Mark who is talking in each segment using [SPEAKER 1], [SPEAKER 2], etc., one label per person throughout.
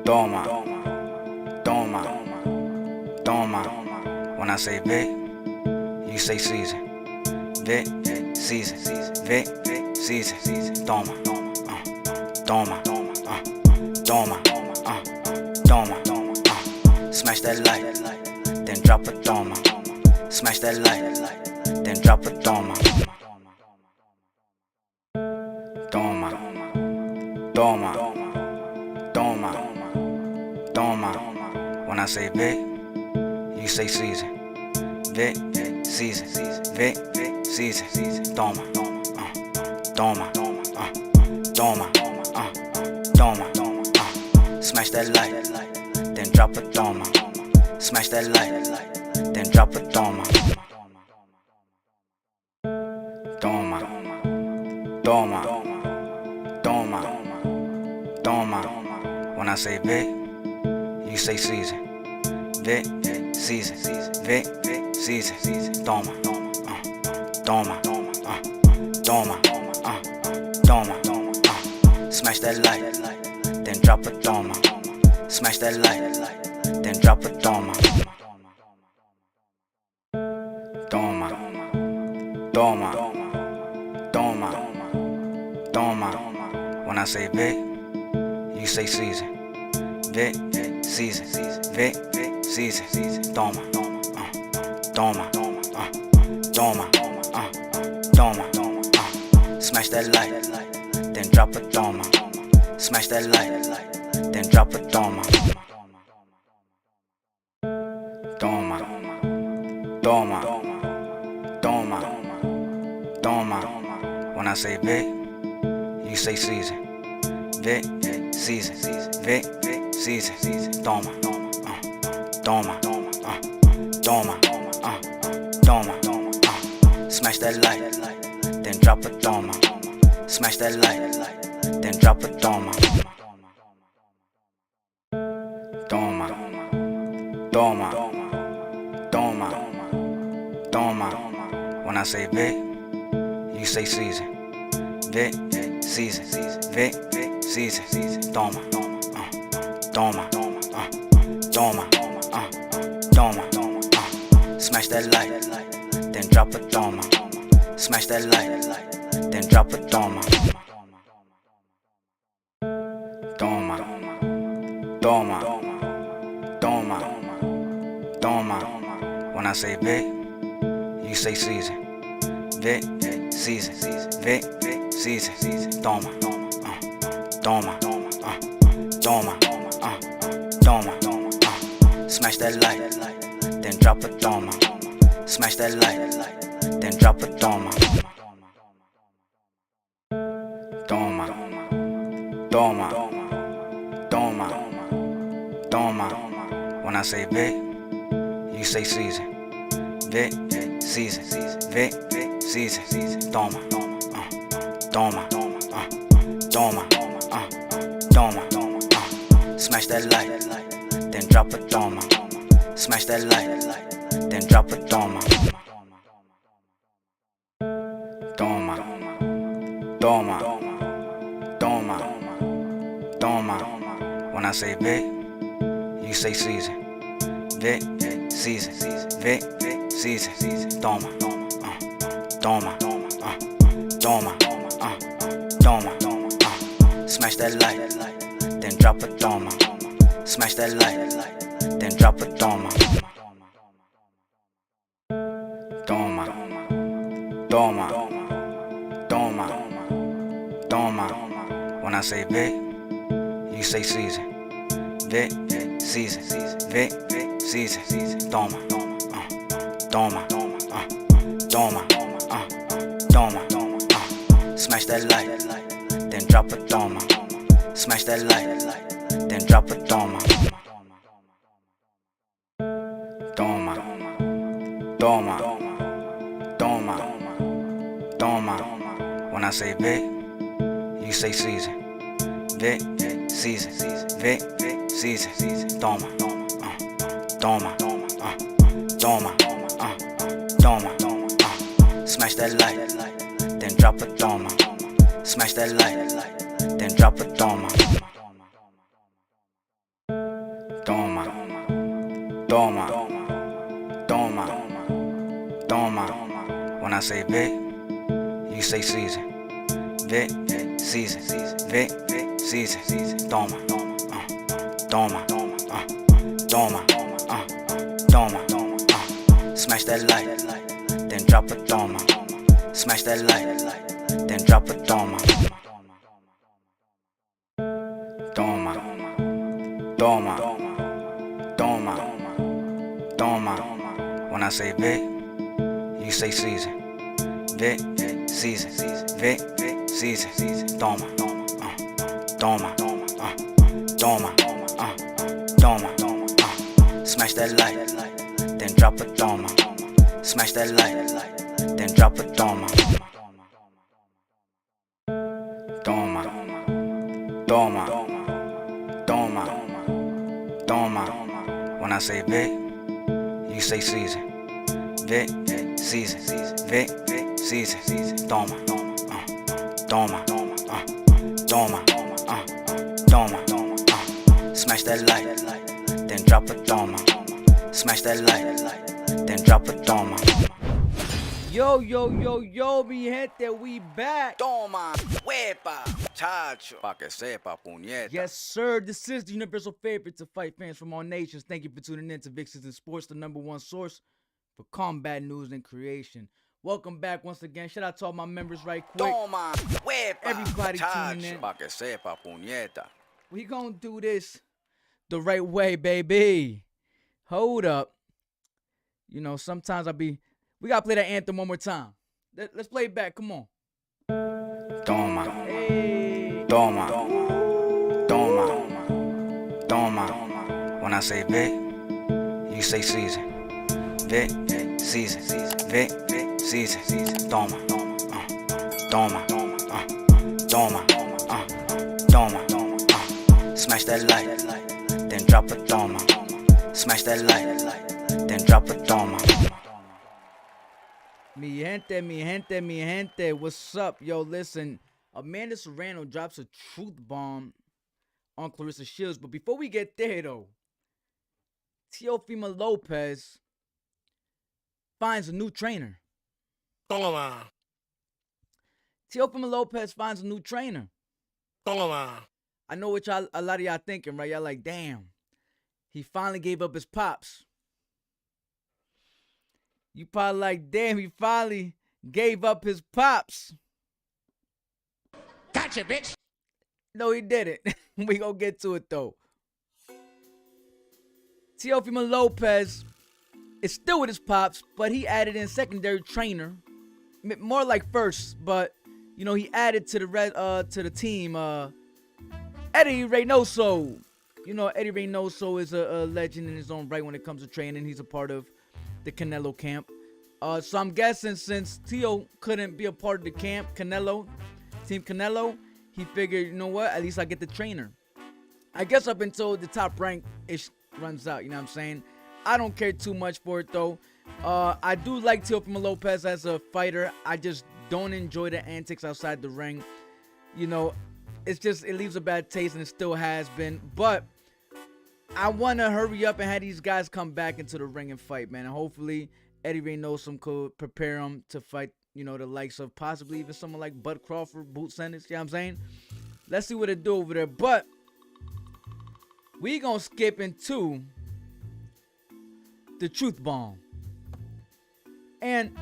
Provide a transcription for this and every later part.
[SPEAKER 1] Toma, toma, toma. When I say Vic, you say Caesar. Vic, Caesar, Vic, Caesar. Toma, toma, toma, toma. Smash that light, then drop a toma. Smash that light, then drop a toma. Toma, toma, toma, toma. When I say Vic, you say Caesar. Vic, Caesar, Vic, Caesar. Toma, toma, toma, toma. Smash that light, then drop a toma. Smash that light, then drop a toma. Toma, toma, toma, toma. When I say Vic, you say Caesar. Vic, Caesar, Vic, Caesar. Toma, toma, toma, toma. Smash that light, then drop a toma. Smash that light, then drop a toma. Toma, toma, toma, toma. When I say Vic, you say Caesar. Vic, Caesar, Vic, Caesar. Toma, toma, toma, toma. Smash that light, then drop a toma. Smash that light, then drop a toma. Toma, toma, toma, toma. When I say Vic, you say Caesar. Vic, Caesar, Vic, Caesar. Toma, toma, toma, toma. Smash that light, then drop a toma. Smash that light, then drop a toma. Toma, toma, toma, toma. When I say Vic, you say Caesar. Vic, Caesar, Vic, Caesar. Toma, toma, toma, toma. Smash that light, then drop a toma. Smash that light, then drop a toma. Toma, toma, toma, toma. When I say Vic, you say Caesar. Vic, Caesar, Vic, Caesar. Toma, toma, toma, toma. Smash that light, then drop a toma. Smash that light, then drop a toma. Toma, toma, toma, toma. When I say Vic, you say Caesar. Vic, Caesar, Vic, Caesar. Toma, toma, toma, toma. Smash that light, then drop a toma. Smash that light, then drop a toma. Toma, toma, toma, toma. When I say Vic, you say Caesar. Vic, Caesar, Vic, Caesar. Toma, toma, toma, toma. Smash that light, then drop a toma. Smash that light, then drop a toma. Toma, toma, toma, toma. When I say Vic, you say Caesar. Vic, Caesar, Vic, Caesar. Toma, toma, toma, toma. Smash that light, then drop a toma. Smash that light, then drop a toma. Toma, toma, toma, toma. When I say Vic, you say Caesar. Vic, Caesar, Vic, Caesar. Toma, toma, toma, toma. Smash that light, then drop a toma. Smash that light, then drop a toma. Toma, toma, toma. When I say Vic, you say season. Vic, season. Vic, season. Toma, toma, toma, toma. Smash that light, then drop a toma. Smash that light, then drop a toma. Toma, toma, toma, toma. When I say Vic, you say season. Vic, season. Vic, season. Toma, toma, toma, toma. Smash that light, then drop a toma. Smash that light, then drop a toma. Toma, toma, toma, toma. When I say Vic, you say season. Vic, season. Vic, season. Toma, toma, toma, toma. Smash that light, then drop a toma. Smash that light, then drop a toma.
[SPEAKER 2] Yo, mi gente, we back.
[SPEAKER 1] Toma, huepa, chacho, pa que sepa, puñeta.
[SPEAKER 2] Yes, sir. This is the universal favorite to fight fans from all nations. Thank you for tuning in to Vixens in Sports, the #1 source for combat news and creation. Welcome back once again. Shout out to all my members right quick.
[SPEAKER 1] Toma, huepa,
[SPEAKER 2] Everybody tuning in.
[SPEAKER 1] pa que sepa, puñeta.
[SPEAKER 2] We gonna do this the right way, baby. Hold up. You know, sometimes we gotta play that anthem one more time. Let's play it back. Come on.
[SPEAKER 1] Toma,
[SPEAKER 2] Hey.
[SPEAKER 1] toma, toma, toma. When I say Vic, you say season. Vic, season. Vic, season. Toma, toma, toma, toma. Smash that light, then drop a toma. Smash that light, then drop a toma.
[SPEAKER 2] Mi gente, what's up? Yo, listen, Amanda Serrano drops a truth bomb on Claressa Shields. But before we get there, though, Teofimo Lopez finds a new trainer.
[SPEAKER 3] Toma,
[SPEAKER 2] Teofimo Lopez finds a new trainer.
[SPEAKER 3] toma.
[SPEAKER 2] I know what a lot of y'all thinking, right? Y'all like, damn, he finally gave up his pops. You probably like, damn, he finally gave up his pops.
[SPEAKER 3] Gotcha, bitch.
[SPEAKER 2] No, he didn't. We gonna get to it, though. Teofimo Lopez is still with his pops, but he added in secondary trainer. More like first, but, you know, he added to the team, Eddie Reynoso. You know, Eddie Reynoso is a legend in his own right when it comes to training. He's a part of the Canelo camp. So I'm guessing since Teo couldn't be a part of the camp, Team Canelo, he figured, you know what, at least I get the trainer. I guess up until the top rank ish runs out, you know what I'm saying? I don't care too much for it though. I do like Teofimo Lopez as a fighter. I just don't enjoy the antics outside the ring. You know, it leaves a bad taste, and it still has been. But I want to hurry up and have these guys come back into the ring and fight, man. And hopefully Eddie Reynoso could prepare them to fight, you know, the likes of possibly even someone like Bud Crawford, Boot Sanders, you know what I'm saying? Let's see what they do over there. But we gonna skip into the truth bomb. And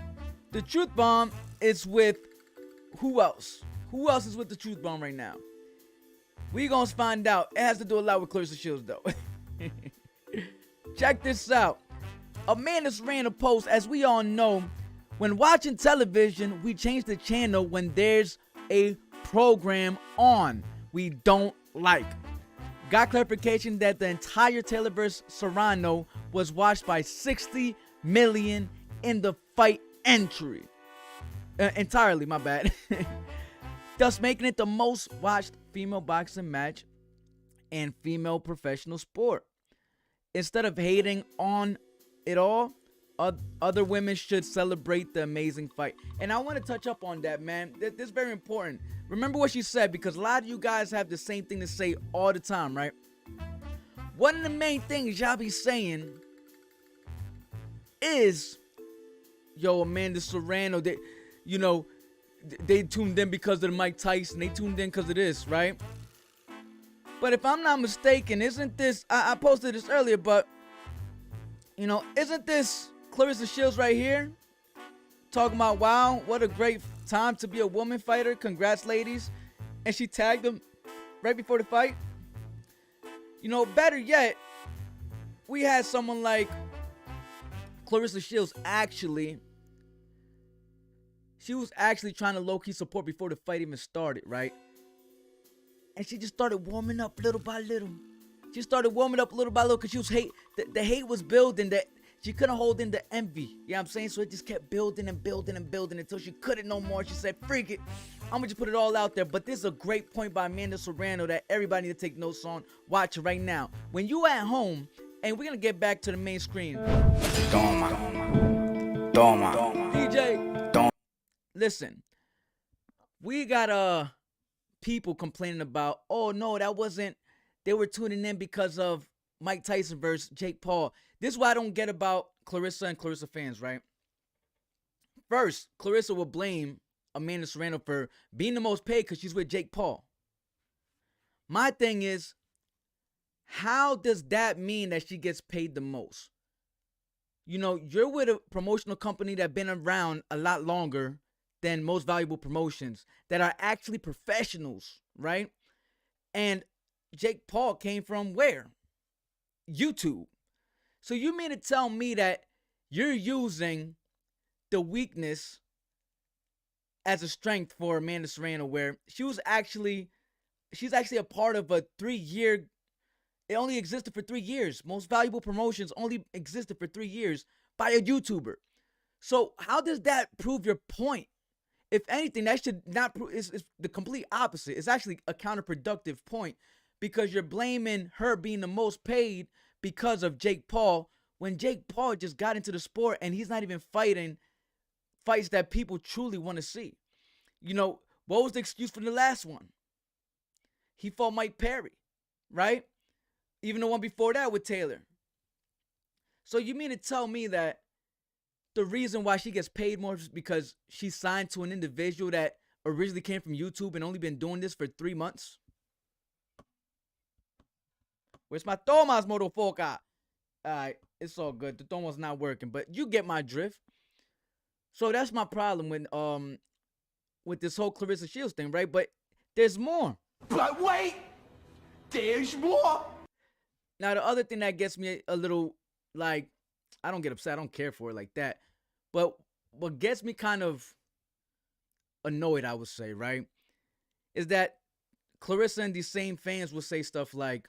[SPEAKER 2] the truth bomb is with who else? Who else is with the truth bomb right now? We gonna find out. It has to do a lot with Claressa Shields, though. Check this out. Amanda ran a post. As we all know, when watching television, we change the channel when there's a program on we don't like. Got clarification that the entire Taylor vs. Serrano was watched by 60 million in the fight entry. Entirely, my bad. Thus making it the most watched female boxing match and female professional sport. Instead of hating on it all, other women should celebrate the amazing fight. And I want to touch up on that, man. This is very important. Remember what she said, because a lot of you guys have the same thing to say all the time, right? One of the main things y'all be saying is, yo, Amanda Serrano, they tuned in because of the Mike Tyson. They tuned in because of this, right? But if I'm not mistaken, isn't this, I posted this earlier, but, isn't this Claressa Shields right here? Talking about, wow, what a great time to be a woman fighter. Congrats, ladies. And she tagged them right before the fight. Better yet, we had someone like Claressa Shields she was actually trying to low-key support before the fight even started, right? And she just started warming up little by little. She started warming up little by little because she was the hate was building, that she couldn't hold in the envy. You know what I'm saying? So it just kept building and building and building until she couldn't no more. She said, freak it. I'm going to just put it all out there. But this is a great point by Amanda Serrano that everybody need to take notes on. Watch it right now. When you at home, and we're going to get back to the main screen.
[SPEAKER 1] Toma.
[SPEAKER 2] DJ.
[SPEAKER 1] Toma.
[SPEAKER 2] Listen. We got people complaining about, oh no, they were tuning in because of Mike Tyson versus Jake Paul. This is what I don't get about Claressa and Claressa fans, right? First, Claressa will blame Amanda Serrano for being the most paid because she's with Jake Paul. My thing is, how does that mean that she gets paid the most? You're with a promotional company that's been around a lot longer than Most Valuable Promotions, that are actually professionals, right? And Jake Paul came from where? YouTube. So you mean to tell me that you're using the weakness as a strength for Amanda Serrano, where she's actually a part of a 3-year, it only existed for 3 years. Most Valuable Promotions only existed for 3 years by a YouTuber. So how does that prove your point? If anything, that should not prove, it's the complete opposite. It's actually a counterproductive point, because you're blaming her being the most paid because of Jake Paul, when Jake Paul just got into the sport and he's not even fighting fights that people truly want to see. What was the excuse for the last one? He fought Mike Perry, right? Even the one before that with Taylor. So you mean to tell me that the reason why she gets paid more is because she signed to an individual that originally came from YouTube and only been doing this for 3 months? Where's my Tomas, motherfucker? Alright, it's all good. The Tomas not working, but you get my drift. So that's my problem with this whole Claressa Shields thing, right? But there's more.
[SPEAKER 4] But wait, there's more.
[SPEAKER 2] Now, the other thing that gets me a little, like, I don't get upset. I don't care for it like that. But what gets me kind of annoyed, I would say, right, is that Claressa and these same fans will say stuff like,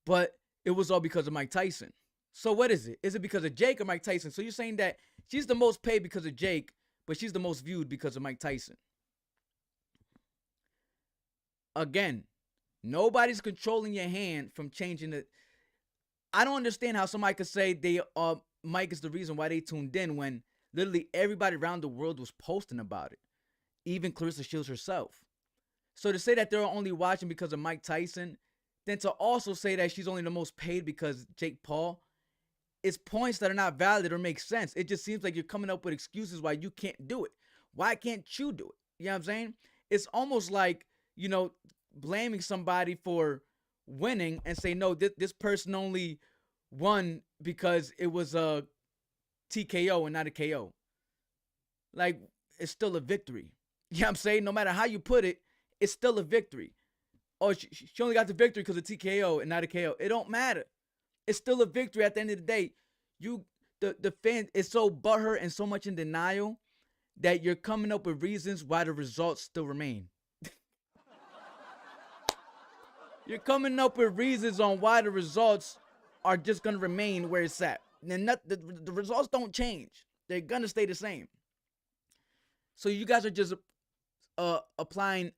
[SPEAKER 2] but it was all because of Mike Tyson. So what is it? Is it because of Jake or Mike Tyson? So you're saying that she's the most paid because of Jake, but she's the most viewed because of Mike Tyson. Again, nobody's controlling your hand from changing it. I don't understand how somebody could say Mike is the reason why they tuned in when literally everybody around the world was posting about it. Even Claressa Shields herself. So to say that they're only watching because of Mike Tyson, then to also say that she's only the most paid because Jake Paul, is points that are not valid or make sense. It just seems like you're coming up with excuses why you can't do it. Why can't you do it? You know what I'm saying? It's almost like, blaming somebody for winning and say, no, this person only won because it was a TKO and not a KO. Like, it's still a victory. You know what I'm saying? No matter how you put it, it's still a victory. Oh, she only got the victory because of TKO and not a KO. It don't matter. It's still a victory at the end of the day. The fan is so butthurt and so much in denial that you're coming up with reasons why the results still remain. You're coming up with reasons on why the results are just going to remain where it's at. The results don't change. They're going to stay the same. So you guys are just applying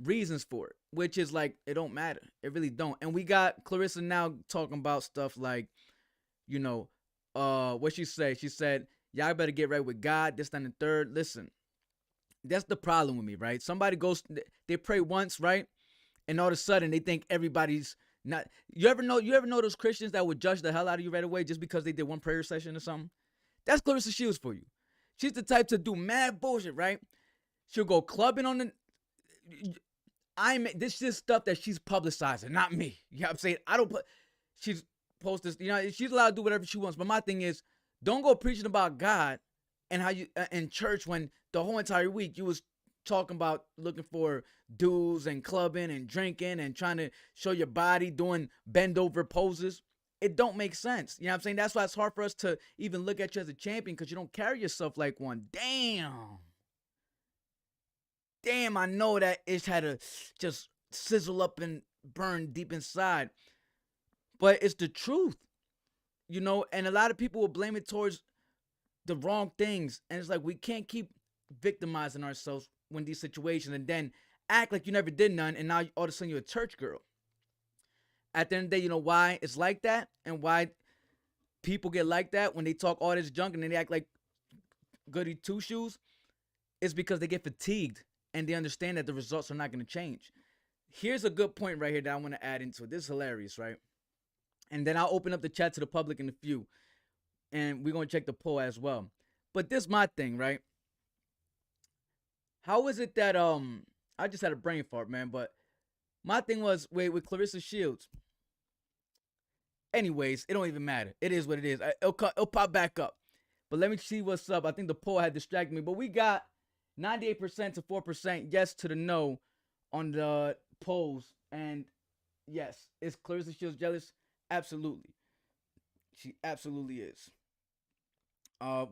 [SPEAKER 2] reasons for it, which is like, it don't matter. It really don't. And we got Claressa now talking about stuff like, what she said. She said, y'all better get right with God, this, that, and the third. Listen, that's the problem with me, right? Somebody goes, they pray once, right? And all of a sudden, they think everybody's Not you ever know those Christians that would judge the hell out of you right away just because they did one prayer session or something? That's Claressa Shields for you. She's the type to do mad bullshit, right? She'll go clubbing on the. This is stuff that she's publicizing, not me. You know what I'm saying? I don't put. She's posted. She's allowed to do whatever she wants. But my thing is, don't go preaching about God and how you in church when the whole entire week you was talking about looking for dudes and clubbing and drinking and trying to show your body, doing bend over poses. It don't make sense. You know what I'm saying? That's why it's hard for us to even look at you as a champion because you don't carry yourself like one. Damn, I know that itch had to just sizzle up and burn deep inside. But it's the truth, and a lot of people will blame it towards the wrong things. And it's like, we can't keep victimizing ourselves when these situations and then act like you never did none and now all of a sudden you're a church girl. At the end of the day, you know why it's like that and why people get like that when they talk all this junk and then they act like goody two-shoes? It's because they get fatigued and they understand that the results are not going to change. Here's a good point right here that I want to add into it. This is hilarious, right? And then I'll open up the chat to the public in a few. And we're going to check the poll as well. But this is my thing, right? How is it that, I just had a brain fart, man. But my thing was, with Claressa Shields. Anyways, it don't even matter. It is what it is. It'll pop back up. But let me see what's up. I think the poll had distracted me. But we got 98% to 4% yes to the no on the polls. And yes, is Claressa Shields jealous? Absolutely. She absolutely is.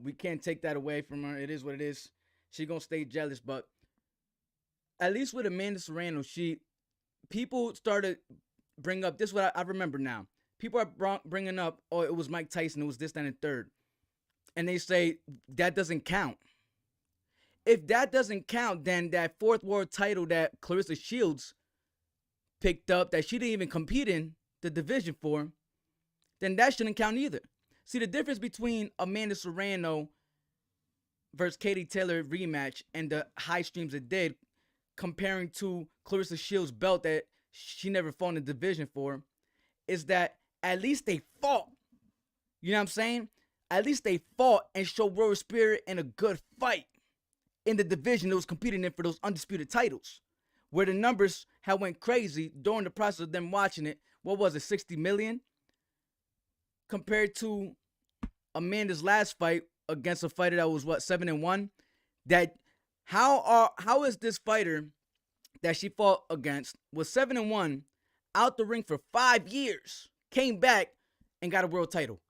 [SPEAKER 2] We can't take that away from her. It is what it is. She gonna stay jealous, but at least with Amanda Serrano, people started bring up, this is what I remember now. People are bringing up, oh, it was Mike Tyson, it was this, that, and third. And they say, that doesn't count. If that doesn't count, then that fourth world title that Claressa Shields picked up, that she didn't even compete in the division for, then that shouldn't count either. See, the difference between Amanda Serrano versus Katie Taylor rematch and the high streams it did, comparing to Claressa Shields' belt that she never fought in the division for, is that at least they fought. You know what I'm saying? At least they fought and showed warrior spirit and a good fight in the division that was competing in for those undisputed titles, where the numbers had went crazy during the process of them watching it. What was it, 60 million? Compared to Amanda's last fight against a fighter that was 7-1. That how is this fighter that she fought against was 7-1 out the ring for 5 years, came back and got a world title?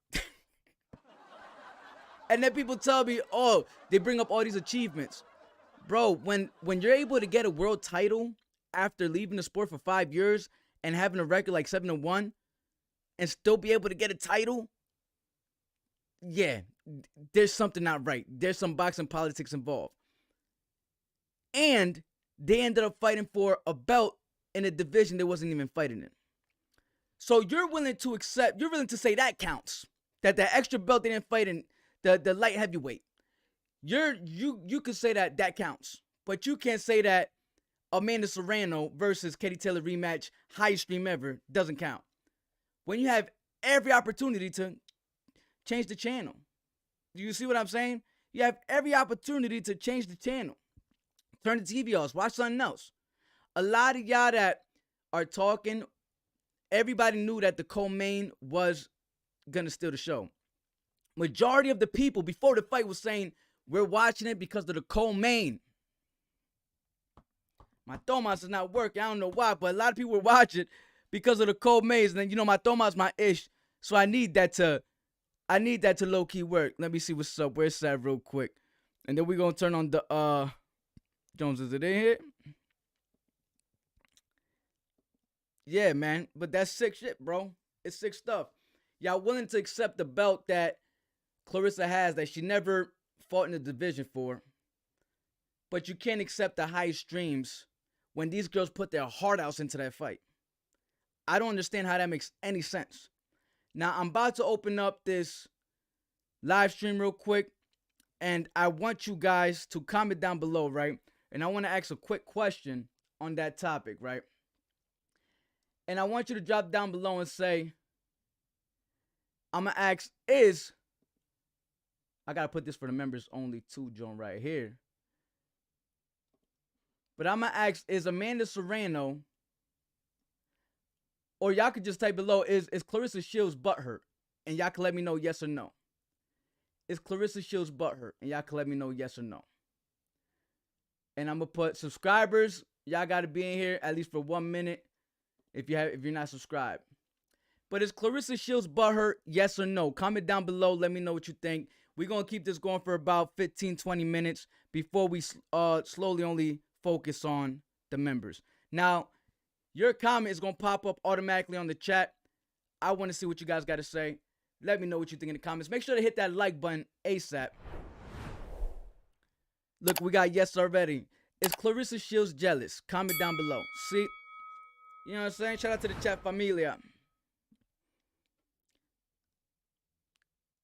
[SPEAKER 2] And then people tell me, oh, they bring up all these achievements. Bro, when you're able to get a world title after leaving the sport for 5 years and having a record like 7-1 and still be able to get a title, yeah, there's something not right. There's some boxing politics involved. And they ended up fighting for a belt in a division they wasn't even fighting in. So you're willing to say that counts. That extra belt they didn't fight in, the light heavyweight. You could say that counts. But you can't say that Amanda Serrano versus Katie Taylor rematch, highest stream ever, doesn't count. When you have every opportunity to change the channel. Do you see what I'm saying? You have every opportunity to change the channel. Turn the TV off. Watch something else. A lot of y'all that are talking, everybody knew that the co-main was going to steal the show. Majority of the people before the fight was saying, we're watching it because of the co-main. My Thomas is not working. I don't know why, but a lot of people were watching because of the co-mains. And then, my Thomas my ish. So I need that to low-key work. Let me see what's up. Where's that real quick? And then we're going to turn on the, Jones, is it in here? Yeah, man. But that's sick shit, bro. It's sick stuff. Y'all willing to accept the belt that Claressa has that she never fought in the division for. But you can't accept the high streams when these girls put their heart outs into that fight. I don't understand how that makes any sense. Now, I'm about to open up this live stream real quick. And I want you guys to comment down below, right? And I want to ask a quick question on that topic, right? And I want you to drop down below and say, I'm going to ask, I got to put this for the members only too, John, right here. But I'm going to ask, is Amanda Serrano, or y'all could just type below, is Claressa Shields butthurt? And y'all can let me know yes or no. Is Claressa Shields butthurt? And y'all can let me know yes or no. And I'm going to put subscribers. Y'all got to be in here at least for 1 minute if you're not subscribed. But is Claressa Shields butthurt? Yes or no? Comment down below. Let me know what you think. We're going to keep this going for about 15, 20 minutes before we slowly only focus on the members. Now, your comment is going to pop up automatically on the chat. I want to see what you guys got to say. Let me know what you think in the comments. Make sure to hit that like button ASAP. Look, we got yes already. Is Claressa Shields jealous? Comment down below. See? You know what I'm saying? Shout out to the chat familia.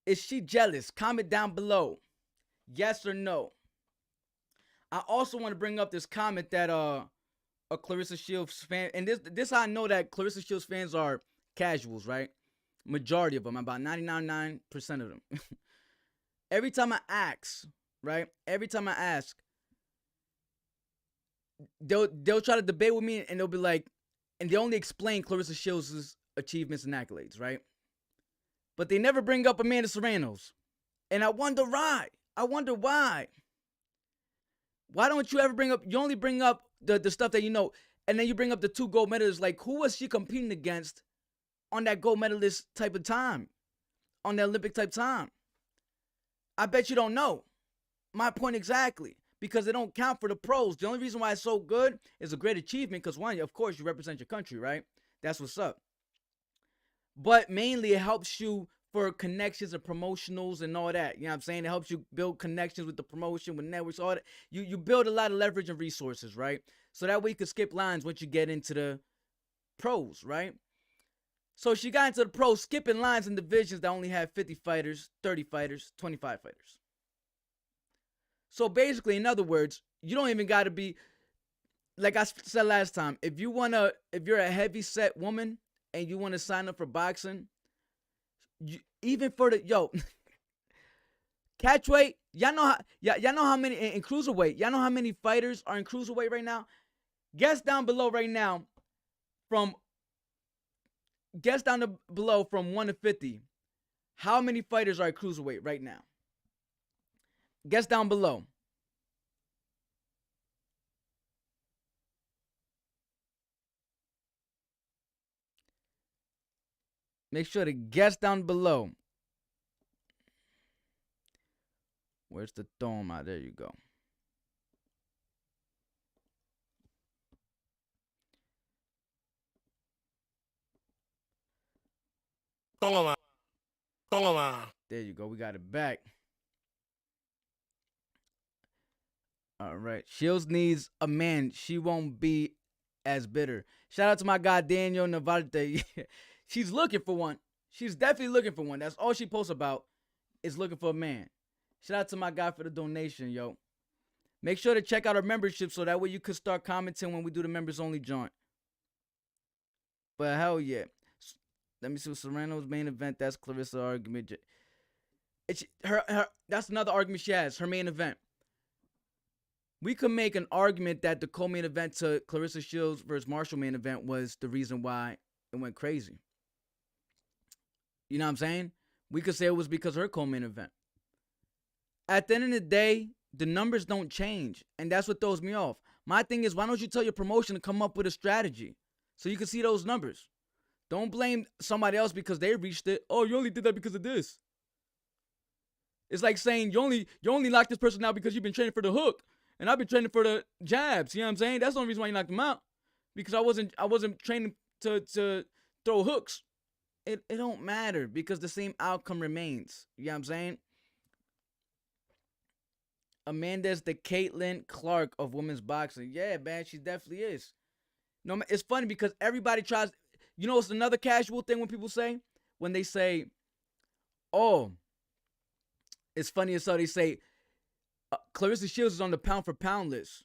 [SPEAKER 2] Is she jealous? Comment down below. Yes or no. I also want to bring up this comment that a Claressa Shields fan, and this how I know that Claressa Shields fans are casuals, right? Majority of them, about 99% of them. Every time I ask, right? Every time I ask, they'll try to debate with me, and they'll be like, and they only explain Claressa Shields' achievements and accolades, right? But they never bring up Amanda Serrano's. And I wonder why. I wonder why. Why don't you ever bring up, you only bring up the stuff that you know, and then you bring up the 2 gold medalists. Like, who was she competing against on that gold medalist type of time? On the Olympic type time? I bet you don't know. My point exactly. Because they don't count for the pros. The only reason why it's so good is a great achievement because, one, of course, you represent your country, right? That's what's up. But mainly it helps you for connections and promotionals and all that. You know what I'm saying? It helps you build connections with the promotion, with networks, all that. You build a lot of leverage and resources, right? So that way you can skip lines once you get into the pros, right? So she got into the pros, skipping lines in divisions that only had 50 fighters, 30 fighters, 25 fighters. So basically, in other words, you don't even got to be, like I said last time, if you're a heavy set woman and you want to sign up for boxing, even for the, catch weight, y'all know how many, in cruiserweight, y'all know how many fighters are in cruiserweight right now? Guess down below right now from 1 to 50. How many fighters are at cruiserweight right now? Guess down below. Make sure to guess down below. Where's the toma? There you go.
[SPEAKER 3] Toma. Toma.
[SPEAKER 2] There you go. We got it back. All right. Shields needs a man. She won't be as bitter. Shout out to my guy Daniel Navarrete. She's looking for one. She's definitely looking for one. That's all she posts about is looking for a man. Shout out to my guy for the donation, yo. Make sure to check out our membership so that way you could start commenting when we do the members only joint. But hell yeah. Let me see what Serrano's main event. That's Claressa argument. It's that's another argument she has. Her main event. We could make an argument that the co-main event to Claressa Shields versus Marshall main event was the reason why it went crazy. You know what I'm saying? We could say it was because of her co-main event. At the end of the day, the numbers don't change. And that's what throws me off. My thing is, why don't you tell your promotion to come up with a strategy so you can see those numbers? Don't blame somebody else because they reached it. Oh, you only did that because of this. It's like saying you only locked this person out because you've been training for the hook. And I've been training for the jabs. You know what I'm saying? That's the only reason why you knocked him out. Because I wasn't training to throw hooks. It don't matter because the same outcome remains. You know what I'm saying? Amanda's the Caitlin Clark of women's boxing. Yeah, man, she definitely is. No, it's funny because everybody tries. You know, it's another casual thing when people say, when they say, oh, it's funny as so they say, Claressa Shields is on the pound for pound list.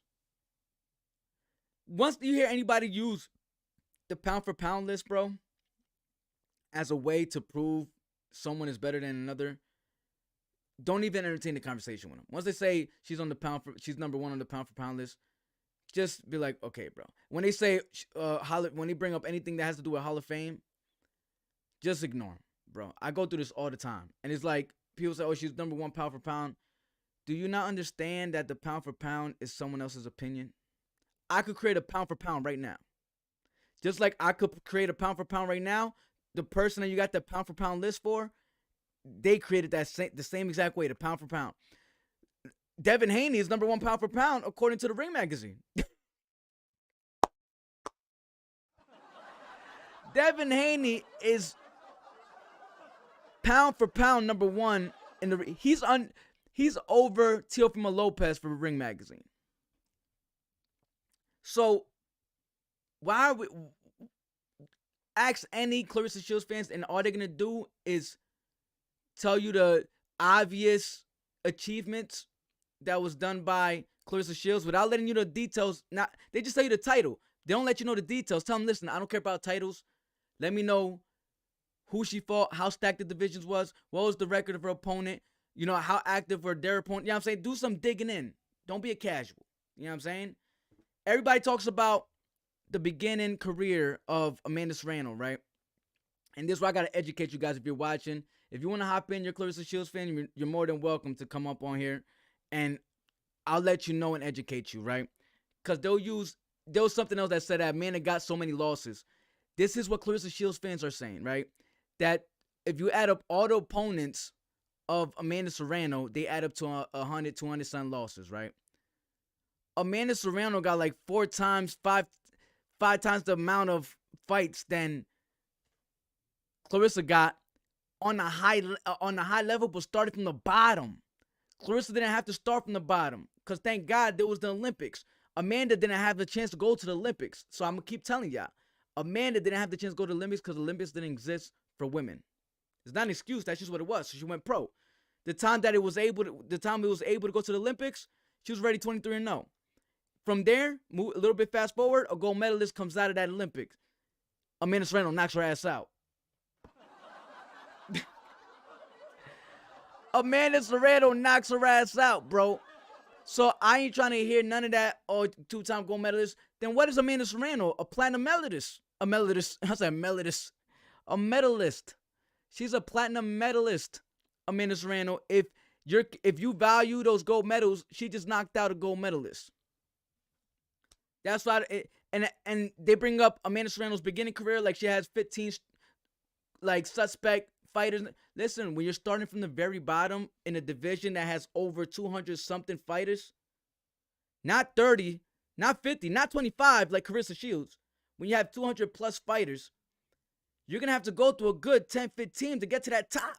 [SPEAKER 2] Once you hear anybody use the pound for pound list, bro, as a way to prove someone is better than another, don't even entertain the conversation with them. Once they say she's number one on the pound for pound list, just be like, okay, bro. When they say when they bring up anything that has to do with Hall of Fame, just ignore them, bro. I go through this all the time, and it's like people say, oh, she's number one pound for pound. Do you not understand that the pound for pound is someone else's opinion? I could create a pound for pound right now. Just like I could create a pound for pound right now, the person that you got the pound for pound list for, they created the same exact way, the pound for pound. Devin Haney is number one pound for pound according to the Ring magazine. Devin Haney is pound for pound number one in the. He's over Teofimo Lopez for Ring magazine. So why are we ask any Claressa Shields fans, and all they're gonna do is tell you the obvious achievements that was done by Claressa Shields without letting you know the details. They just tell you the title. They don't let you know the details. Tell them, listen, I don't care about titles. Let me know who she fought, how stacked the divisions was, what was the record of her opponent, you know, how active were their opponent. You know what I'm saying? Do some digging in. Don't be a casual. You know what I'm saying? Everybody talks about the beginning career of Amanda Serrano, right? And this is why I got to educate you guys if you're watching. If you want to hop in, you're a Claressa Shields fan, you're more than welcome to come up on here, and I'll let you know and educate you, right? Because there was something else that said that Amanda got so many losses. This is what Claressa Shields fans are saying, right? That if you add up all the opponents of Amanda Serrano, they add up to 100, 200 some losses, right? Amanda Serrano got like five times the amount of fights than Claressa got on a high level, but started from the bottom. Claressa didn't have to start from the bottom because thank God there was the Olympics. Amanda didn't have the chance to go to the Olympics. So I'm going to keep telling y'all. Amanda didn't have the chance to go to the Olympics because the Olympics didn't exist for women. It's not an excuse. That's just what it was. So she went pro. The time it was able to go to the Olympics, she was already 23-0. From there, move a little bit fast forward, a gold medalist comes out of that Olympics. Amanda Serrano knocks her ass out. Amanda Serrano knocks her ass out, bro. So I ain't trying to hear none of that, oh, two-time gold medalist. Then what is Amanda Serrano? A platinum medalist. A medalist. She's a platinum medalist, Amanda Serrano. If you value those gold medals, she just knocked out a gold medalist. That's why, and they bring up Amanda Serrano's beginning career, like she has 15 like suspect fighters. Listen, when you're starting from the very bottom in a division that has over 200 something fighters, not 30, not 50, not 25 like Claressa Shields. When you have 200 plus fighters, you're gonna have to go through a good 10, 15 to get to that top.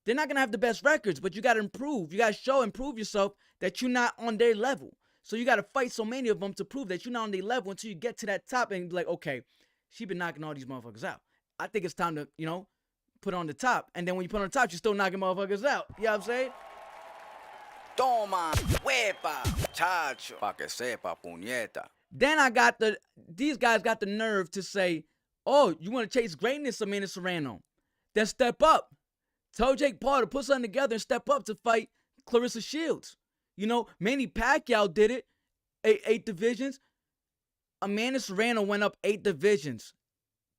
[SPEAKER 2] They're not gonna have the best records, but you gotta improve. You gotta improve yourself that you're not on their level. So you got to fight so many of them to prove that you're not on their level until you get to that top and be like, okay, she been knocking all these motherfuckers out. I think it's time to, put on the top. And then when you put on the top, you're still knocking motherfuckers out. You know what I'm saying?
[SPEAKER 1] Toma, huepa, chacho, pa que sepa, puñeta.
[SPEAKER 2] Then these guys got the nerve to say, oh, you want to chase greatness, Amanda Serrano? Then step up. Tell Jake Paul to put something together and step up to fight Claressa Shields. Manny Pacquiao did it. Eight divisions. Amanda Serrano went up 8 divisions.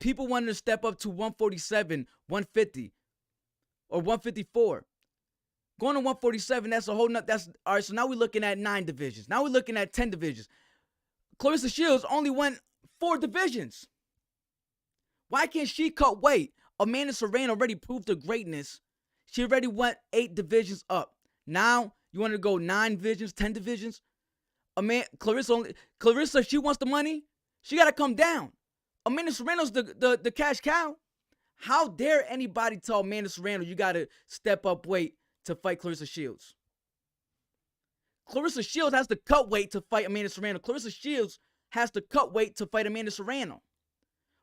[SPEAKER 2] People wanted to step up to 147, 150, or 154. Going to 147, that's a whole nother. That's all right. So now we're looking at 9 divisions. Now we're looking at 10 divisions. Claressa Shields only went 4 divisions. Why can't she cut weight? Amanda Serrano already proved her greatness. She already went 8 divisions up. Now you want to go 9 divisions, 10 divisions? Claressa, she wants the money. She got to come down. Amanda Serrano's the cash cow. How dare anybody tell Amanda Serrano you got to step up weight to fight Claressa Shields? Claressa Shields has to cut weight to fight Amanda Serrano. Claressa Shields has to cut weight to fight Amanda Serrano.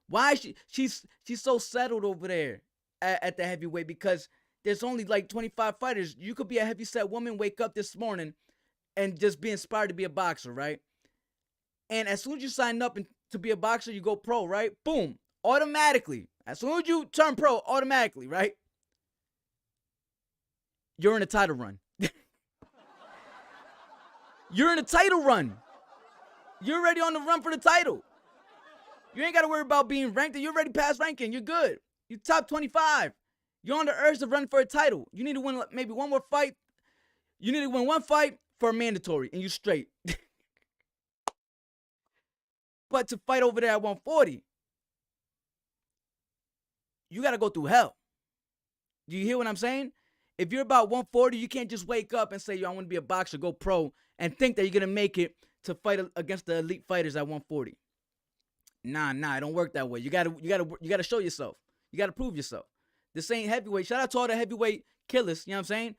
[SPEAKER 2] Why is she's so settled over there at the heavyweight? Because there's only like 25 fighters. You could be a heavyset woman, wake up this morning, and just be inspired to be a boxer, right? And as soon as you sign up in to be a boxer, you go pro, right? Boom. Automatically. As soon as you turn pro, automatically, right? You're in a title run. You're in a title run. You're already on the run for the title. You ain't got to worry about being ranked. You're already past ranking. You're good. You're top 25. You're on the urge to run for a title. You need to win maybe one more fight. You need to win one fight for a mandatory, and you straight. But to fight over there at 140, you got to go through hell. Do you hear what I'm saying? If you're about 140, you can't just wake up and say, yo, I want to be a boxer, go pro, and think that you're going to make it to fight against the elite fighters at 140. Nah, it don't work that way. You gotta show yourself. You gotta prove yourself. This ain't heavyweight. Shout out to all the heavyweight killers, you know what I'm saying?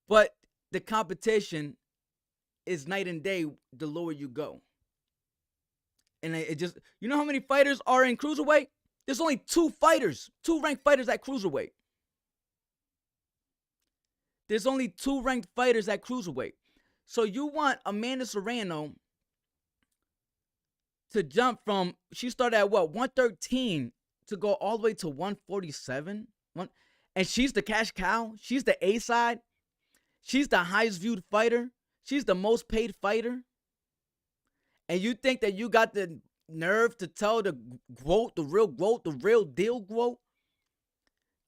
[SPEAKER 2] But the competition is night and day the lower you go. And it just, you know how many fighters are in cruiserweight? There's only 2 ranked fighters at cruiserweight. There's only 2 ranked fighters at cruiserweight. So you want Amanda Serrano to jump from, she started at what, 113 to go all the way to 147? And she's the cash cow. She's the A side. She's the highest viewed fighter. She's the most paid fighter. And you think that you got the nerve to tell the real deal GWOAT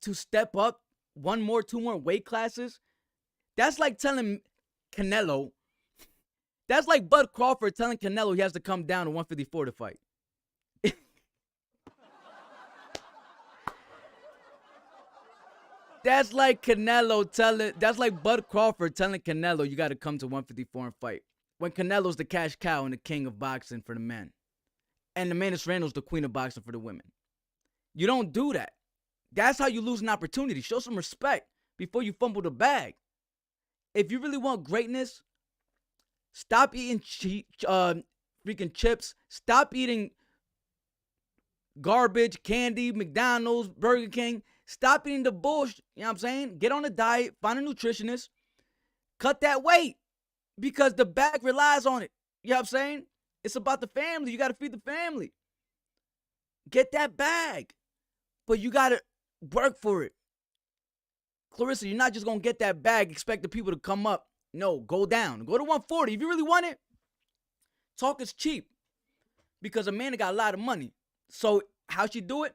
[SPEAKER 2] to step up 2 more weight classes? That's like telling Canelo. That's like Bud Crawford telling Canelo he has to come down to 154 to fight. That's like Bud Crawford telling Canelo you got to come to 154 and fight. When Canelo's the cash cow and the king of boxing for the men. And Amanda Serrano's the queen of boxing for the women. You don't do that. That's how you lose an opportunity. Show some respect before you fumble the bag. If you really want greatness, stop eating freaking chips. Stop eating garbage, candy, McDonald's, Burger King. Stop eating the bullshit. You know what I'm saying? Get on a diet. Find a nutritionist. Cut that weight. Because the bag relies on it. You know what I'm saying? It's about the family. You got to feed the family. Get that bag. But you got to work for it. Claressa, you're not just going to get that bag, expect the people to come up. No, go down. Go to 140. If you really want it, talk is cheap. Because Amanda got a lot of money. So how she do it?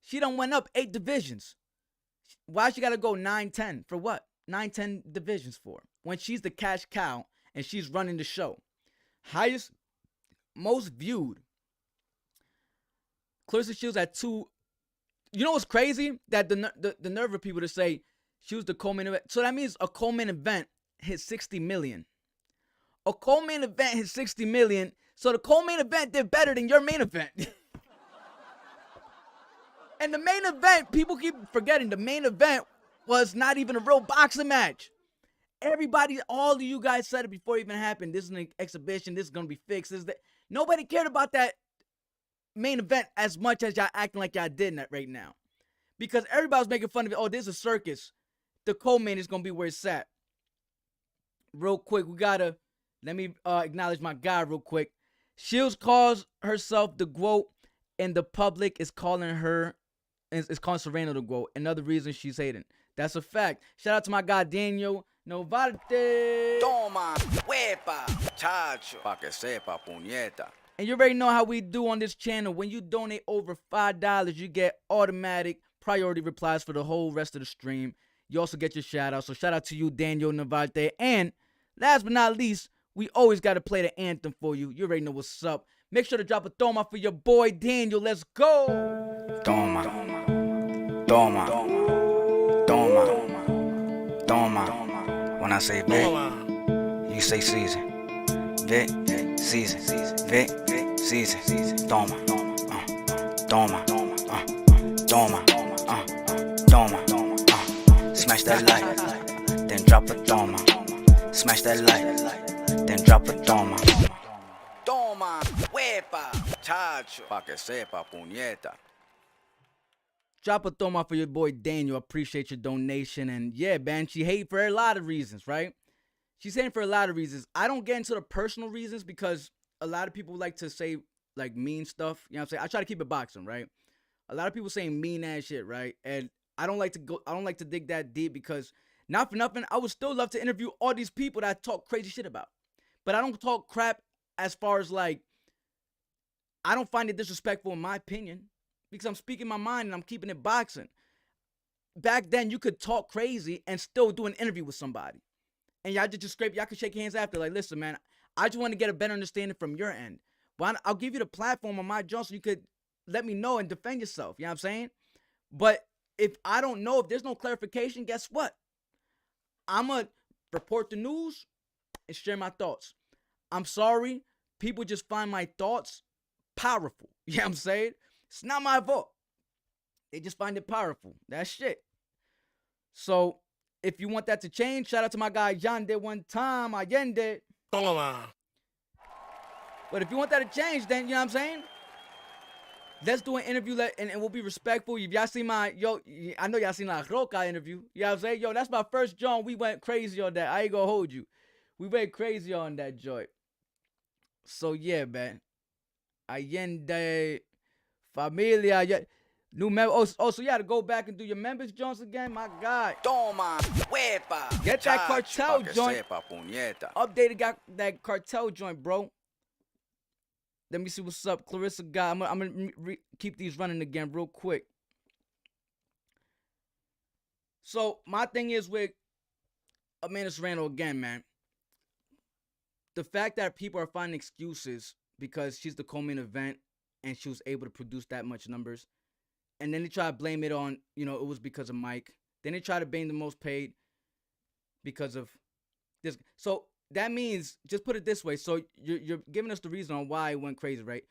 [SPEAKER 2] She done went up 8 divisions. Why she got to go 9-10? For what? 9-10 divisions for? When she's the cash cow and she's running the show. Highest, most viewed. Claressa Shields at 2. You know what's crazy? That the nerve of people to say she was the co-main event. So that means a co-main event hit 60 million. A co-main event hit 60 million. So the co-main event did better than your main event. And the main event, people keep forgetting, the main event was not even a real boxing match. Everybody, all of you guys said it before it even happened. This is an exhibition. This is going to be fixed. This is that. Nobody cared about that main event as much as y'all acting like y'all did right now. Because everybody's making fun of it. Oh, this is a circus. The co-main is going to be where it's at. Real quick, let me acknowledge my guy real quick. Shields calls herself the GWOAT, and the public is calling Serrano the GWOAT. Another reason she's hating. That's a fact. Shout out to my guy Daniel Novarte.
[SPEAKER 1] Toma, huepa, chacho, pa que sepa, puñeta.
[SPEAKER 2] And you already know how we do on this channel. When you donate over $5, you get automatic priority replies for the whole rest of the stream. You also get your shout out. So shout out to you, Daniel Novarte. And last but not least, we always got to play the anthem for you. You already know what's up. Make sure to drop a toma for your boy Daniel. Let's go.
[SPEAKER 1] Toma, toma, toma, toma. When I say Vic, you say season. Vic, season. Vic, season. Toma, toma, toma, toma. Smash that like, then drop a toma. Smash that like, then drop a toma. Toma, huepa, chacho, pa que sepa, puñeta.
[SPEAKER 2] Drop a thumb up for your boy Daniel. Appreciate your donation. And yeah, man, she hate for a lot of reasons, right? She's hating for a lot of reasons. I don't get into the personal reasons because a lot of people like to say like mean stuff. You know what I'm saying? I try to keep it boxing, right? A lot of people saying mean ass shit, right? And I don't like to dig that deep because not for nothing, I would still love to interview all these people that I talk crazy shit about. But I don't talk crap as far as like, I don't find it disrespectful in my opinion because I'm speaking my mind and I'm keeping it boxing. Back then, you could talk crazy and still do an interview with somebody. And y'all just scrape, y'all could shake hands after. Like, listen, man, I just want to get a better understanding from your end. But I'll give you the platform on my job so you could let me know and defend yourself. You know what I'm saying? But if I don't know, if there's no clarification, guess what? I'm going to report the news and share my thoughts. I'm sorry. People just find my thoughts powerful. You know what I'm saying? It's not my fault. They just find it powerful. That's shit. So, if you want that to change, shout out to my guy Yande one time, Allende.
[SPEAKER 3] Toma.
[SPEAKER 2] But if you want that to change, then, you know what I'm saying? Let's do an interview and we'll be respectful. If y'all see my, I know y'all seen La Roca interview. You know what I'm saying? Yo, that's my first joint. We went crazy on that. I ain't gonna hold you. We went crazy on that joint. So, yeah, man. Allende, Familia, yeah. New member. Oh, so you had to go back and do your members joints again? My God.
[SPEAKER 1] Toma, huepa.
[SPEAKER 2] Get that cartel
[SPEAKER 1] Pa' que
[SPEAKER 2] joint.
[SPEAKER 1] sepa, puñeta.
[SPEAKER 2] Updated, got that cartel joint, bro. Let me see what's up. Claressa got. I'm gonna keep these running again real quick. So my thing is with Amanda Serrano again, man. The fact that people are finding excuses because she's the co-main event and she was able to produce that much numbers. And then they try to blame it on, it was because of Mike. Then they try to blame the most paid because of this. So that means, just put it this way. So you're giving us the reason on why it went crazy, right?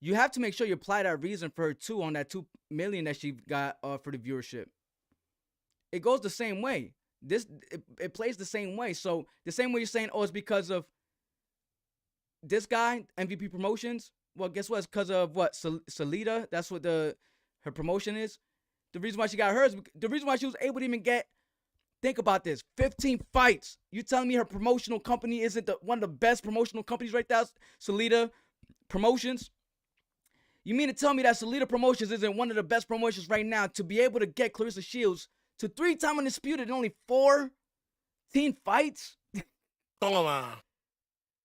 [SPEAKER 2] You have to make sure you apply that reason for her too on that $2 million that she got for the viewership. It goes the same way. It plays the same way. So the same way you're saying, oh, it's because of this guy, MVP Promotions. Well, guess what? It's because of what? Salida. That's what her promotion is. The reason why she got hers, the reason why she was able to even get, think about this, 15 fights. You telling me her promotional company isn't one of the best promotional companies right now, Salida Promotions? You mean to tell me that Salida Promotions isn't one of the best promotions right now to be able to get Claressa Shields to 3-time undisputed in only 14 fights?
[SPEAKER 3] Toma.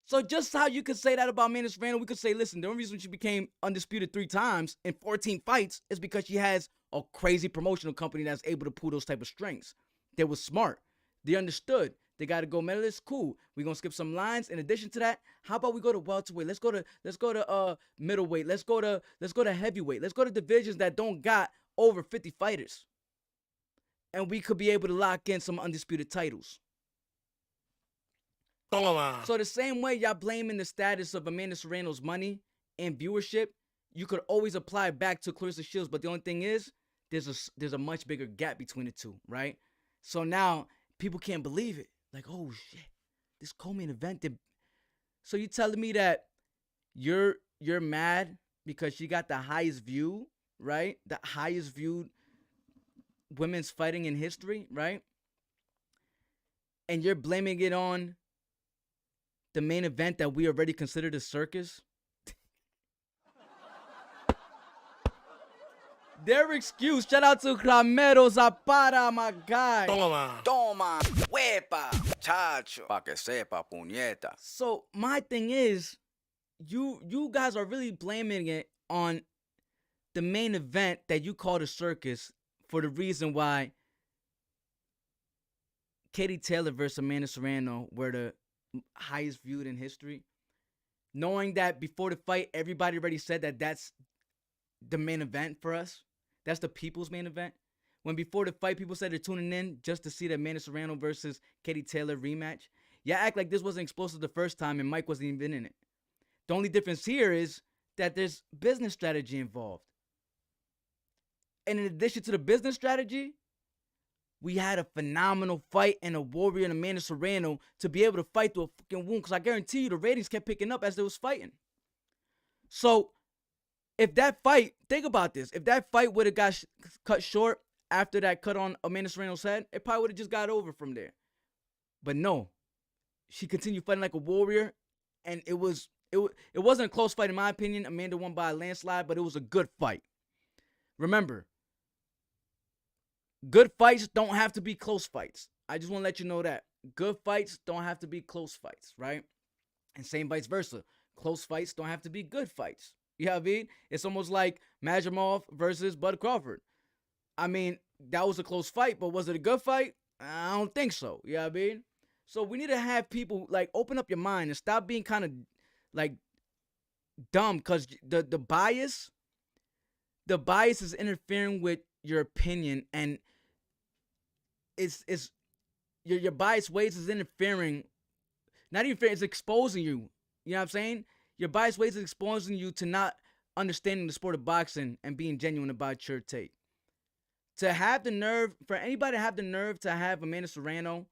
[SPEAKER 2] So just how you could say that about Amanda Serrano, we could say, listen, the only reason she became undisputed 3 times in 14 fights is because she has a crazy promotional company that's able to pull those type of strings. They were smart. They understood. They got to go medalist. Cool. We're going to skip some lines. In addition to that, how about we go to welterweight? Let's go to middleweight. Let's go to heavyweight. Let's go to divisions that don't got over 50 fighters. And we could be able to lock in some undisputed titles.
[SPEAKER 3] Toma.
[SPEAKER 2] So the same way y'all blaming the status of Amanda Serrano's money and viewership, you could always apply back to Claressa Shields. But the only thing is, there's a much bigger gap between the two, right? So now people can't believe it. Like, oh shit, this co-main event did. So you telling me that you're mad because she got the highest view, right? The highest viewed women's fighting in history, right? And you're blaming it on the main event that we already considered a circus? Their excuse. Shout out to Ramiro Zapata, my guy.
[SPEAKER 3] Toma.
[SPEAKER 1] Toma, huepa, chacho. Pa' que sepa, puñeta.
[SPEAKER 2] So my thing is, you guys are really blaming it on the main event that you called a circus for the reason why Katie Taylor versus Amanda Serrano were the highest viewed in history. Knowing that before the fight, everybody already said that that's the main event for us. That's the people's main event. When before the fight, people said they're tuning in just to see the Amanda Serrano versus Katie Taylor rematch. Yeah, act like this wasn't explosive the first time and Mike wasn't even in it. The only difference here is that there's business strategy involved. And in addition to the business strategy, we had a phenomenal fight and a warrior in Amanda Serrano to be able to fight through a fucking wound. Because I guarantee you the ratings kept picking up as they was fighting. So if that fight, think about this. If that fight would have got cut short after that cut on Amanda Serrano's head, it probably would have just got over from there. But no. She continued fighting like a warrior. And it was It wasn't a close fight in my opinion. Amanda won by a landslide, but it was a good fight. Remember, good fights don't have to be close fights. I just want to let you know that. Good fights don't have to be close fights, right? And same vice versa. Close fights don't have to be good fights. You know what I mean? It's almost like Majimov versus Bud Crawford. I mean, that was a close fight, but was it a good fight? I don't think so. You know what I mean? So we need to have people, like, open up your mind and stop being kind of, like, dumb, because the bias is interfering with your opinion, and it's your biased ways is interfering, not even fair, it's exposing you. You know what I'm saying? Your biased ways is exposing you to not understanding the sport of boxing and being genuine about your take. To have the nerve, for anybody to have the nerve to have Amanda Serrano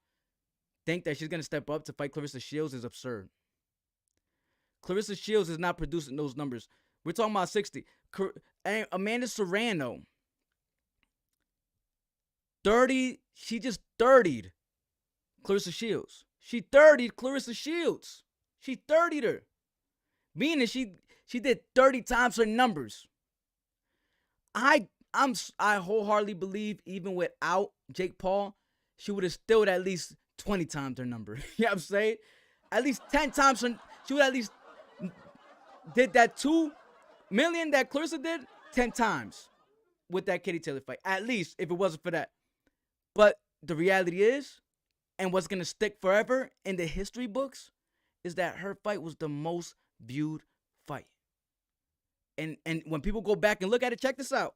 [SPEAKER 2] think that she's going to step up to fight Claressa Shields is absurd. Claressa Shields is not producing those numbers. We're talking about 60. Amanda Serrano, 30, she just 30'd Claressa Shields. She 30'd Claressa Shields. She 30'd her. Meaning she did 30 times her numbers. I wholeheartedly believe even without Jake Paul, she would have still at least 20 times her number. You know what I'm saying? At least 10 times her, she would at least did that 2 million that Claressa did 10 times with that Katie Taylor fight. At least if it wasn't for that. But the reality is, and what's going to stick forever in the history books, is that her fight was the most viewed fight. And when people go back and look at it, check this out.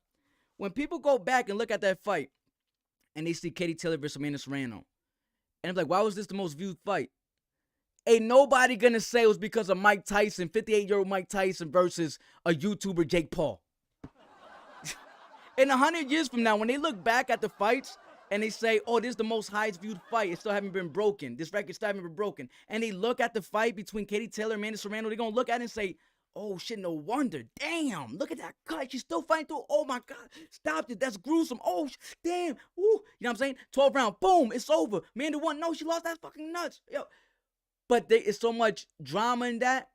[SPEAKER 2] When people go back and look at that fight and they see Katie Taylor versus Amanda Serrano, and I'm like, why was this the most viewed fight? Ain't nobody gonna say it was because of Mike Tyson, 58-year-old Mike Tyson versus a YouTuber, Jake Paul. In 100 years from now, when they look back at the fights and they say, oh, this is the most highest viewed fight, it still haven't been broken. This record still haven't been broken. And they look at the fight between Katie Taylor and Amanda Serrano, they're gonna look at it and say, oh shit, no wonder. Damn, look at that cut. She's still fighting through. Oh my God, stop it. That's gruesome. Oh, damn. Woo. You know what I'm saying? 12 round. Boom, it's over. Amanda won. No, she lost. That's fucking nuts. Yo. But it's so much drama in that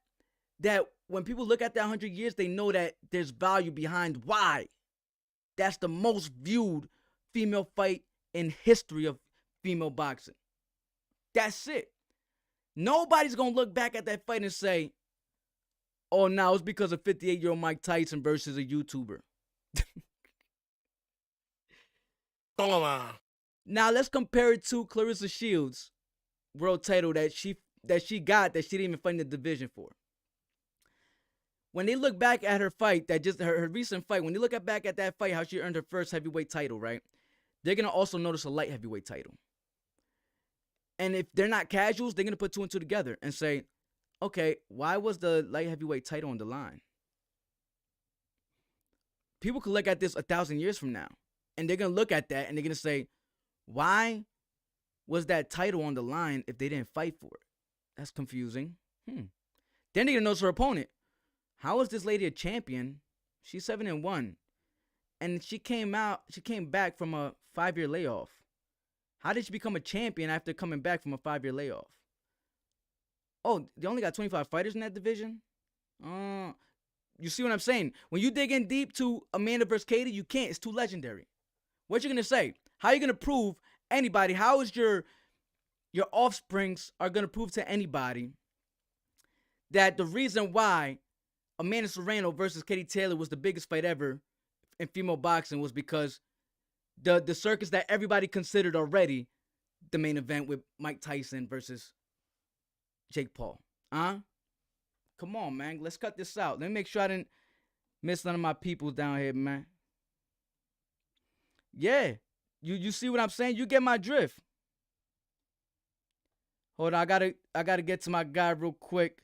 [SPEAKER 2] when people look at that 100 years, they know that there's value behind why. That's the most viewed female fight in history of female boxing. That's it. Nobody's going to look back at that fight and say, oh, now it's because of 58-year-old Mike Tyson versus a YouTuber. Now let's compare it to Claressa Shields' world title that she got that she didn't even fight in the division for. When they look back at her fight, her recent fight, when they look back at that fight, how she earned her first heavyweight title, right? They're gonna also notice a light heavyweight title. And if they're not casuals, they're gonna put two and two together and say, okay, why was the light heavyweight title on the line? People could look at this 1,000 years from now, and they're going to look at that, and they're going to say, why was that title on the line if they didn't fight for it? That's confusing. Then they're going to notice her opponent. How is this lady a champion? She's 7-1, and she came back from a 5-year layoff. How did she become a champion after coming back from a 5-year layoff? Oh, they only got 25 fighters in that division? You see what I'm saying? When you dig in deep to Amanda versus Katie, you can't. It's too legendary. What you going to say? How are you going to prove anybody? How is your offsprings are going to prove to anybody that the reason why Amanda Serrano versus Katie Taylor was the biggest fight ever in female boxing was because the circus that everybody considered already the main event with Mike Tyson versus Jake Paul. Come on, man. Let's cut this out. Let me make sure I didn't miss none of my peoples down here, man. Yeah. You see what I'm saying? You get my drift. Hold on. I gotta get to my guy real quick.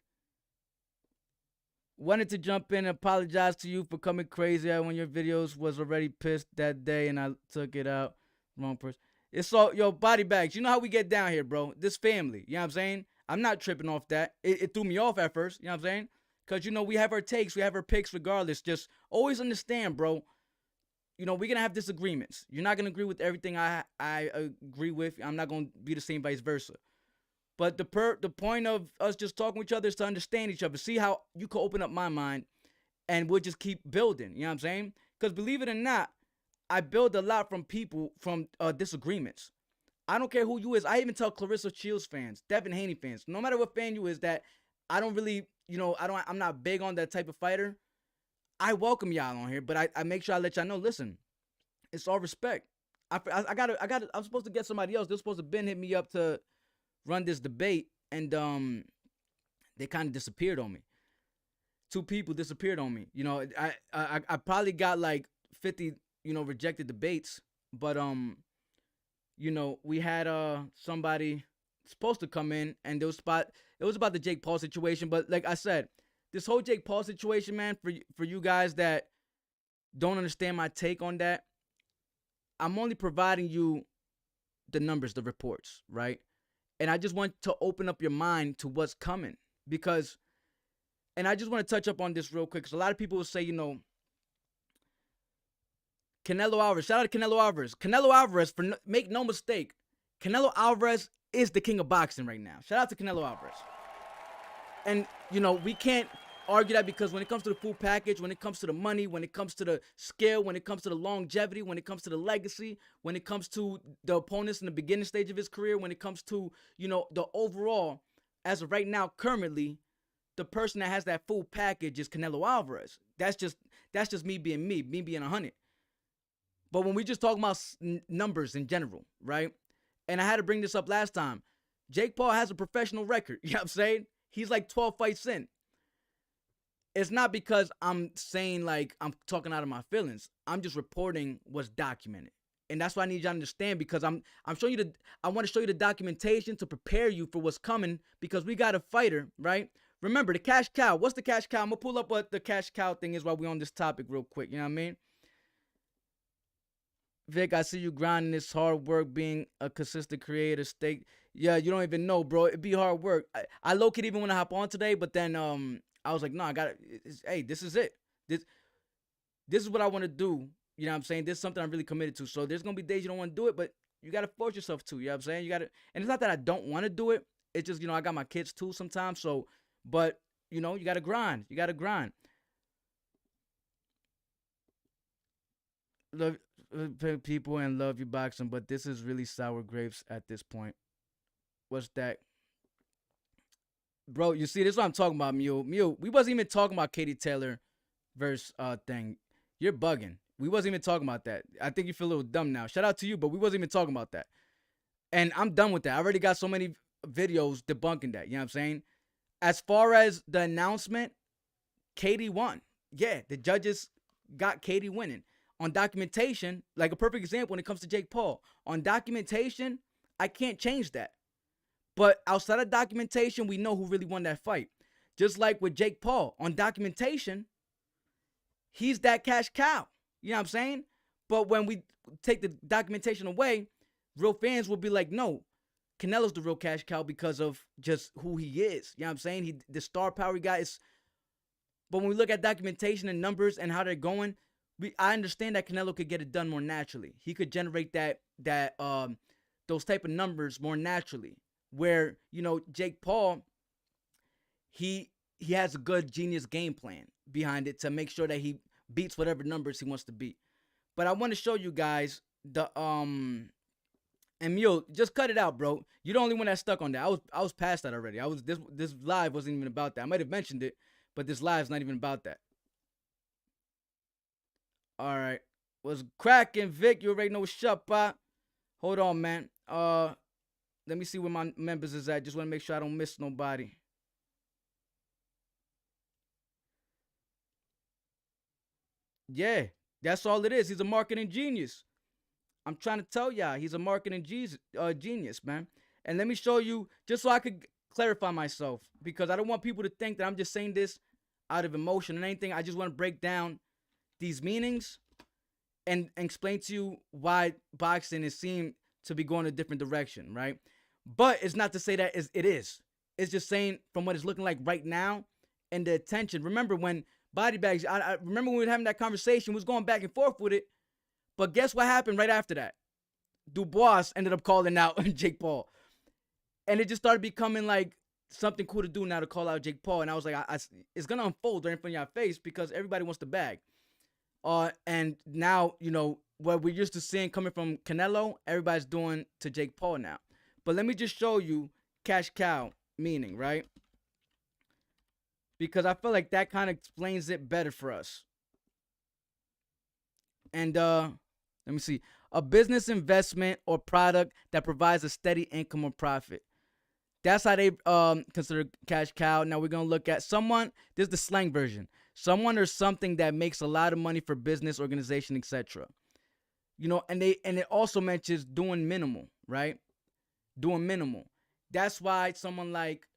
[SPEAKER 2] Wanted to jump in and apologize to you for coming crazy when your videos was already pissed that day and I took it out. Wrong person. It's all, yo, body bags. You know how we get down here, bro. This family. You know what I'm saying? I'm not tripping off that. It threw me off at first. You know what I'm saying? Because, you know, we have our takes. We have our picks regardless. Just always understand, bro. You know, we're going to have disagreements. You're not going to agree with everything I agree with. I'm not going to be the same vice versa. But the point of us just talking with each other is to understand each other, see how you can open up my mind, and we'll just keep building. You know what I'm saying? Because believe it or not, I build a lot from people from disagreements. I don't care who you is. I even tell Claressa Shields fans, Devin Haney fans, no matter what fan you is, that I don't really, I'm not big on that type of fighter. I welcome y'all on here, but I make sure I let y'all know, listen, it's all respect. I'm supposed to get somebody else. They're supposed to hit me up to run this debate, and they kind of disappeared on me. 2 people disappeared on me. I probably got like 50, rejected debates, but we had somebody supposed to come in, and it was about the Jake Paul situation. But like I said, this whole Jake Paul situation, man, for you guys that don't understand my take on that, I'm only providing you the numbers, the reports, right? And I just want to open up your mind to what's coming, because, and I just want to touch up on this real quick, because a lot of people will say, Canelo Alvarez, shout out to Canelo Alvarez. Canelo Alvarez, make no mistake, Canelo Alvarez is the king of boxing right now. Shout out to Canelo Alvarez. And, we can't argue that, because when it comes to the full package, when it comes to the money, when it comes to the skill, when it comes to the longevity, when it comes to the legacy, when it comes to the opponents in the beginning stage of his career, when it comes to, the overall, as of right now, currently, the person that has that full package is Canelo Alvarez. That's just me being 100. But when we just talk about numbers in general, right? And I had to bring this up last time. Jake Paul has a professional record. You know what I'm saying? He's like 12 fights in. It's not because I'm saying like I'm talking out of my feelings. I'm just reporting what's documented. And that's what I need you to understand, because I'm showing you I want to show you the documentation to prepare you for what's coming, because we got a fighter, right? Remember the cash cow. What's the cash cow? I'm going to pull up what the cash cow thing is while we're on this topic real quick. You know what I mean? Vic, I see you grinding this hard work, being a consistent creator. Yeah, you don't even know, bro. It'd be hard work. I low-key even want to hop on today, but then I was like, no, I got it. Hey, this is it. This is what I want to do. You know what I'm saying? This is something I'm really committed to. So there's going to be days you don't want to do it, but you got to force yourself to. You know what I'm saying? You got to, and it's not that I don't want to do it. It's just, I got my kids too sometimes. So, but, you got to grind. You got to grind. Love people and love you boxing, but this is really sour grapes at this point. What's that? Bro, you see, this is what I'm talking about, Mule. We wasn't even talking about Katie Taylor verse thing. You're bugging. We wasn't even talking about that. I think you feel a little dumb now. Shout out to you, but we wasn't even talking about that. And I'm done with that. I already got so many videos debunking that. You know what I'm saying? As far as the announcement, Katie won. Yeah, the judges got Katie winning. On documentation, like a perfect example when it comes to Jake Paul. On documentation, I can't change that. But outside of documentation, we know who really won that fight. Just like with Jake Paul, on documentation, he's that cash cow. You know what I'm saying? But when we take the documentation away, real fans will be like, no, Canelo's the real cash cow because of just who he is. You know what I'm saying? The star power he got is. But when we look at documentation and numbers and how they're going, I understand that Canelo could get it done more naturally. He could generate those type of numbers more naturally. Where, Jake Paul, he has a good genius game plan behind it to make sure that he beats whatever numbers he wants to beat. But I want to show you guys and Mule, just cut it out, bro. You're the only one that's stuck on that. I was past that already. This live wasn't even about that. I might have mentioned it, but this live's not even about that. All right. What's cracking, Vic? You already know what's up, Pop. Hold on, man. Let me see where my members is at. Just want to make sure I don't miss nobody. Yeah, that's all it is. He's a marketing genius. I'm trying to tell y'all, he's a marketing genius, man. And let me show you, just so I could clarify myself, because I don't want people to think that I'm just saying this out of emotion and anything. I just want to break down these meanings and explain to you why boxing is seen to be going a different direction, right? But it's not to say that it is. It's just saying from what it's looking like right now and the attention. Remember when body bags, I remember when we were having that conversation, we was going back and forth with it. But guess what happened right after that? Dubois ended up calling out Jake Paul. And it just started becoming like something cool to do now to call out Jake Paul. And I was like, it's gonna unfold right in front of your face because everybody wants the bag. And now, you know, what we're used to seeing coming from Canelo, everybody's doing to Jake Paul now. But let me just show you cash cow meaning, right? Because I feel like that kind of explains it better for us. And let me see. A business investment or product that provides a steady income or profit. That's how they consider cash cow. Now we're gonna look at someone. This is the slang version. Someone or something that makes a lot of money for business, organization, etc. You know, and it also mentions doing minimal, right? Doing minimal. That's why someone like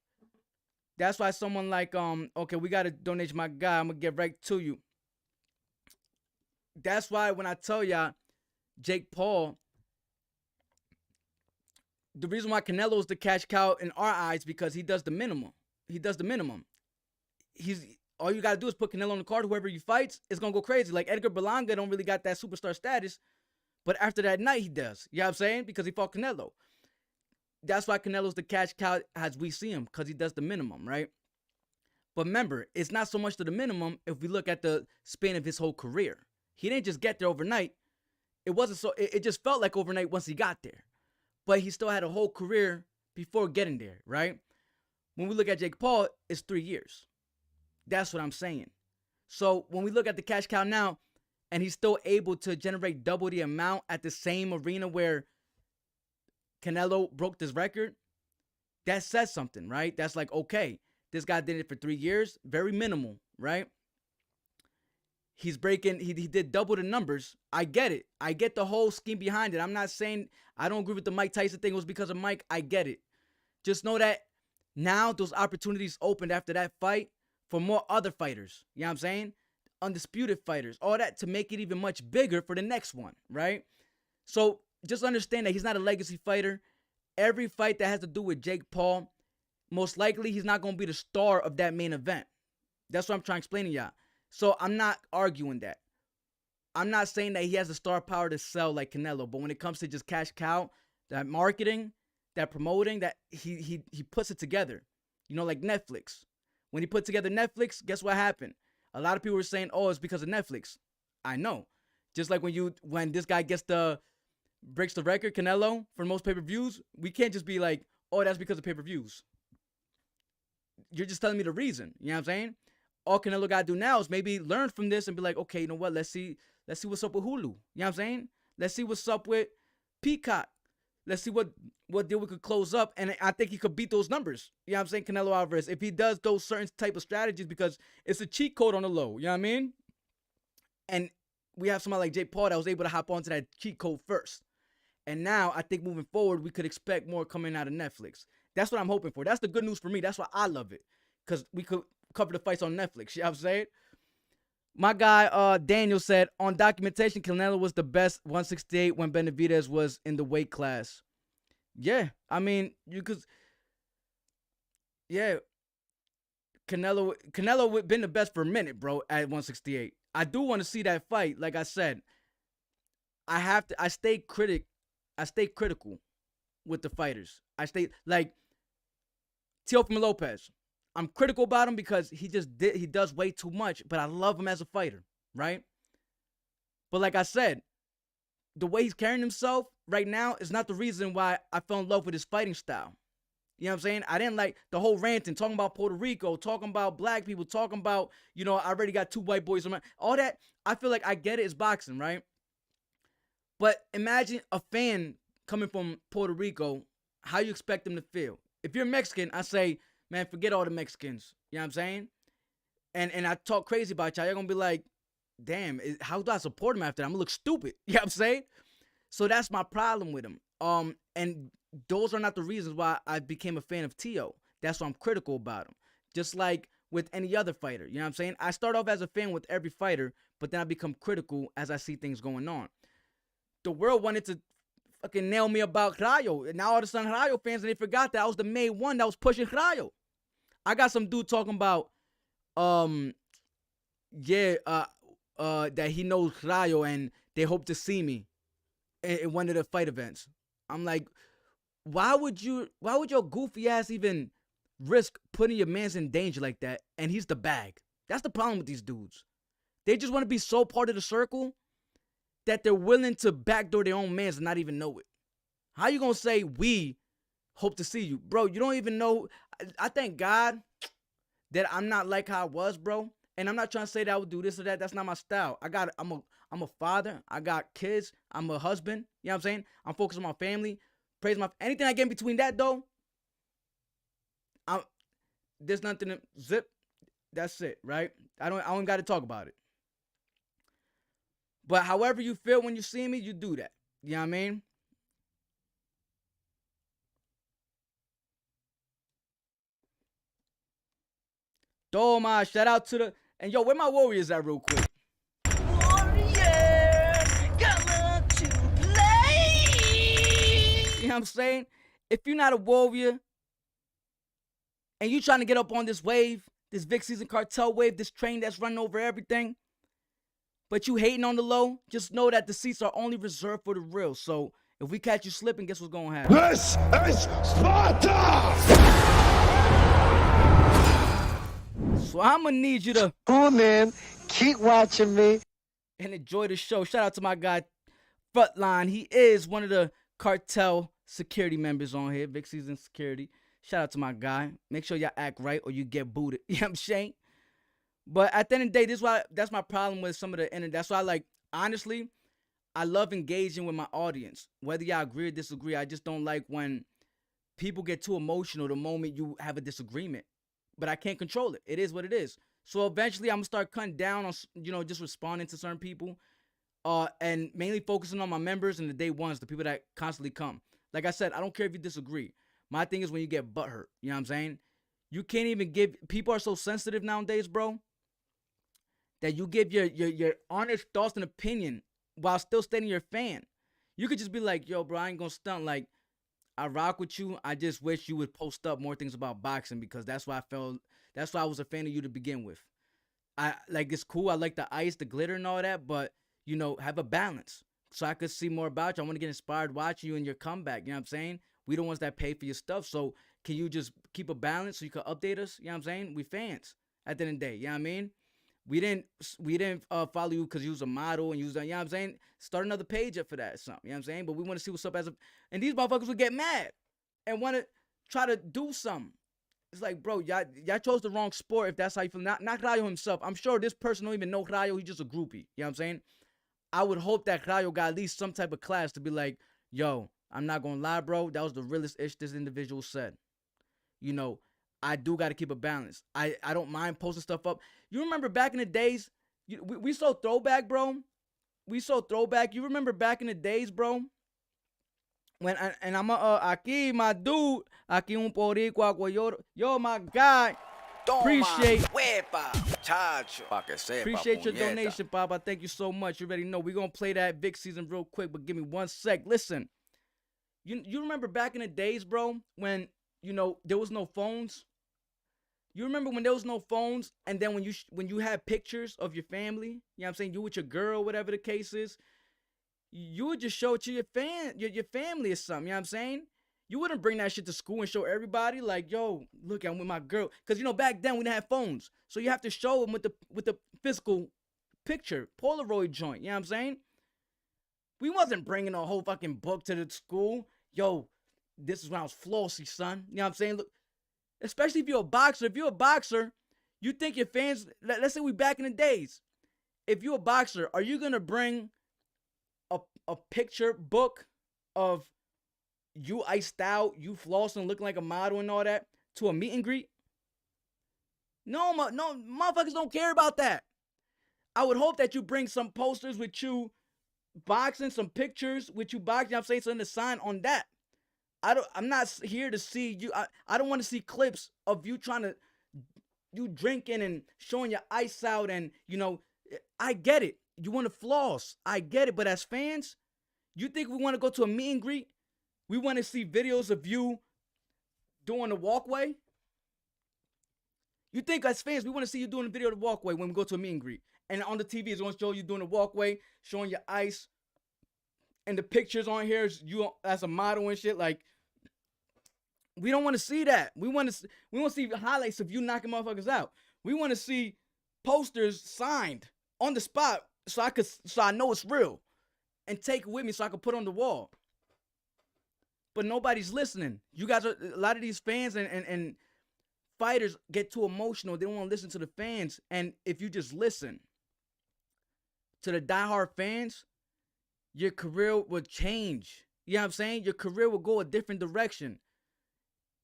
[SPEAKER 2] okay, we gotta donate to my guy. I'm gonna get right to you. That's why when I tell y'all Jake Paul, the reason why Canelo is the cash cow in our eyes because he does the minimum. He does the minimum. All you gotta do is put Canelo on the card. Whoever he fights, it's gonna go crazy. Like Edgar Berlanga don't really got that superstar status, but after that night he does. You know what I'm saying? Because he fought Canelo. That's why Canelo's the cash cow as we see him, because he does the minimum, right? But remember, it's not so much to the minimum if we look at the span of his whole career. He didn't just get there overnight. It wasn't so. It just felt like overnight once he got there. But he still had a whole career before getting there, right? When we look at Jake Paul, it's 3 years. That's what I'm saying. So when we look at the cash cow now, and he's still able to generate double the amount at the same arena where Canelo broke this record, that says something, right? That's like, okay, this guy did it for 3 years, very minimal, right? He's breaking, he did double the numbers. I get it. I get the whole scheme behind it. I'm not saying I don't agree with the Mike Tyson thing. It was because of Mike. I get it. Just know that now those opportunities opened after that fight for more other fighters. You know what I'm saying? Undisputed fighters. All that to make it even much bigger for the next one, right? So just understand that he's not a legacy fighter. Every fight that has to do with Jake Paul, most likely he's not going to be the star of that main event. That's what I'm trying to explain to y'all. So I'm not arguing that. I'm not saying that he has the star power to sell like Canelo, but when it comes to just cash cow, that marketing, that promoting, that he puts it together. You know, like Netflix. When he put together Netflix, guess what happened? A lot of people were saying, "Oh, it's because of Netflix." I know. Just like when this guy breaks the record, Canelo, for most pay-per-views, we can't just be like, "Oh, that's because of pay-per-views." You're just telling me the reason. You know what I'm saying? All Canelo got to do now is maybe learn from this and be like, okay, you know what? Let's see what's up with Hulu. You know what I'm saying? Let's see what's up with Peacock. Let's see what deal we could close up. And I think he could beat those numbers. You know what I'm saying? Canelo Alvarez, if he does those certain type of strategies, because it's a cheat code on the low. You know what I mean? And we have somebody like Jake Paul that was able to hop onto that cheat code first. And now I think moving forward, we could expect more coming out of Netflix. That's what I'm hoping for. That's the good news for me. That's why I love it. Because we could cover the fights on Netflix. You know what I'm saying? My guy Daniel said, on documentation, Canelo was the best 168 when Benavidez was in the weight class. Yeah, I mean, Canelo would been the best for a minute, bro, at 168. I do want to see that fight. Like I said, I stay critical with the fighters. I stay like Teofimo Lopez. I'm critical about him because he does way too much, but I love him as a fighter, right? But like I said, the way he's carrying himself right now is not the reason why I fell in love with his fighting style. You know what I'm saying? I didn't like the whole ranting, talking about Puerto Rico, talking about black people, talking about, I already got 2 white boys. All that, I feel like I get it. It's boxing, right? But imagine a fan coming from Puerto Rico, how you expect them to feel. If you're Mexican, I say, man, forget all the Mexicans. You know what I'm saying? And I talk crazy about y'all. You're going to be like, damn, how do I support him after that? I'm going to look stupid. You know what I'm saying? So that's my problem with him. And those are not the reasons why I became a fan of Teo. That's why I'm critical about him. Just like with any other fighter. You know what I'm saying? I start off as a fan with every fighter, but then I become critical as I see things going on. The world wanted to fucking nail me about Rayo. And now all of a sudden Rayo fans, and they forgot that I was the main one that was pushing Rayo. I got some dude talking about, that he knows Rayo and they hope to see me in one of the fight events. I'm like, why would your goofy ass even risk putting your man's in danger like that? And he's the bag. That's the problem with these dudes. They just want to be so part of the circle that they're willing to backdoor their own mans and not even know it. How you gonna say we hope to see you? Bro, you don't even know. I thank God that I'm not like how I was, bro. And I'm not trying to say that I would do this or that. That's not my style. I'm a father. I got kids. I'm a husband. You know what I'm saying? I'm focused on my family. Praise my anything I get in between that though. There's nothing to zip. That's it, right? I don't got to talk about it. But however you feel when you see me, you do that. You know what I mean? Toma, shout out to the... And yo, where my Warriors at real quick?
[SPEAKER 5] Warrior, come on to play.
[SPEAKER 2] You know what I'm saying? If you're not a Warrior and you trying to get up on this wave, this Vic Season Cartel wave, this train that's running over everything, but you hating on the low, just know that the seats are only reserved for the real. So if we catch you slipping, guess what's going to happen?
[SPEAKER 6] This is Sparta!
[SPEAKER 2] So I'm going to need you to
[SPEAKER 7] Tune in, keep watching me.
[SPEAKER 2] and enjoy the show. Shout out to my guy, Frontline. He is one of the cartel security members on here, Vic Season Security. Shout out to my guy. Make sure y'all act right or you get booted. You know what I'm saying? But at the end of the day, that's my problem with some of the internet. That's why, honestly, I love engaging with my audience. Whether y'all agree or disagree, I just don't like when people get too emotional the moment you have a disagreement. But I can't control it. It is what it is. So eventually, I'm going to start cutting down on, just responding to certain people. And mainly focusing on my members and the day ones, the people that constantly come. Like I said, I don't care if you disagree. My thing is when you get butthurt. You know what I'm saying? You can't even give... People are so sensitive nowadays, bro, that you give your honest thoughts and opinion while still stating you're a fan. You could just be like, yo, bro, I ain't gonna stunt. Like, I rock with you. I just wish you would post up more things about boxing because that's why I was a fan of you to begin with. It's cool. I like the ice, the glitter and all that, but, have a balance. So I could see more about you. I want to get inspired watching you and your comeback. You know what I'm saying? We the ones that pay for your stuff. So can you just keep a balance so you can update us? You know what I'm saying? We fans at the end of the day. You know what I mean? We didn't follow you because you was a model and you know what I'm saying? Start another page up for that or something. You know what I'm saying? But we want to see what's up and these motherfuckers would get mad and want to try to do something. It's like, bro, y'all chose the wrong sport if that's how you feel. Not Rayo himself. I'm sure this person don't even know Rayo. He's just a groupie. You know what I'm saying? I would hope that Rayo got at least some type of class to be like, yo, I'm not going to lie, bro. That was the realest ish this individual said. I do got to keep a balance. I don't mind posting stuff up. You remember back in the days, we so throwback, bro. We so throwback. You remember back in the days, bro, when, and I'm aquí, my dude, aquí un boricua, yo, my guy. Appreciate your donation, Papa. Thank you so much. You already know. We're going to play that Vic Season real quick, but give me 1 sec. Listen, you remember back in the days, bro, when, there was no phones? You remember when there was no phones, and then when you had pictures of your family, you know what I'm saying, you with your girl, whatever the case is, you would just show it to your family or something, you know what I'm saying? You wouldn't bring that shit to school and show everybody, like, yo, look, I'm with my girl. Because, back then we didn't have phones. So you have to show them with the physical picture, Polaroid joint, you know what I'm saying? We wasn't bringing a whole fucking book to the school. Yo, this is when I was flossy, son. You know what I'm saying? Look, especially if you're a boxer. If you're a boxer, you think your fans, let's say we back in the days. If you're a boxer, are you going to bring a picture book of you iced out, you flossing, looking like a model and all that to a meet and greet? No, motherfuckers don't care about that. I would hope that you bring some posters with you boxing, some pictures with you boxing. You know what I'm saying? Something to sign on that. I'm not here to see you. I don't want to see clips of you you drinking and showing your ice out and, I get it. You want to floss. I get it. But as fans, you think we want to go to a meet and greet? We want to see videos of you doing the walkway? You think as fans, we want to see you doing the video of the walkway when we go to a meet and greet? And on the TV, it's going to show you doing the walkway, showing your ice. And the pictures on here is you as a model and shit. Like, We don't want to see that. We want to see highlights of you knocking motherfuckers out. We want to see posters signed on the spot so I know it's real and take it with me so I can put on the wall. But nobody's listening. You guys are, a lot of these fans and fighters get too emotional. They don't want to listen to the fans. And if you just listen to the diehard fans, your career will change. You know what I'm saying? Your career will go a different direction.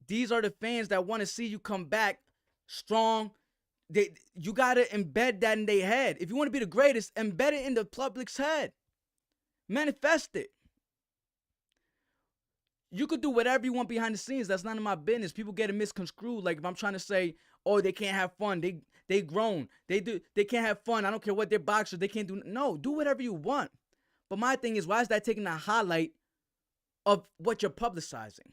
[SPEAKER 2] These are the fans that want to see you come back strong. You got to embed that in their head. If you want to be the greatest, embed it in the public's head. Manifest it. You could do whatever you want behind the scenes. That's none of my business. People get it misconstrued. Like if I'm trying to say, oh, they can't have fun. They grown. They can't have fun. I don't care what they're boxers. They can't do. No, do whatever you want. But my thing is, why is that taking a highlight of what you're publicizing?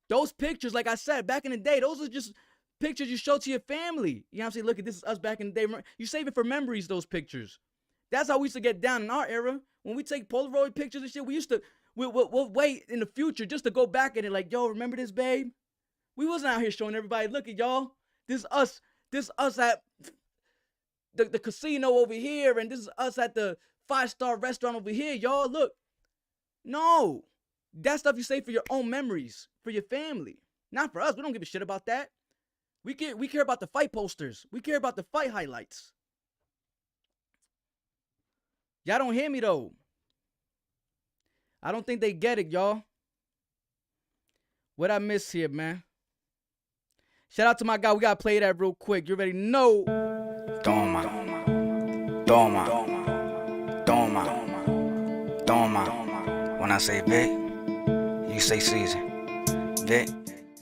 [SPEAKER 2] Those pictures, like I said, back in the day, those are just pictures you show to your family. You know what I'm saying? Look, this is us back in the day. You save it for memories, those pictures. That's how we used to get down in our era. When we take Polaroid pictures and shit, we used to, we'll wait in the future just to go back at it like, yo, remember this, babe? We wasn't out here showing everybody, look at y'all. This is us at the casino over here, and this is us at the 5-star restaurant over here, y'all. Look. No. That stuff you say for your own memories, for your family. Not for us. We don't give a shit about that. We care about the fight posters. We care about the fight highlights. Y'all don't hear me, though. I don't think they get it, y'all. What I miss here, man? Shout out to my guy. We got to play that real quick. You already know.
[SPEAKER 1] Toma. Toma. Toma. Toma. When I say Vic, you say Caesar. Vic.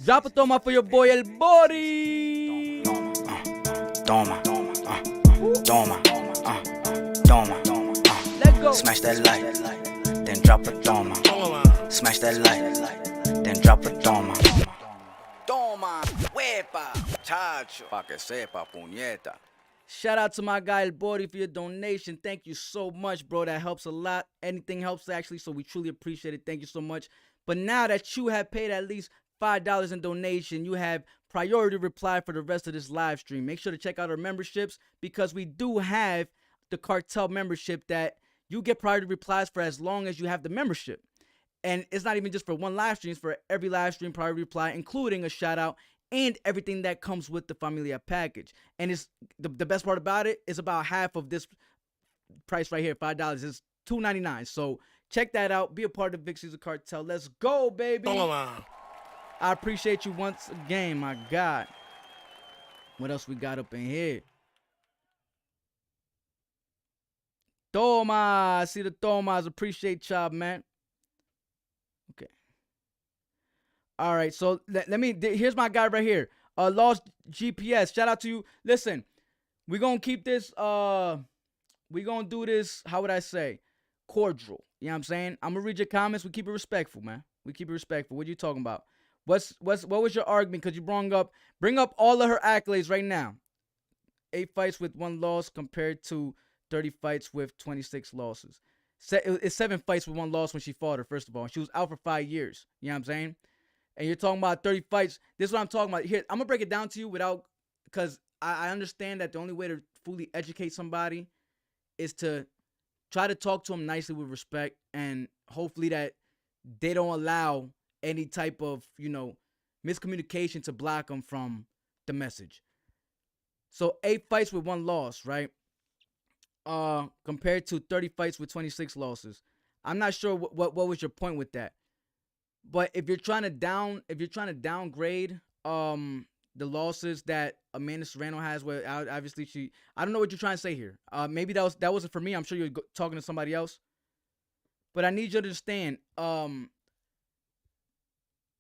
[SPEAKER 2] Drop a toma for your boy El Body.
[SPEAKER 1] Toma. Toma. Toma.
[SPEAKER 2] Let's go.
[SPEAKER 1] Smash that light, then drop a toma. Smash that light, then drop a toma. Toma, huepa, chacho, pa que sepa, puñeta.
[SPEAKER 2] Shout out to my guy El Body for your donation. Thank you so much, bro. That helps a lot. Anything helps, actually, so we truly appreciate it. Thank you so much. But now that you have paid at least $5 in donation, you have priority reply for the rest of this live stream. Make sure to check out our memberships because we do have the cartel membership that you get priority replies for as long as you have the membership. And it's not even just for one live stream, it's for every live stream priority reply, including a shout out and everything that comes with the Familia package. And it's the best part about it is about half of this price right here, $5 is $2.99. So check that out. Be a part of Vic Caesar Cartel. Let's go, baby. I appreciate you once again, my God. What else we got up in here? Toma. I see the Tomas. Appreciate y'all, man. Okay. All right. So here's my guy right here. Lost GPS. Shout out to you. Listen, we're going to keep this, we're going to do this, how would I say? Cordial. You know what I'm saying? I'm going to read your comments. We keep it respectful, man. We keep it respectful. What are you talking about? What was your argument? Because you bring up all of her accolades right now. 8 fights with 1 loss compared to 30 fights with 26 losses. It's 7 fights with 1 loss when she fought her, first of all. She was out for 5 years. You know what I'm saying? And you're talking about 30 fights. This is what I'm talking about. Here, I'm going to break it down to you because I understand that the only way to fully educate somebody is to try to talk to them nicely with respect, and hopefully that they don't allow any type of, miscommunication to block them from the message. So 8 fights with 1 loss, right? Compared to 30 fights with 26 losses. I'm not sure what was your point with that. But if you're trying to downgrade the losses that Amanda Serrano has, where obviously I don't know what you're trying to say here. Maybe that wasn't for me. I'm sure you're talking to somebody else. But I need you to understand,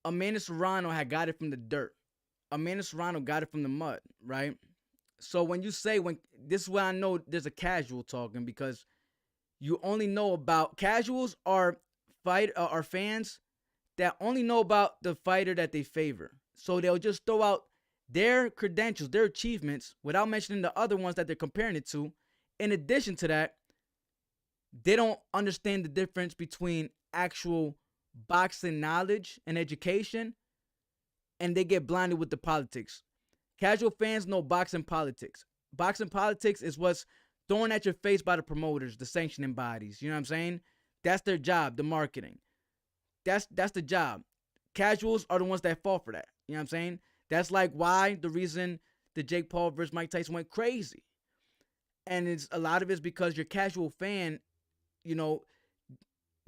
[SPEAKER 2] Amanda Serrano had got it from the dirt. Amanda Serrano got it from the mud, right? So when this is where I know there's a casual talking, because you only know about casuals are fans that only know about the fighter that they favor. So they'll just throw out their credentials, their achievements, without mentioning the other ones that they're comparing it to. In addition to that, they don't understand the difference between actual boxing knowledge and education and they get blinded with the politics. Casual fans know boxing politics. Boxing politics is what's thrown at your face by the promoters, the sanctioning bodies. You know what I'm saying? That's their job, the marketing. That's the job. Casuals are the ones that fall for that. You know what I'm saying? That's like why the reason the Jake Paul versus Mike Tyson went crazy. And it's a lot of it's because your casual fan, you know,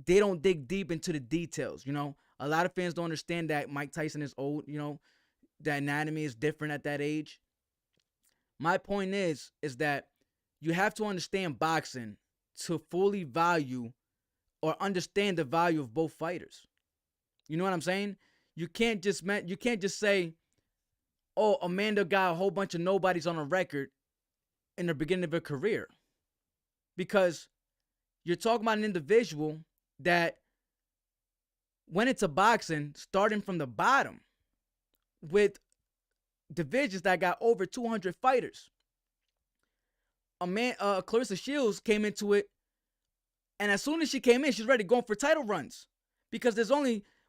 [SPEAKER 2] they don't dig deep into the details, you know. A lot of fans don't understand that Mike Tyson is old, you know. The anatomy is different at that age. My point is that you have to understand boxing to fully value or understand the value of both fighters. You know what I'm saying? You can't just say, oh, Amanda got a whole bunch of nobodies on a record in the beginning of her career. Because you're talking about an individual that went into boxing starting from the bottom with divisions that got over 200 fighters. Claressa Shields came into it, and as soon as she came in, she's ready going for title runs. Because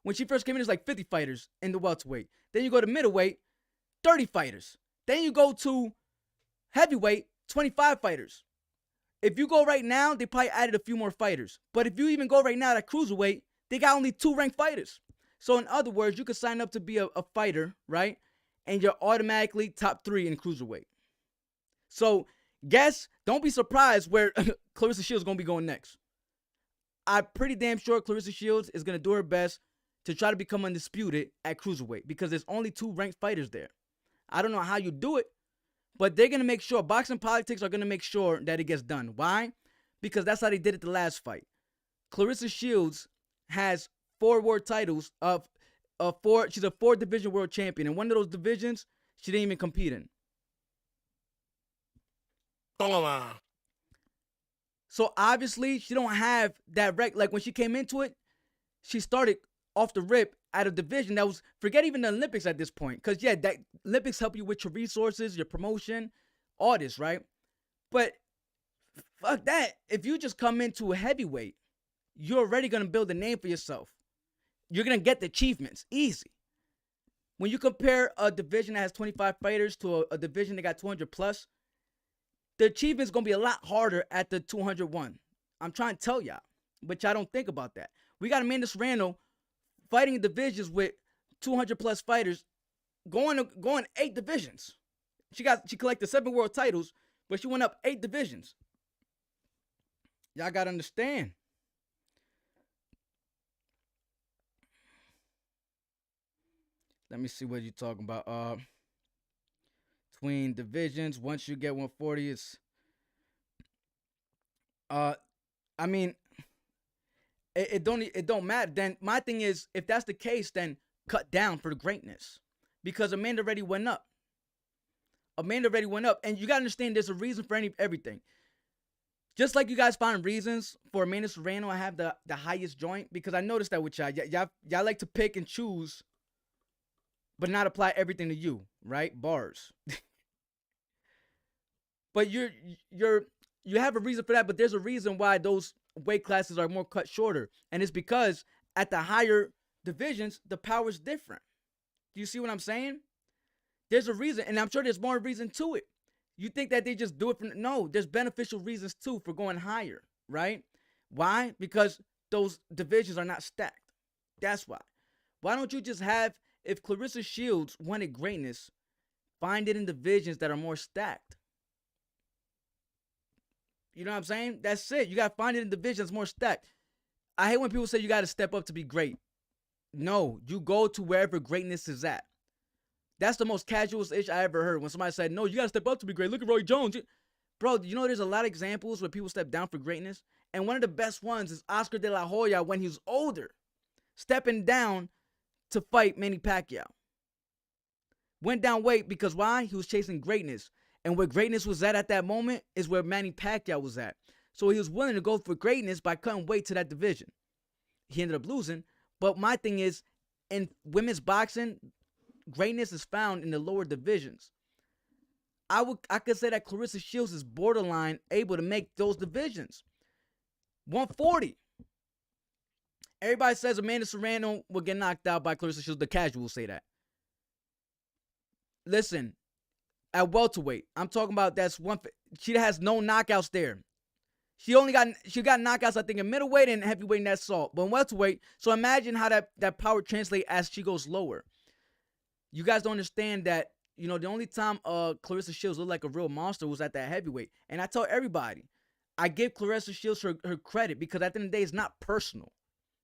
[SPEAKER 2] when she first came in, there's like 50 fighters in the welterweight. Then you go to middleweight, 30 fighters. Then you go to heavyweight, 25 fighters. If you go right now, they probably added a few more fighters. But if you even go right now at cruiserweight, they got only 2 ranked fighters. So in other words, you could sign up to be a fighter, right? And you're automatically top 3 in cruiserweight. So don't be surprised where Claressa Shields is going to be going next. I'm pretty damn sure Claressa Shields is going to do her best to try to become undisputed at cruiserweight because there's only 2 ranked fighters there. I don't know how you do it, but they're going to make sure, boxing politics are going to make sure that it gets done. Why? Because that's how they did it the last fight. Claressa Shields has 4 world titles she's a 4-division world champion. And one of those divisions, she didn't even compete in. So obviously, she don't have that like when she came into it, she started off the rip at a division that was, forget even the Olympics at this point. Because, yeah, that Olympics help you with your resources, your promotion, all this, right? But fuck that. If you just come into a heavyweight, you're already going to build a name for yourself. You're going to get the achievements. Easy. When you compare a division that has 25 fighters to a division that got 200 plus, the achievement's going to be a lot harder at the 201. I'm trying to tell y'all. But y'all don't think about that. We got Amanda Serrano fighting in divisions with 200 plus fighters, going 8 divisions. She collected 7 world titles, but she went up 8 divisions. Y'all got to understand. Let me see what you're talking about. Between divisions, once you get 140, it's I mean, it don't matter. Then my thing is, if that's the case, then cut down for the greatness, because Amanda already went up. And you gotta understand, there's a reason for everything. Just like you guys find reasons for Amanda Serrano, I have the highest joint, because I noticed that with y'all. Y'all like to pick and choose, but not apply everything to you, right? Bars. But you have a reason for that, but there's a reason why those weight classes are more cut shorter. And it's because at the higher divisions, the power's different. Do you see what I'm saying? There's a reason, and I'm sure there's more reason to it. You think that they just do it for, no, there's beneficial reasons too for going higher, right? Why? Because those divisions are not stacked. That's why. Why don't you just have, if Claressa Shields wanted greatness, find it in divisions that are more stacked. You know what I'm saying? That's it. You got to find it in divisions more stacked. I hate when people say you got to step up to be great. No, you go to wherever greatness is at. That's the most casual-ish I ever heard, when somebody said, no, you got to step up to be great. Look at Roy Jones. Bro, you know there's a lot of examples where people step down for greatness. And one of the best ones is Oscar de la Hoya when he was older, stepping down to fight Manny Pacquiao. Went down weight because why? He was chasing greatness. And where greatness was at that moment is where Manny Pacquiao was at. So he was willing to go for greatness by cutting weight to that division. He ended up losing. But my thing is, in women's boxing, greatness is found in the lower divisions. I could say that Claressa Shields is borderline able to make those divisions. 140. Everybody says Amanda Serrano will get knocked out by Claressa Shields. The casuals say that. Listen, at welterweight, I'm talking about that's one. She has no knockouts there. She got knockouts, I think, in middleweight and heavyweight, and that's all. But in welterweight, so imagine how that power translates as she goes lower. You guys don't understand that, you know, the only time Claressa Shields looked like a real monster was at that heavyweight. And I tell everybody, I give Claressa Shields her credit because at the end of the day, it's not personal.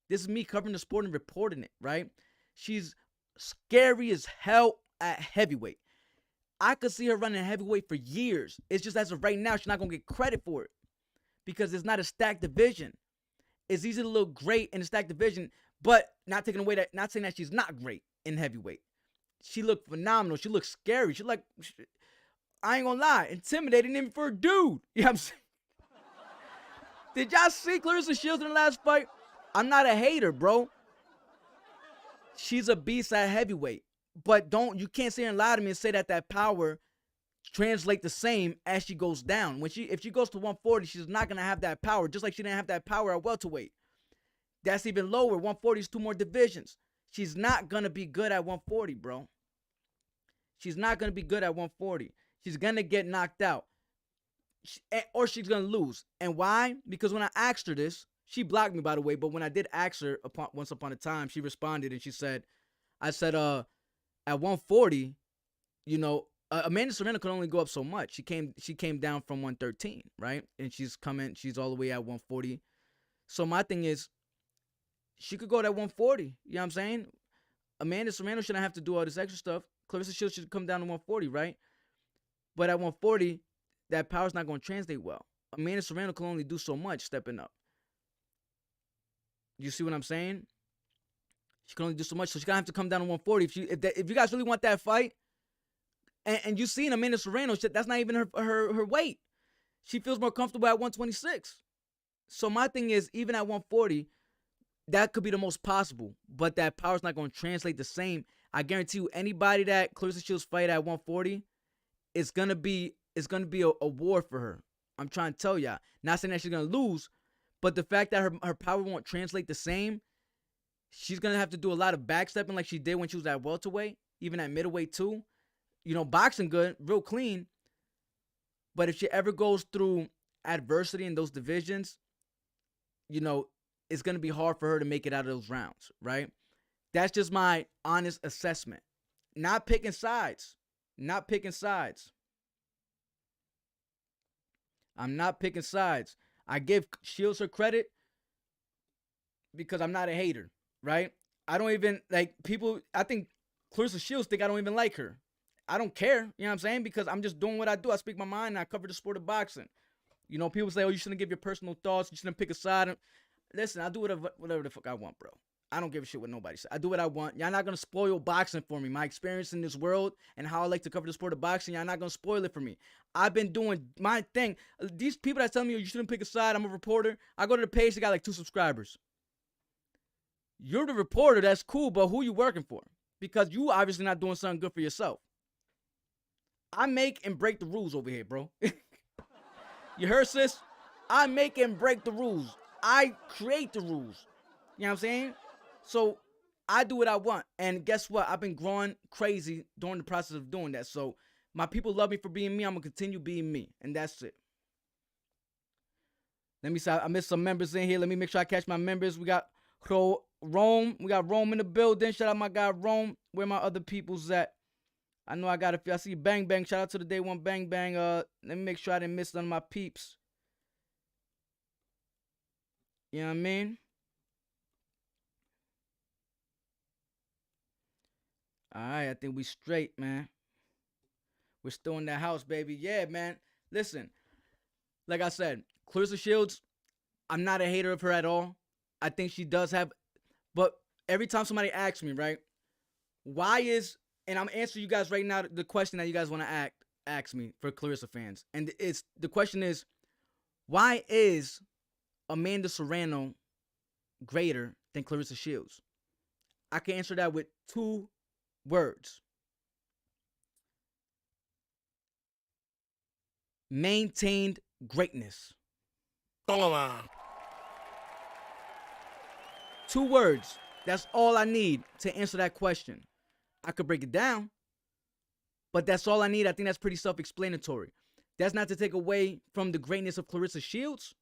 [SPEAKER 2] This is me covering the sport and reporting it, right? She's scary as hell at heavyweight. I could see her running heavyweight for years. It's just as of right now, she's not going to get credit for it because it's not a stacked division. It's easy to look great in a stacked division, but not saying that she's not great in heavyweight. She looked phenomenal. She looked scary. She like, I ain't gonna lie, intimidating even for a dude. You know what I'm saying? Did y'all see Claressa Shields in the last fight? I'm not a hater, bro. She's a beast at heavyweight. But you can't sit here and lie to me and say that power translate the same as she goes down. If she goes to 140, she's not gonna have that power, just like she didn't have that power at welterweight. That's even lower. 140 is 2 more divisions. She's not gonna be good at 140, bro. She's not gonna be good at 140. She's gonna get knocked out. Or she's gonna lose. And why? Because when I asked her this, she blocked me, by the way, but when I did ask her once upon a time, she responded and she said, I said, at 140, you know, Amanda Serrano could only go up so much. She came down from 113, right? And she's all the way at 140. So my thing is, she could go to 140. You know what I'm saying? Amanda Serrano shouldn't have to do all this extra stuff. Claressa Shields should come down to 140, right? But at 140, that power's not going to translate well. Amanda Serrano can only do so much stepping up. You see what I'm saying? She can only do so much, so she's going to have to come down to 140. If you guys really want that fight, and you've seen Amanda Serrano, that's not even her weight. She feels more comfortable at 126. So my thing is, even at 140, that could be the most possible, but that power's not going to translate the same. I guarantee you, anybody that Claressa Shields fight at 140, it's gonna be a war for her. I'm trying to tell y'all. Not saying that she's gonna lose, but the fact that her power won't translate the same, she's gonna have to do a lot of backstepping like she did when she was at welterweight, even at middleweight too. You know, boxing good, real clean. But if she ever goes through adversity in those divisions, you know, it's gonna be hard for her to make it out of those rounds, right? That's just my honest assessment. Not picking sides. Not picking sides. I'm not picking sides. I give Shields her credit because I'm not a hater, right? I don't even, like, people, I think Claressa Shields think I don't even like her. I don't care, you know what I'm saying? Because I'm just doing what I do. I speak my mind and I cover the sport of boxing. You know, people say, oh, you shouldn't give your personal thoughts. You shouldn't pick a side. Listen, I do whatever the fuck I want, bro. I don't give a shit what nobody says. I do what I want. Y'all not going to spoil boxing for me. My experience in this world and how I like to cover the sport of boxing, y'all not going to spoil it for me. I've been doing my thing. These people that tell me, oh, you shouldn't pick a side, I'm a reporter. I go to the page, they got like 2 subscribers. You're the reporter, that's cool, but who you working for? Because you obviously not doing something good for yourself. I make and break the rules over here, bro. You heard, sis? I make and break the rules. I create the rules. You know what I'm saying? So I do what I want. And guess what? I've been growing crazy during the process of doing that. So my people love me for being me. I'm going to continue being me. And that's it. Let me see. I missed some members in here. Let me make sure I catch my members. We got Rome. We got Rome in the building. Shout out my guy Rome. Where my other people's at? I know I got a few. I see Bang Bang. Shout out to the Day One Bang Bang. Let me make sure I didn't miss none of my peeps. You know what I mean? All right, I think we straight, man. We're still in the house, baby. Yeah, man. Listen, like I said, Claressa Shields, I'm not a hater of her at all. I think she does have, but every time somebody asks me, right, why is, and I'm answering you guys right now the question that you guys want to ask me for Claressa fans. And the question is, why is Amanda Serrano greater than Claressa Shields? I can answer that with 2 words. Maintained greatness.
[SPEAKER 3] Toma.
[SPEAKER 2] 2 words. That's all I need to answer that question. I could break it down. But that's all I need. I think that's pretty self-explanatory. That's not to take away from the greatness of Claressa Shields,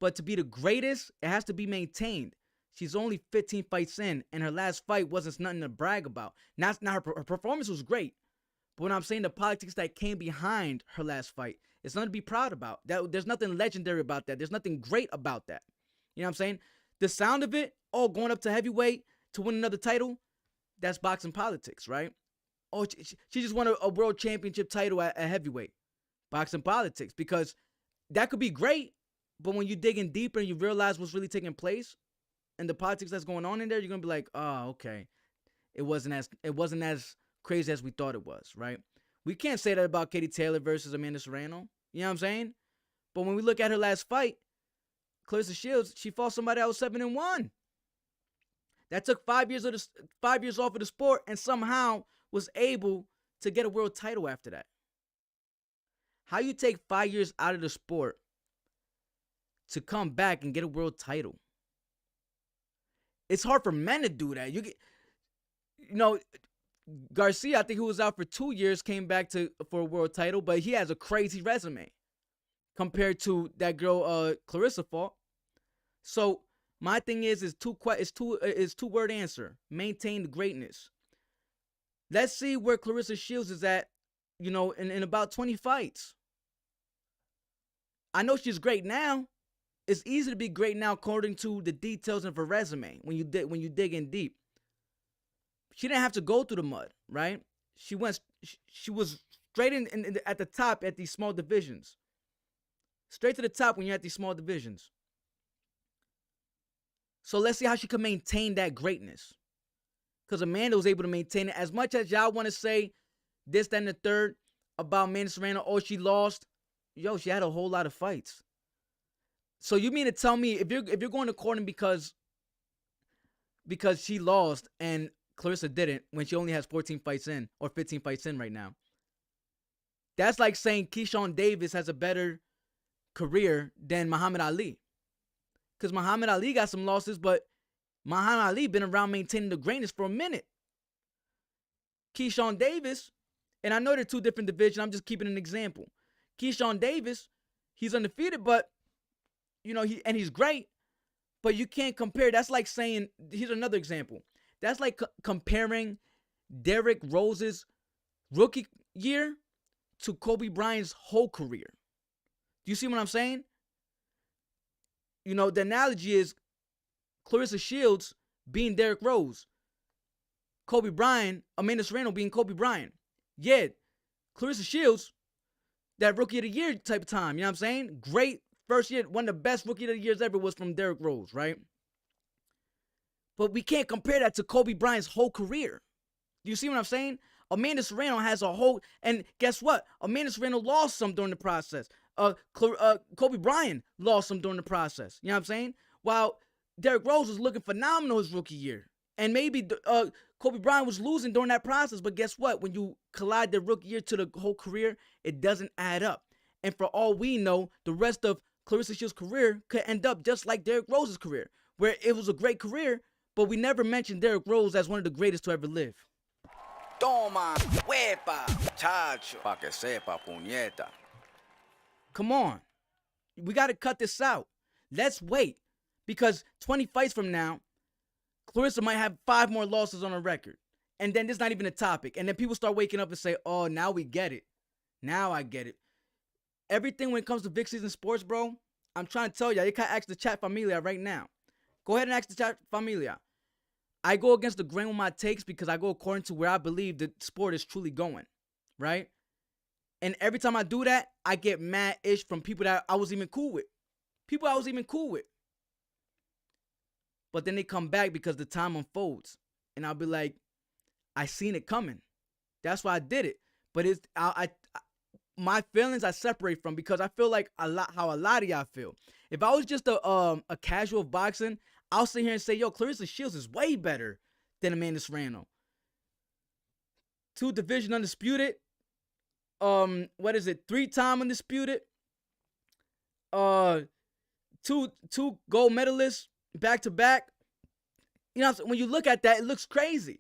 [SPEAKER 2] but to be the greatest, it has to be maintained. She's only 15 fights in, and her last fight wasn't nothing to brag about. Now her performance was great, but when I'm saying the politics that came behind her last fight, it's nothing to be proud about. There's nothing legendary about that. There's nothing great about that. You know what I'm saying? The sound of it, going up to heavyweight to win another title, that's boxing politics, right? Oh, she just won a world championship title at heavyweight. Boxing politics, because that could be great, but when you dig in deeper and you realize what's really taking place and the politics that's going on in there, you're gonna be like, oh, okay, it wasn't as crazy as we thought it was, right? We can't say that about Katie Taylor versus Amanda Serrano. You know what I'm saying? But when we look at her last fight, Claressa Shields, she fought somebody that was 7-1. That took 5 years off of the sport and somehow was able to get a world title after that. How you take 5 years out of the sport to come back and get a world title? It's hard for men to do that. Garcia, I think, who was out for 2 years, came back for a world title, but he has a crazy resume compared to that girl Claressa fought. So my thing is two-word answer: maintain the greatness. Let's see where Claressa Shields is at, in about 20 fights. I know she's great now. It's easy to be great now according to the details of her resume when you dig in deep. She didn't have to go through the mud, right? She was straight at the top at these small divisions. Straight to the top when you're at these small divisions. So let's see how she can maintain that greatness. Because Amanda was able to maintain it. As much as y'all want to say this, that, and the third about Amanda Serrano, she lost. She had a whole lot of fights. So you mean to tell me if you're going to court because she lost and Claressa didn't when she only has 14 fights in or 15 fights in right now, that's like saying Keyshawn Davis has a better career than Muhammad Ali. Because Muhammad Ali got some losses, but Muhammad Ali been around maintaining the greatness for a minute. Keyshawn Davis, and I know they're two different divisions, I'm just keeping an example. Keyshawn Davis, he's undefeated, but he's great, but you can't compare. That's like saying, here's another example. That's like comparing Derrick Rose's rookie year to Kobe Bryant's whole career. Do you see what I'm saying? The analogy is Claressa Shields being Derrick Rose. Kobe Bryant, Amanda Serrano being Kobe Bryant. Yeah, Claressa Shields, that rookie of the year type of time. You know what I'm saying? Great first year. One of the best rookie of the years ever was from Derrick Rose, right? But we can't compare that to Kobe Bryant's whole career. Do you see what I'm saying? Amanda Serrano has a whole, and guess what? Amanda Serrano lost some during the process. Kobe Bryant lost some during the process. You know what I'm saying? While Derrick Rose was looking phenomenal his rookie year. And maybe Kobe Bryant was losing during that process. But guess what? When you collide the rookie year to the whole career, it doesn't add up. And for all we know, the rest of Claressa Shields' career could end up just like Derrick Rose's career, where it was a great career, but we never mentioned Derrick Rose as one of the greatest to ever live.
[SPEAKER 1] Toma, huepa, chacho, pa que sepa, puñeta.
[SPEAKER 2] Come on. We got to cut this out. Let's wait. Because 20 fights from now, Claressa might have 5 more losses on her record. And then this is not even a topic. And then people start waking up and say, oh, now we get it. Now I get it. Everything when it comes to big season sports, bro, I'm trying to tell y'all, you can ask the chat familia right now. Go ahead and ask the chat familia. I go against the grain with my takes because I go according to where I believe the sport is truly going, right? And every time I do that, I get mad-ish from people that I was even cool with. People I was even cool with. But then they come back because the time unfolds. And I'll be like, I seen it coming. That's why I did it. But my feelings I separate from because I feel like how a lot of y'all feel. If I was just a casual of boxing, I'll sit here and say, yo, Claressa Shields is way better than Amanda Serrano. 2 division undisputed. 3-time undisputed. 2 gold medalists back to back. You know, when you look at that, it looks crazy.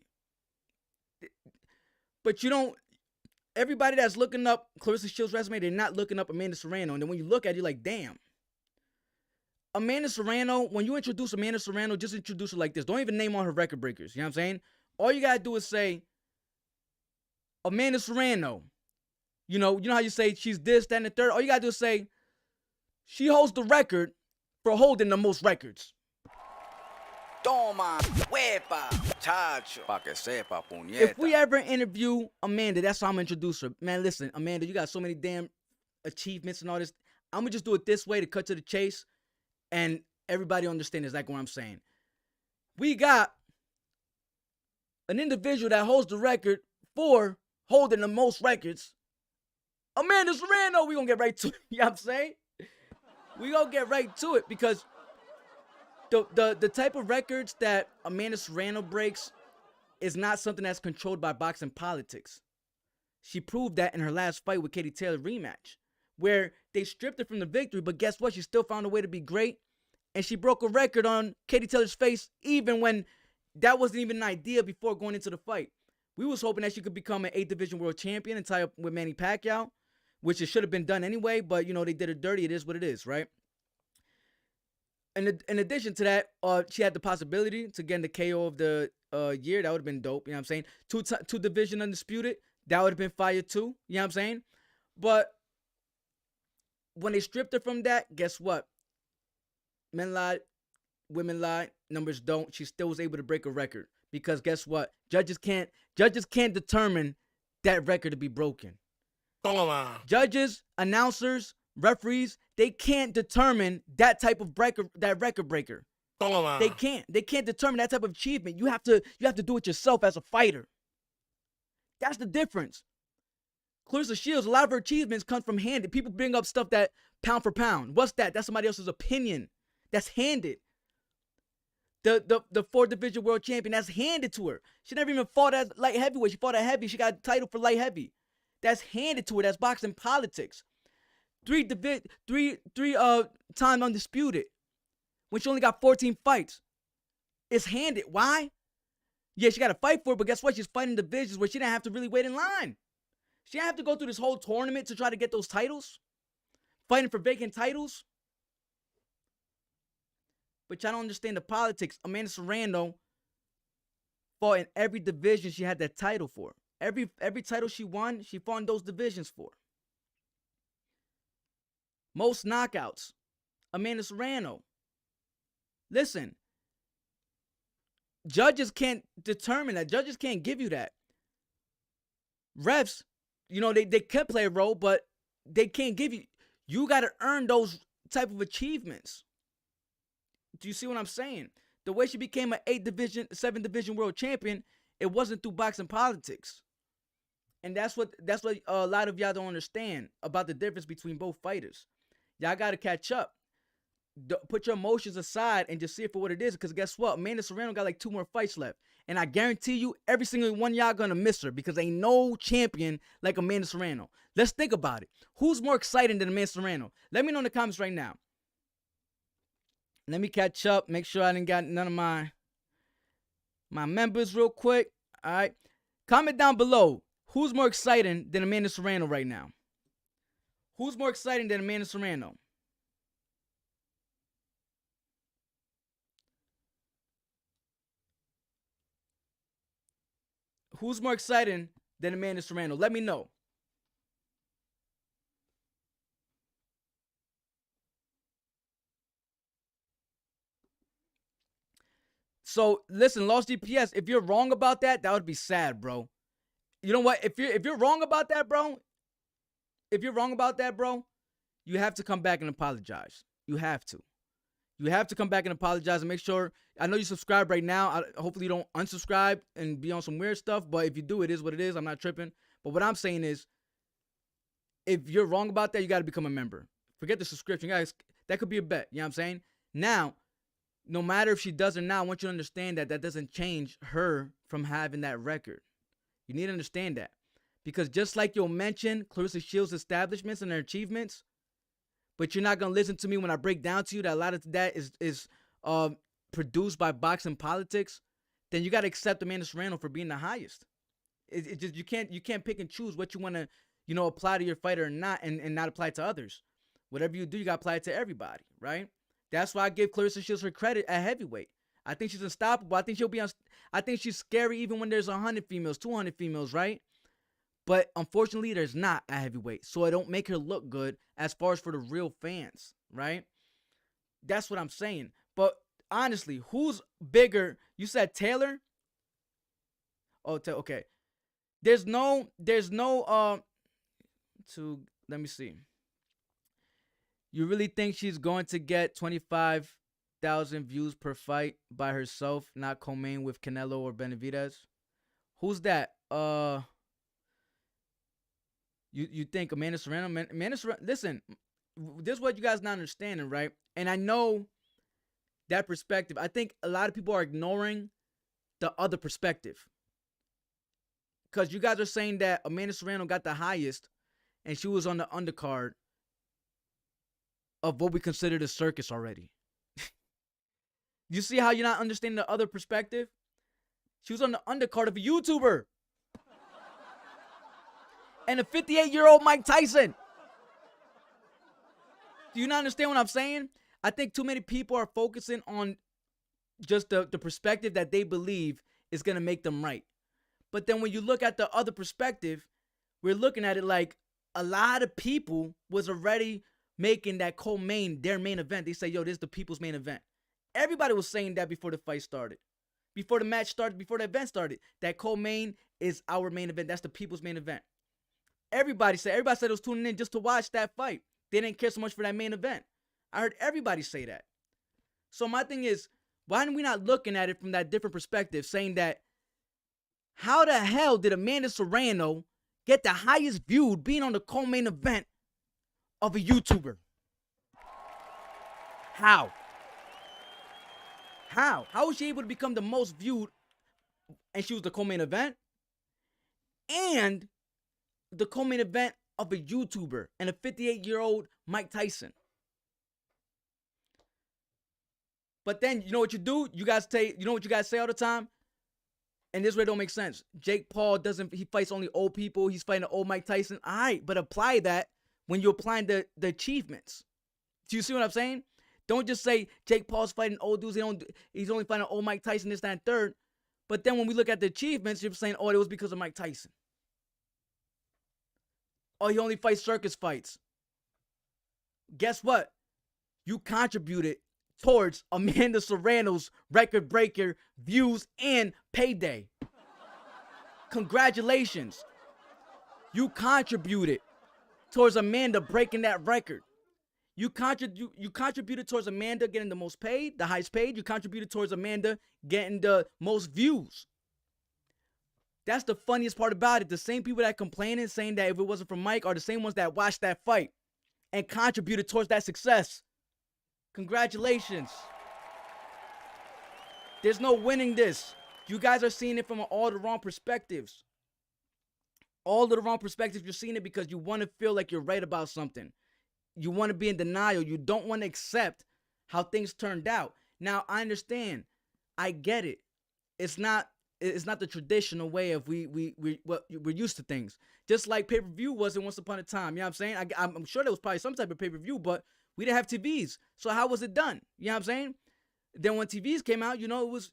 [SPEAKER 2] But you don't. everybody that's looking up Claressa Shields' resume, they're not looking up Amanda Serrano. And then when you look at it, you're like, damn. Amanda Serrano, when you introduce Amanda Serrano, just introduce her like this. Don't even name all her record breakers. You know what I'm saying? All you gotta do is say, Amanda Serrano. You know how you say she's this, that, and the third? All you gotta do is say, she holds the record for holding the most records.
[SPEAKER 1] Toma, huepa, chacho, pa que sepa, puñeta.
[SPEAKER 2] If we ever interview Amanda, that's how I'm gonna introduce her. Man, listen, Amanda, you got so many damn achievements and all this. I'm gonna just do it this way to cut to the chase, and everybody understand exactly what I'm saying. We got an individual that holds the record for holding the most records. Amanda Serrano, we gonna get right to it. You know what I'm saying? We gonna get right to it because the type of records that Amanda Serrano breaks is not something that's controlled by boxing politics. She proved that in her last fight with Katie Taylor rematch, where they stripped her from the victory, but guess what? She still found a way to be great, and she broke a record on Katie Taylor's face even when that wasn't even an idea before going into the fight. We was hoping that she could become an 8th Division World Champion and tie up with Manny Pacquiao, which it should have been done anyway, but, you know, they did her dirty. It is what it is, right? And in addition to that, she had the possibility to get in the KO of the year. That would have been dope, you know what I'm saying? Two division undisputed. That would have been fire too, you know what I'm saying? But when they stripped her from that, guess what? Men lied, women lied, numbers don't. She still was able to break a record because guess what? Judges can't determine that record to be broken.
[SPEAKER 3] Toma.
[SPEAKER 2] Judges, announcers, referees, they can't determine that type of record breaker.
[SPEAKER 3] Toma.
[SPEAKER 2] They can't determine that type of achievement. You have to do it yourself as a fighter. That's the difference. Claressa Shields, a lot of her achievements come from handed. People bring up stuff that pound for pound. What's that? That's somebody else's opinion. That's handed. The 4th Division World Champion, that's handed to her. She never even fought as light heavyweight. She fought at heavy. She got a title for light heavy. That's handed to her. That's boxing politics. 3 time undisputed when she only got 14 fights. It's handed. Why? Yeah, she got to fight for it, but guess what? She's fighting divisions where she didn't have to really wait in line. She didn't have to go through this whole tournament to try to get those titles. Fighting for vacant titles. But y'all don't understand the politics. Amanda Serrano fought in every division she had that title for. Every title she won, she fought in those divisions for. Most knockouts, Amanda Serrano. Listen, judges can't determine that. Judges can't give you that. Refs, you know, they can play a role, but they can't give you. You got to earn those type of achievements. Do you see what I'm saying? The way she became an 8th Division, 7th Division World Champion, it wasn't through boxing politics. And that's what a lot of y'all don't understand about the difference between both fighters. Y'all got to catch up. Put your emotions aside and just see it for what it is. Because guess what? Amanda Serrano got like 2 more fights left. And I guarantee you, every single one of y'all going to miss her because ain't no champion like Amanda Serrano. Let's think about it. Who's more exciting than Amanda Serrano? Let me know in the comments right now. Let me catch up. Make sure I didn't got none of my members real quick. All right. Comment down below. Who's more exciting than Amanda Serrano right now? Who's more exciting than Amanda Serrano? Who's more exciting than Amanda Serrano? Let me know. So listen, Lost GPS. If you're wrong about that, that would be sad, bro. You know what? If you're wrong about that, bro. If you're wrong about that, bro, you have to come back and apologize. You have to. You have to come back and apologize and make sure. I know you subscribe right now. Hopefully you don't unsubscribe and be on some weird stuff. But if you do, it is what it is. I'm not tripping. But what I'm saying is, if you're wrong about that, you got to become a member. Forget the subscription, guys. That could be a bet. You know what I'm saying? Now, no matter if she does or not, I want you to understand that that doesn't change her from having that record. You need to understand that. Because just like you'll mention Claressa Shields' establishments and their achievements, but you're not going to listen to me when I break down to you that a lot of that is produced by boxing politics, then you got to accept Amanda Serrano for being the highest. It just you can't pick and choose what you want to, apply to your fighter or not, and not apply it to others. Whatever you do, you got to apply it to everybody, right? That's why I give Claressa Shields her credit at heavyweight. I think she's unstoppable. I think I think she's scary even when there's 100 females, 200 females, right? But unfortunately, there's not at heavyweight. So it don't make her look good as far as for the real fans, right? That's what I'm saying. But honestly, who's bigger? You said Taylor? Oh, okay. Let me see. You really think she's going to get 25,000 views per fight by herself, not co-main with Canelo or Benavidez? Who's that? You think Amanda Serrano? Amanda Serrano, listen, this is what you guys not understanding, right? And I know that perspective. I think a lot of people are ignoring the other perspective. Because you guys are saying that Amanda Serrano got the highest and she was on the undercard of what we consider the circus already. You see how you're not understanding the other perspective? She was on the undercard of a YouTuber. And a 58-year-old Mike Tyson. Do you not understand what I'm saying? I think too many people are focusing on just the perspective that they believe is going to make them right. But then when you look at the other perspective, we're looking at it like a lot of people was already making that co-main their main event. They say, yo, this is the people's main event. Everybody was saying that before the fight started. Before the match started, before the event started. That co-main is our main event. That's the people's main event. Everybody said it was tuning in just to watch that fight. They didn't care so much for that main event. I heard everybody say that. So my thing is, why are we not looking at it from that different perspective, saying that how the hell did Amanda Serrano get the highest viewed being on the co-main event of a YouTuber? How? How was she able to become the most viewed and she was the co-main event? And the co-main event of a YouTuber and a 58-year-old Mike Tyson. But then, you know what you do? You know what you guys say all the time? And this way don't make sense. Jake Paul he fights only old people. He's fighting an old Mike Tyson. All right, but apply that when you're applying the achievements. Do you see what I'm saying? Don't just say Jake Paul's fighting old dudes. He's only fighting old Mike Tyson, this, that, and third. But then when we look at the achievements, you're saying, oh, it was because of Mike Tyson. Oh, he only fights circus fights. Guess what? You contributed towards Amanda Serrano's record breaker views and payday. Congratulations. You contributed towards Amanda breaking that record. You contributed towards Amanda getting the most paid, the highest paid. You contributed towards Amanda getting the most views. That's the funniest part about it. The same people that complaining, saying that if it wasn't for Mike, are the same ones that watched that fight and contributed towards that success. Congratulations. There's no winning this. You guys are seeing it from all the wrong perspectives. All of the wrong perspectives. You're seeing it because you want to feel like you're right about something. You want to be in denial. You don't want to accept how things turned out. Now, I understand. I get it. It's not the traditional way of we're used to things. Just like pay-per-view wasn't once upon a time. You know what I'm saying? I'm sure there was probably some type of pay-per-view, but we didn't have TVs. So how was it done? You know what I'm saying? Then when TVs came out, it was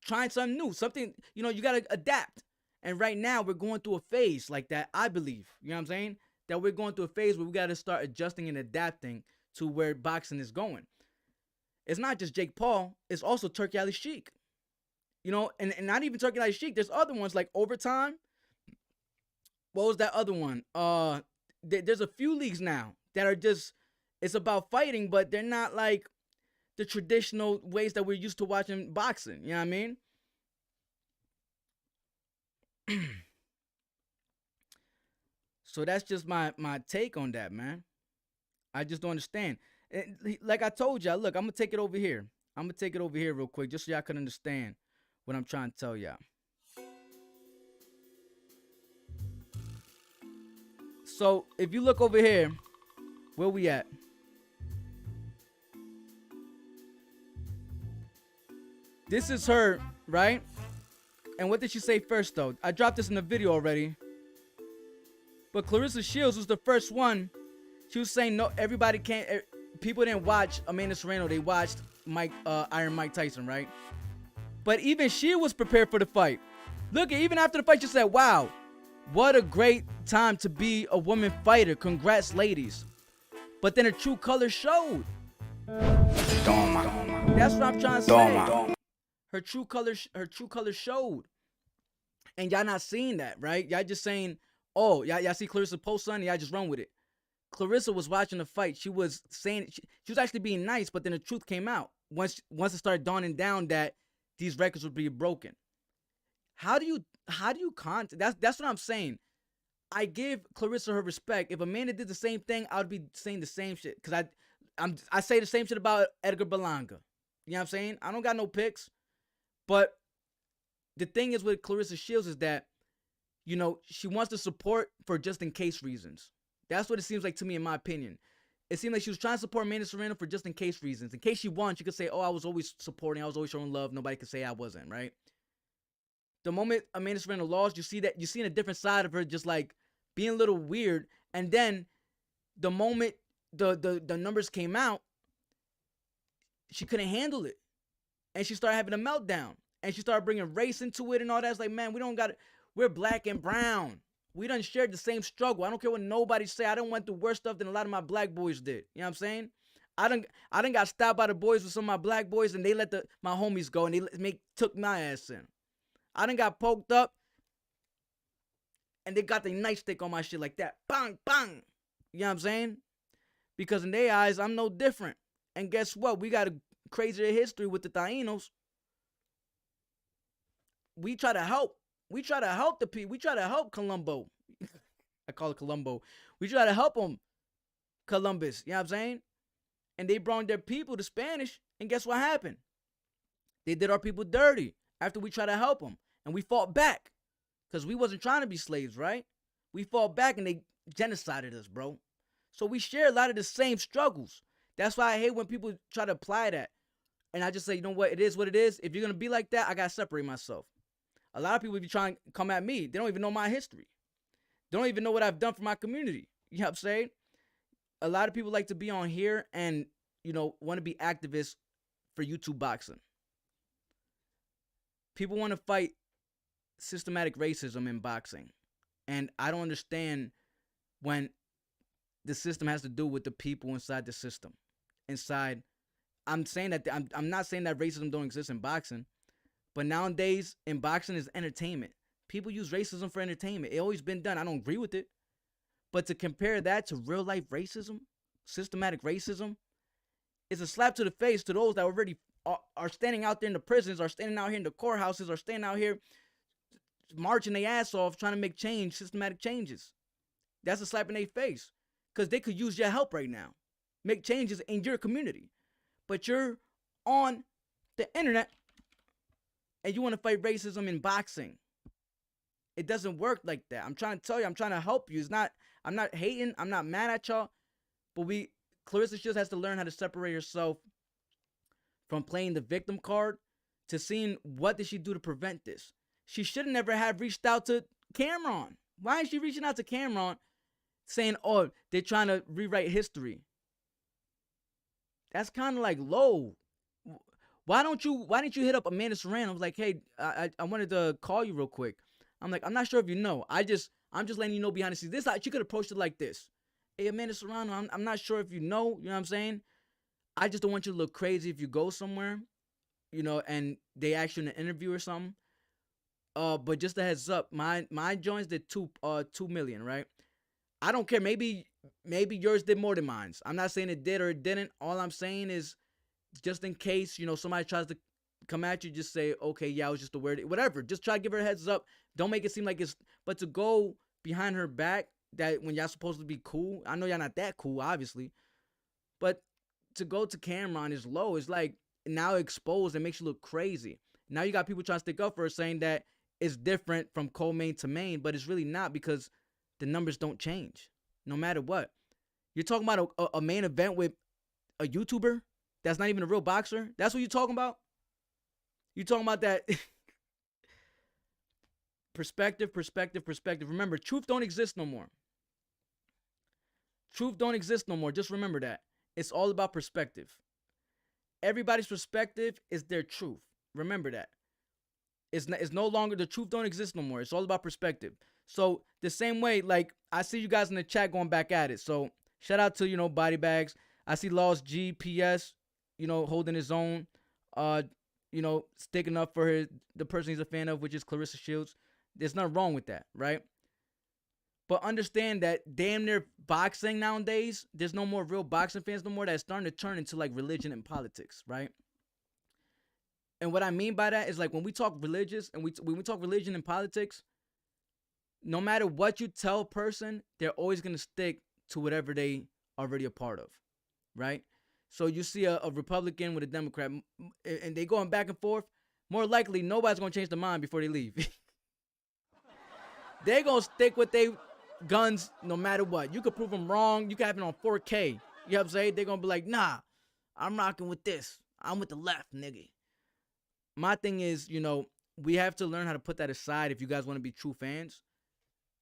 [SPEAKER 2] trying something new. Something, you got to adapt. And right now we're going through a phase like that, I believe. You know what I'm saying? That we're going through a phase where we got to start adjusting and adapting to where boxing is going. It's not just Jake Paul. It's also Turkey Ali Sheik. And not even Turkey Ali Sheik. There's other ones like Overtime. What was that other one? There's a few leagues now that are just, it's about fighting, but they're not like the traditional ways that we're used to watching boxing. You know what I mean? So that's just my take on that, man. I just don't understand. Like I told y'all, look, I'm going to take it over here. I'm going to take it over here real quick just so y'all can understand what I'm trying to tell y'all. So if you look over here, where we at? This is her, right? And what did she say first, though? I dropped this in the video already. But Claressa Shields was the first one. She was saying, no, everybody can't. People didn't watch Amanda Serrano. They watched Iron Mike Tyson, right? But even she was prepared for the fight. Look, even after the fight, she said, wow, what a great time to be a woman fighter. Congrats, ladies. But then her true colors showed.
[SPEAKER 1] Toma.
[SPEAKER 2] That's what I'm trying to
[SPEAKER 1] Toma.
[SPEAKER 2] say. Her true colors showed. And y'all not seeing that, right? Y'all just saying, oh, y'all see Claressa post something, y'all just run with it. Claressa was watching the fight. She was saying, she was actually being nice, but then the truth came out. Once it started dawning down that these records would be broken. How do you that's what I'm saying. I give Claressa her respect. If Amanda did the same thing, I would be saying the same shit. Because I say the same shit about Edgar Berlanga. You know what I'm saying? I don't got no picks. But the thing is with Claressa Shields is that, you know, she wants to support for just in case reasons. That's what it seems like to me, in my opinion. It seemed like she was trying to support Amanda Serrano for just in case reasons. In case she won, she could say, oh, I was always supporting, I was always showing love. Nobody could say I wasn't, right? The moment Amanda Serrano lost, you see a different side of her, just like being a little weird. And then the moment the numbers came out, she couldn't handle it. And she started having a meltdown. And she started bringing race into it and all that. It's like, man, we don't got it. We're black and brown. We done shared the same struggle. I don't care what nobody say. I done went through worse stuff than a lot of my black boys did. You know what I'm saying? I done got stopped by the boys with some of my black boys, and they let my homies go, and they took my ass in. I done got poked up, and they got the nightstick on my shit like that. Bang, bang. You know what I'm saying? Because in their eyes, I'm no different. And guess what? We got a crazier history with the Taínos. We try to help. We try to help the people. We try to help Colombo. I call it Colombo. We try to help them, Columbus. You know what I'm saying? And they brought their people to Spanish. And guess what happened? They did our people dirty after we tried to help them. And we fought back. Because we wasn't trying to be slaves, right? We fought back and they genocided us, bro. So we share a lot of the same struggles. That's why I hate when people try to apply that. And I just say, you know what? It is what it is. If you're going to be like that, I got to separate myself. A lot of people be trying to come at me. They don't even know my history. They don't even know what I've done for my community. You know what I'm saying? A lot of people like to be on here and, you know, want to be activists for YouTube boxing. People want to fight systematic racism in boxing. And I don't understand when the system has to do with the people inside the system. I'm saying that I'm not saying that racism don't exist in boxing. But nowadays, in boxing is entertainment. People use racism for entertainment. It's always been done. I don't agree with it. But to compare that to real-life racism, systematic racism, is a slap to the face to those that already are standing out there in the prisons, are standing out here in the courthouses, are standing out here marching their ass off trying to make change, systematic changes. That's a slap in their face. Because they could use your help right now. Make changes in your community. But you're on the internet and you want to fight racism in boxing. It doesn't work like that. I'm trying to tell you. I'm trying to help you. I'm not hating. I'm not mad at y'all. But Claressa Shields has to learn how to separate herself from playing the victim card to seeing what did she do to prevent this. She should have never have reached out to Cameron. Why is she reaching out to Cameron saying, oh, they're trying to rewrite history? That's kind of like low. Why didn't you hit up Amanda Serrano? I was like, hey, I wanted to call you real quick. I'm like, I'm not sure if you know. I'm just letting you know behind the scenes. She could approach it like this. Hey, Amanda Serrano, I'm not sure if you know what I'm saying? I just don't want you to look crazy if you go somewhere, you know, and they ask you in an interview or something. But just a heads up, my joints did 2 million, right? I don't care. Maybe yours did more than mine. I'm not saying it did or it didn't. All I'm saying is, just in case, you know, somebody tries to come at you, just say, okay, yeah, it was just a word, whatever. Just try to give her a heads up. Don't make it seem like it's, but to go behind her back, that when y'all supposed to be cool, I know y'all not that cool, obviously, but to go to Cameron is low. It's like now exposed and makes you look crazy. Now you got people trying to stick up for her saying that it's different from co-main to main, but it's really not because the numbers don't change no matter what. You're talking about a main event with a YouTuber that's not even a real boxer? That's what you're talking about? You talking about that? Perspective. Remember, truth don't exist no more. Truth don't exist no more. Just remember that. It's all about perspective. Everybody's perspective is their truth. Remember that. It's no longer, the truth don't exist no more. It's all about perspective. So the same way, like, I see you guys in the chat going back at it. So shout out to, Body Bags. I see Lost GPS, holding his own, sticking up for the person he's a fan of, which is Claressa Shields. There's nothing wrong with that, right? But understand that damn near boxing nowadays, there's no more real boxing fans no more. That's starting to turn into like religion and politics, right? And what I mean by that is, like, when we talk religious and when we talk religion and politics, no matter what you tell a person, they're always going to stick to whatever they already a part of, right? So you see a Republican with a Democrat, and they going back and forth, more likely nobody's going to change their mind before they leave. They're going to stick with their guns no matter what. You could prove them wrong. You can have it on 4K. You know what I'm saying? They're going to be like, nah, I'm rocking with this. I'm with the left, nigga. My thing is, we have to learn how to put that aside if you guys want to be true fans.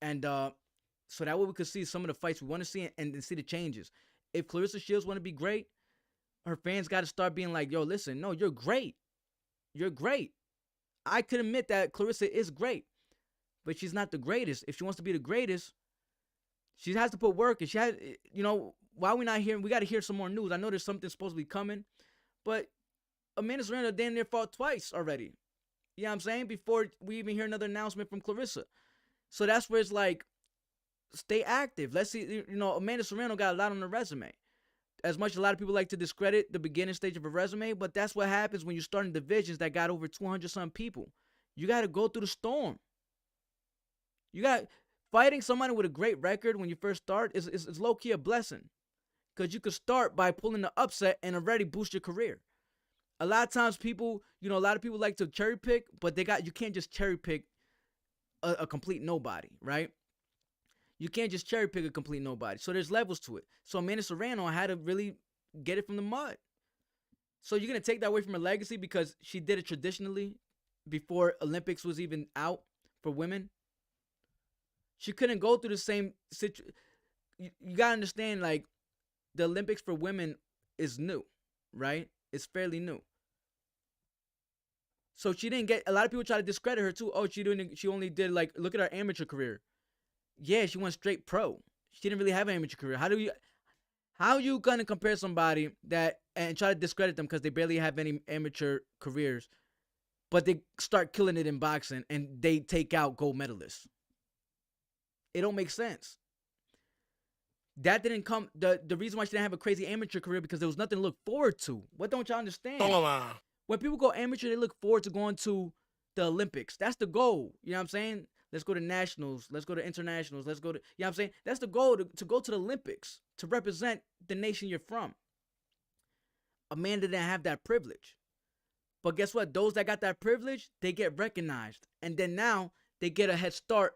[SPEAKER 2] And so that way we could see some of the fights we want to see and see the changes. If Claressa Shields want to be great, her fans got to start being like, yo, listen, no, you're great. You're great. I could admit that Claressa is great, but she's not the greatest. If she wants to be the greatest, she has to put work. And she has, why are we not hearing? We got to hear some more news. I know there's something supposed to be coming, but Amanda Serrano damn near fought twice already. You know what I'm saying? Before we even hear another announcement from Claressa. So that's where it's like, stay active. Let's see, Amanda Serrano got a lot on her resume. As much as a lot of people like to discredit the beginning stage of a resume, but that's what happens when you're starting divisions that got over 200-some people. You got to go through the storm. Fighting somebody with a great record when you first start is low-key a blessing. Because you could start by pulling the upset and already boost your career. A lot of times people, a lot of people like to cherry pick, but you can't just cherry pick a complete nobody, right? You can't just cherry pick a complete nobody. So there's levels to it. So Amanda Serrano had to really get it from the mud. So you're going to take that away from her legacy because she did it traditionally before Olympics was even out for women? She couldn't go through the same situation. You got to understand, like, the Olympics for women is new, right? It's fairly new. So she didn't get, a lot of people try to discredit her too. Oh, she only did, like, look at her amateur career. Yeah, she went straight pro. She didn't really have an amateur career. How you gonna compare somebody and try to discredit them because they barely have any amateur careers, but they start killing it in boxing and they take out gold medalists? It don't make sense. That didn't come, the reason why she didn't have a crazy amateur career because there was nothing to look forward to. What don't y'all understand? When people go amateur, they look forward to going to the Olympics. That's the goal. You know what I'm saying? Let's go to nationals. Let's go to internationals. Let's go to, you know what I'm saying? That's the goal, to go to the Olympics, to represent the nation you're from. Amanda didn't have that privilege. But guess what? Those that got that privilege, they get recognized. And then now they get a head start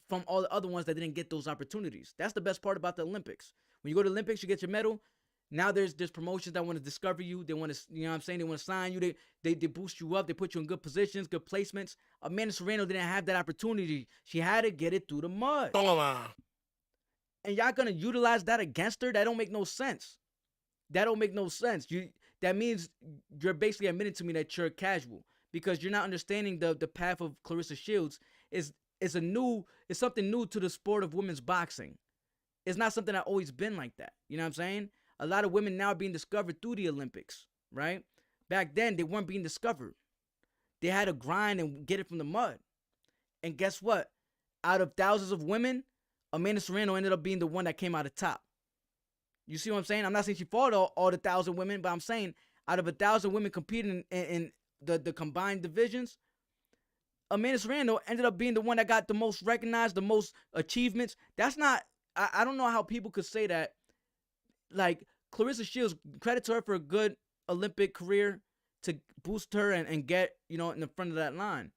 [SPEAKER 2] from all the other ones that didn't get those opportunities. That's the best part about the Olympics. When you go to the Olympics, you get your medal. Now there's promotions that want to discover you. They want to, you know what I'm saying? They want to sign you. They boost you up. They put you in good positions, good placements. Amanda Serrano didn't have that opportunity. She had to get it through the mud. And y'all gonna utilize that against her? That don't make no sense. That don't make no sense. That means you're basically admitting to me that you're casual because you're not understanding the path of Claressa Shields. It's something new to the sport of women's boxing. It's not something that always been like that. You know what I'm saying? A lot of women now are being discovered through the Olympics, right? Back then, they weren't being discovered. They had to grind and get it from the mud. And guess what? Out of thousands of women, Amanda Serrano ended up being the one that came out of top. You see what I'm saying? I'm not saying she fought all the 1,000 women, but I'm saying out of 1,000 women competing in the combined divisions, Amanda Serrano ended up being the one that got the most recognized, the most achievements. That's not, I don't know how people could say that. Like, Claressa Shields, credit to her for a good Olympic career to boost her and get, in the front of that line.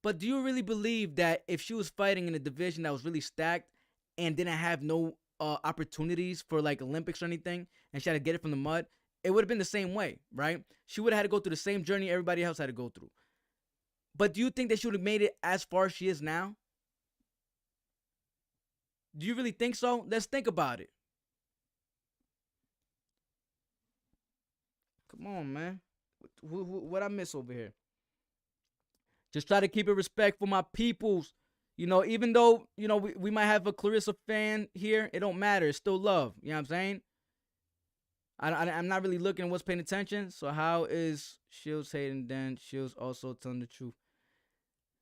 [SPEAKER 2] But do you really believe that if she was fighting in a division that was really stacked and didn't have no opportunities for, like, Olympics or anything, and she had to get it from the mud, it would have been the same way, right? She would have had to go through the same journey everybody else had to go through. But do you think that she would have made it as far as she is now? Do you really think so? Let's think about it. Come on, man. What I miss over here? Just try to keep it respectful, my peoples. You know, even though, you know, we might have a Claressa fan here, it don't matter. It's still love. You know what I'm saying? I'm not really looking at what's paying attention. So how is Shields hating then? Shields also telling the truth.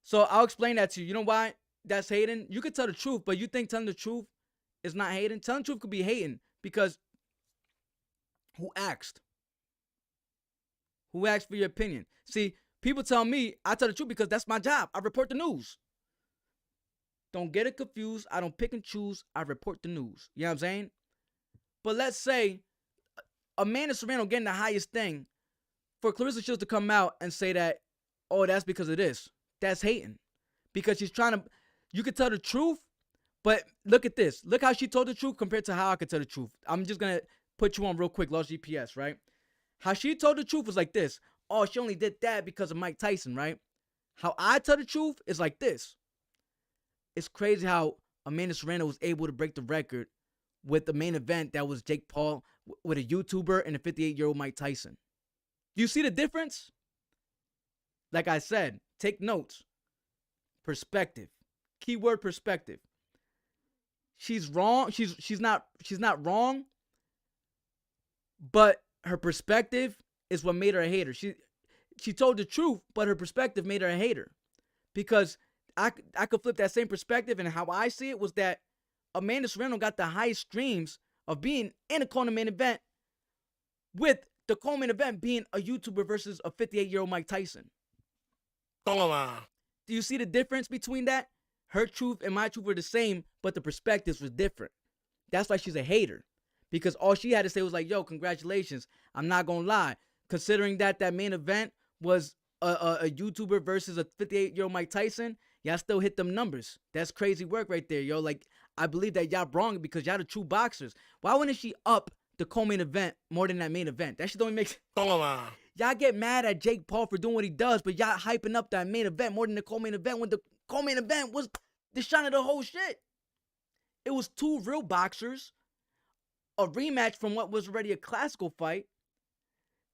[SPEAKER 2] So I'll explain that to you. You know why that's hating? You could tell the truth, but you think telling the truth is not hating? Telling the truth could be hating because who asked? Who asked for your opinion? See, people tell me I tell the truth because that's my job. I report the news. Don't get it confused. I don't pick and choose. I report the news. You know what I'm saying? But let's say Amanda Serrano getting the highest thing for Claressa Shields to come out and say that, oh, that's because of this. That's hating. Because she's trying to, you could tell the truth, but look at this. Look how she told the truth compared to how I could tell the truth. I'm just going to put you on real quick, Lost GPS, right? How she told the truth was like this. Oh, she only did that because of Mike Tyson, right? How I tell the truth is like this. It's crazy how Amanda Serrano was able to break the record with the main event that was Jake Paul with a YouTuber and a 58-year-old Mike Tyson. Do you see the difference? Like I said, take notes. Perspective. Keyword perspective. She's wrong. She's not wrong. But her perspective is what made her a hater. She told the truth, but her perspective made her a hater. Because I could flip that same perspective, and how I see it was that Amanda Serrano got the highest streams of being in a Coleman main event, with the Coleman event being a YouTuber versus a 58-year-old Mike Tyson.
[SPEAKER 3] Toma.
[SPEAKER 2] Do you see the difference between that? Her truth and my truth were the same, but the perspectives was different. That's why she's a hater. Because all she had to say was like, yo, congratulations. I'm not going to lie. Considering that main event was a YouTuber versus a 58-year-old Mike Tyson, y'all still hit them numbers. That's crazy work right there, yo. Like, I believe that y'all wrong because y'all the true boxers. Why wouldn't she up the co-main event more than that main event? That shit don't make sense.
[SPEAKER 3] Toma.
[SPEAKER 2] Y'all get mad at Jake Paul for doing what he does, but y'all hyping up that main event more than the co-main event when the co-main event was the shine of the whole shit. It was two real boxers, a rematch from what was already a classical fight,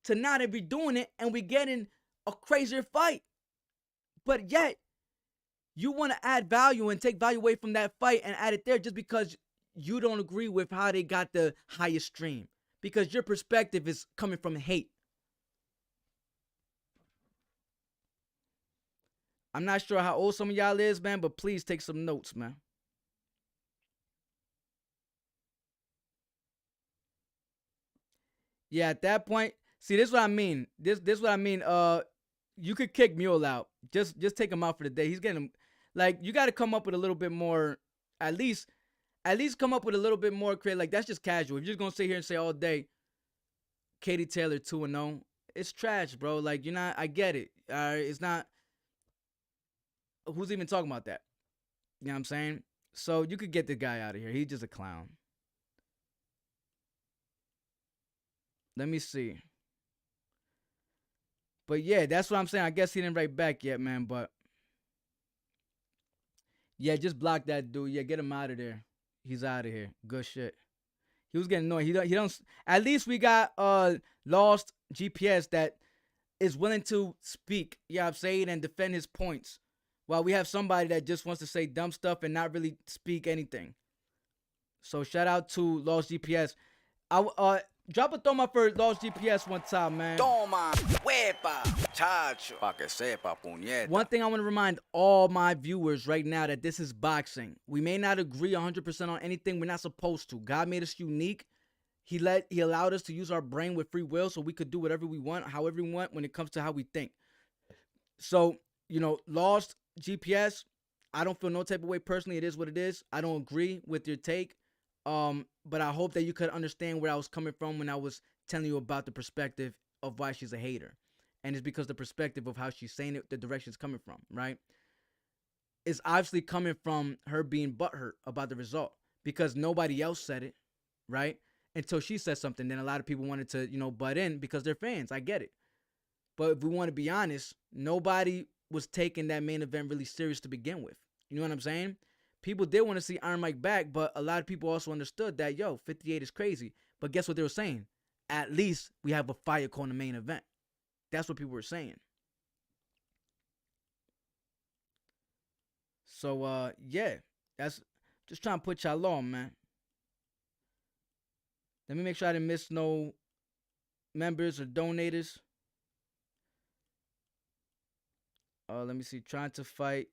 [SPEAKER 2] to now they be doing it and we getting a crazier fight. But yet, you want to add value and take value away from that fight and add it there just because you don't agree with how they got the highest stream. Because your perspective is coming from hate. I'm not sure how old some of y'all is, man, but please take some notes, man. Yeah, at that point, see, this is what I mean. This is what I mean. You could kick Mule out. Just take him out for the day. He's getting, like, you got to come up with a little bit more, at least come up with a little bit more creative. Like, that's just casual. If you're just going to sit here and say all day, Katie Taylor 2-0, it's trash, bro. Like, you're not, I get it. It's not, who's even talking about that? You know what I'm saying? So you could get the guy out of here. He's just a clown. Let me see. But yeah, that's what I'm saying. I guess he didn't write back yet, man. But yeah, just block that dude. Yeah, get him out of there. He's out of here. Good shit. He was getting annoyed. He don't. At least we got Lost GPS that is willing to speak. You know what I'm saying, and defend his points. While we have somebody that just wants to say dumb stuff and not really speak anything. So shout out to Lost GPS. Drop a toma for Lost GPS one time, man.
[SPEAKER 1] Toma, huepa, chacho, pa que sepa, puñeta. One
[SPEAKER 2] thing I want to remind all my viewers right now that this is boxing. We may not agree 100% on anything. We're not supposed to. God made us unique. He allowed us to use our brain with free will so we could do whatever we want, however we want when it comes to how we think. So, you know, Lost GPS, I don't feel no type of way personally. It is what it is. I don't agree with your take. But I hope that you could understand where I was coming from when I was telling you about the perspective of why she's a hater. And it's because the perspective of how she's saying it, the direction it's coming from, right? It's obviously coming from her being butthurt about the result because nobody else said it, right? Until she said something, then a lot of people wanted to, you know, butt in because they're fans. I get it. But if we want to be honest, nobody was taking that main event really serious to begin with. You know what I'm saying? People did want to see Iron Mike back, but a lot of people also understood that, 58 is crazy. But guess what they were saying? At least we have a fire call in the main event. That's what people were saying. So, that's just trying to put y'all on, man. Let me make sure I didn't miss no members or donators. Let me see. Trying to fight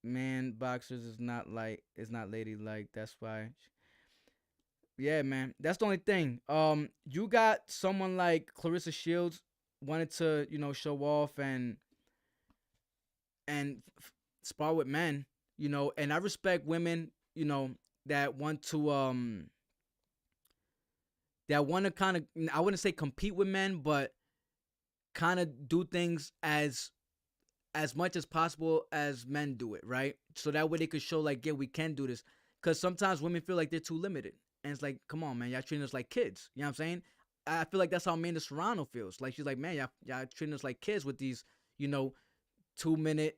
[SPEAKER 2] man boxers is not ladylike. That's why. Yeah, man. That's the only thing. You got someone like Claressa Shields wanted to, show off and spar with men, and I respect women, that want to kind of, I wouldn't say compete with men, but kind of do things as much as possible as men do it, right? So that way they could show like, yeah, we can do this. Because sometimes women feel like they're too limited. And it's like, come on, man, y'all treating us like kids. You know what I'm saying? I feel like that's how Amanda Serrano feels. Like, she's like, man, y'all treating us like kids with these, 2-minute,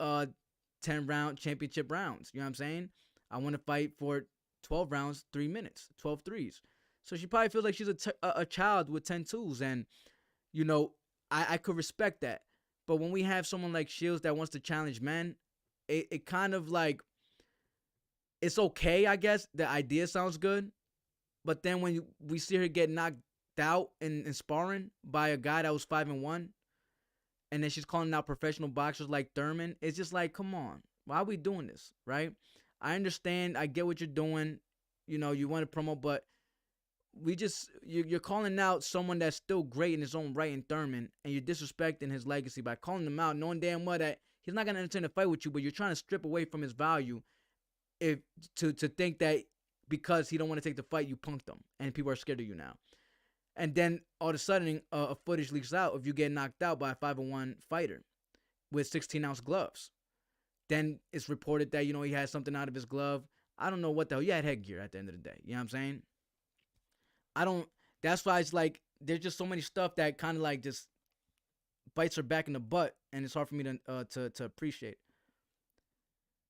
[SPEAKER 2] 10-round championship rounds. You know what I'm saying? I want to fight for 12 rounds, 3 minutes, 12 threes. So she probably feels like she's a child with 10 twos. And, I could respect that. But when we have someone like Shields that wants to challenge men, it kind of like, it's okay, I guess. The idea sounds good. But then when we see her get knocked out in sparring by a guy that was 5-1, and then she's calling out professional boxers like Thurman, it's just like, come on. Why are we doing this, right? I understand. I get what you're doing. You want to promote, but you're calling out someone that's still great in his own right in Thurman, and you're disrespecting his legacy by calling him out, knowing damn well that he's not going to entertain a fight with you, but you're trying to strip away from his value to think that because he don't want to take the fight, you punked him, and people are scared of you now. And then all of a sudden, a footage leaks out of you getting knocked out by a 5-1 fighter with 16-ounce gloves. Then it's reported that, he had something out of his glove. I don't know what the hell. He had headgear at the end of the day. You know what I'm saying? That's why it's like, there's just so many stuff that kind of like just bites her back in the butt, and it's hard for me to appreciate.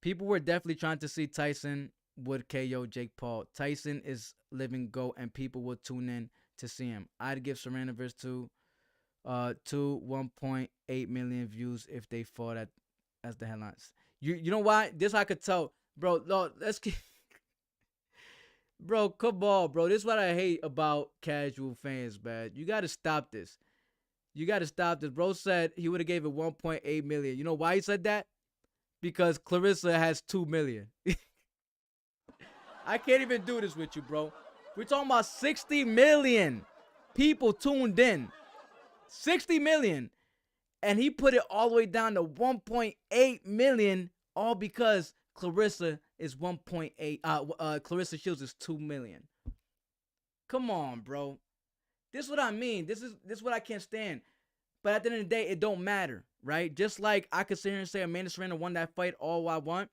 [SPEAKER 2] People were definitely trying to see Tyson would KO Jake Paul. Tyson is living GOAT, and people will tune in to see him. I'd give Serrano versus 1.8 million views if they fought as the headlines. You know why? This I could tell, bro. No, let's get. Bro, come on, bro. This is what I hate about casual fans, man. You got to stop this. Bro said he would have gave it 1.8 million. You know why he said that? Because Claressa has 2 million. I can't even do this with you, bro. We're talking about 60 million people tuned in. 60 million. And he put it all the way down to 1.8 million, all because Claressa is 1.8. Claressa Shields is 2 million. Come on, bro. This is what I mean. This is what I can't stand. But at the end of the day, it don't matter, right? Just like I could sit here and say Amanda Serrano won that fight all I want.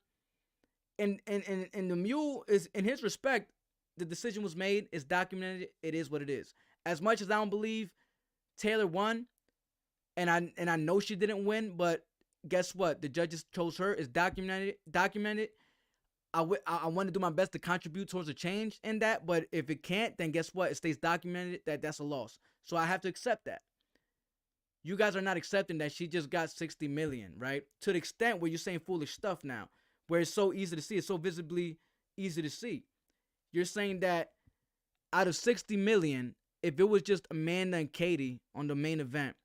[SPEAKER 2] And the mule is, in his respect, the decision was made. It's documented. It is what it is. As much as I don't believe Taylor won, and I know she didn't win, but guess what? The judges chose her. It's documented. I want to do my best to contribute towards a change in that, but if it can't, then guess what? It stays documented that's a loss. So I have to accept that. You guys are not accepting that she just got 60 million, right? To the extent where you're saying foolish stuff now, where it's so easy to see, it's so visibly easy to see. You're saying that out of 60 million, if it was just Amanda and Katie on the main event,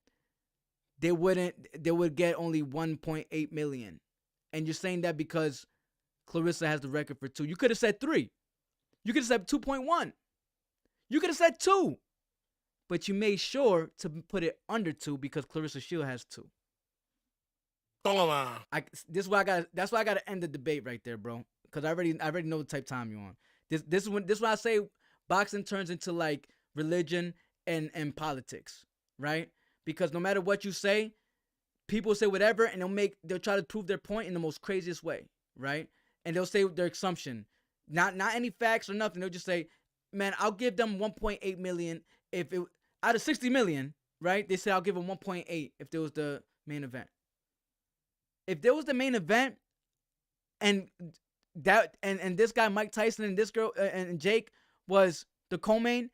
[SPEAKER 2] they would get only 1.8 million. And you're saying that because Claressa has the record for 2. You could have said 3. You could have said 2.1. You could have said 2. But you made sure to put it under 2 because Claressa Shields has 2. That's why I gotta end the debate right there, bro. Because I already know the type of time you're on. This is why I say boxing turns into like religion and politics, right? Because no matter what you say, people say whatever, and they'll try to prove their point in the most craziest way, right? And they'll say their assumption, not any facts or nothing. They'll just say, man, I'll give them 1.8 million if it out of 60 million, right? They say I'll give them 1.8 if there was the main event. if there was the main event and this guy Mike Tyson and this girl and Jake was the co-main,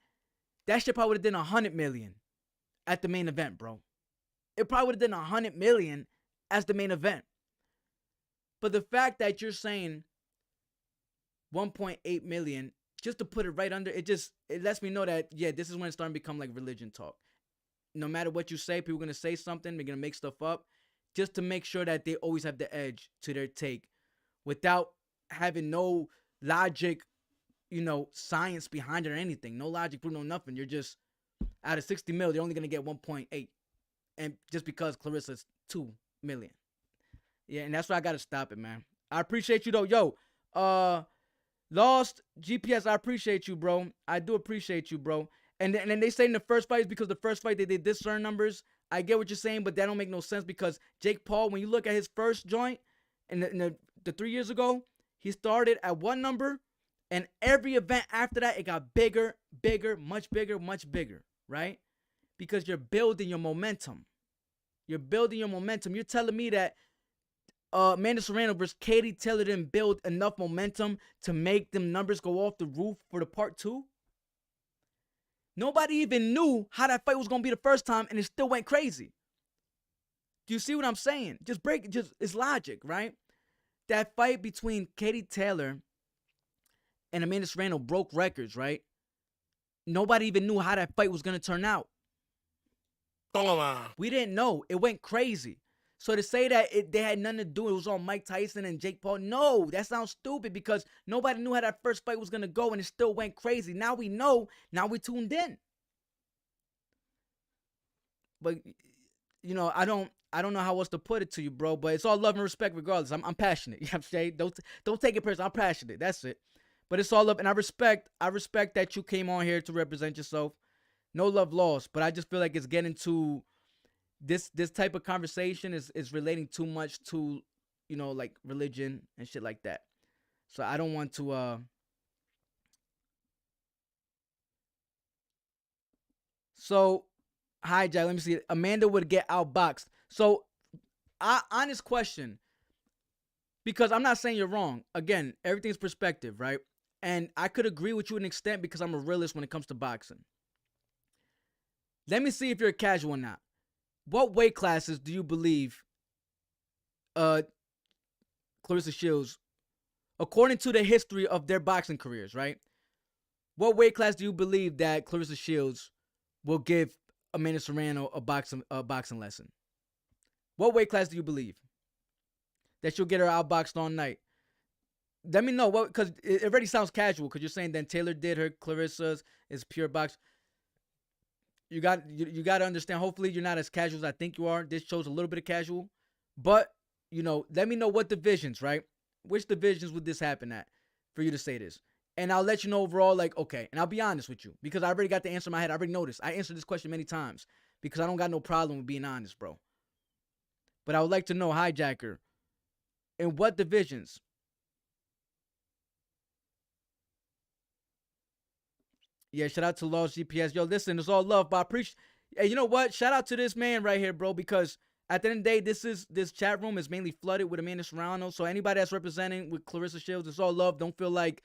[SPEAKER 2] that shit probably would have done 100 million at the main event, bro. It probably would have done 100 million as the main event. But the fact that you're saying 1.8 million just to put it right under, it lets me know that, yeah, this is when it's starting to become like religion talk. No matter what you say, people are going to say something, they're going to make stuff up just to make sure that they always have the edge to their take without having no logic, science behind it or anything. No logic, proof, no nothing. You're just, out of 60 mil, you're only going to get 1.8. And just because Clarissa's 2 million. Yeah, and that's why I got to stop it, man. I appreciate you, though. Yo, Lost GPS, I appreciate you, bro. I do appreciate you, bro. And then they say in the first fight is because the first fight they did this certain numbers. I get what you're saying, but that don't make no sense because Jake Paul, when you look at his first joint in the 3 years ago, he started at one number, and every event after that, it got bigger, much bigger, right? Because you're building your momentum. You're building your momentum. You're telling me that Amanda Serrano versus Katie Taylor didn't build enough momentum to make them numbers go off the roof for the part 2? Nobody even knew how that fight was going to be the first time, and it still went crazy. Do you see what I'm saying? It's logic, right? That fight between Katie Taylor and Amanda Serrano broke records, right? Nobody even knew how that fight was going to turn out. We didn't know. It went crazy. So to say that they had nothing to do, it was on Mike Tyson and Jake Paul, no, that sounds stupid because nobody knew how that first fight was going to go and it still went crazy. Now we know. Now we tuned in. But, I don't know how else to put it to you, bro, but it's all love and respect regardless. I'm passionate. You know what I'm saying? Don't take it personal. I'm passionate. That's it. But it's all love, and I respect that you came on here to represent yourself. No love lost, but I just feel like it's getting to this type of conversation is relating too much to, like religion and shit like that. So I don't want to So hijack, let me see. Amanda would get outboxed. So honest question, because I'm not saying you're wrong. Again, everything's perspective, right? And I could agree with you to an extent because I'm a realist when it comes to boxing. Let me see if you're a casual or not. What weight classes do you believe Claressa Shields, according to the history of their boxing careers, right? What weight class do you believe that Claressa Shields will give Amanda Serrano a boxing lesson? What weight class do you believe that she'll get her outboxed all night? Let me know what, because it already sounds casual. Because you're saying then Taylor did her, Claressa's is pure box. You got to understand. Hopefully, you're not as casual as I think you are. This shows a little bit of casual, but let me know what divisions, right? Which divisions would this happen at for you to say this? And I'll let you know overall, like, okay. And I'll be honest with you because I already got the answer in my head. I already know this. I answered this question many times because I don't got no problem with being honest, bro. But I would like to know, hijacker, in what divisions? Yeah, shout out to Lost GPS. Yo, listen, it's all love, but I appreciate. Hey, you know what? Shout out to this man right here, bro, because at the end of the day, this chat room is mainly flooded with Amanda Serrano. So anybody that's representing with Claressa Shields, it's all love. Don't feel like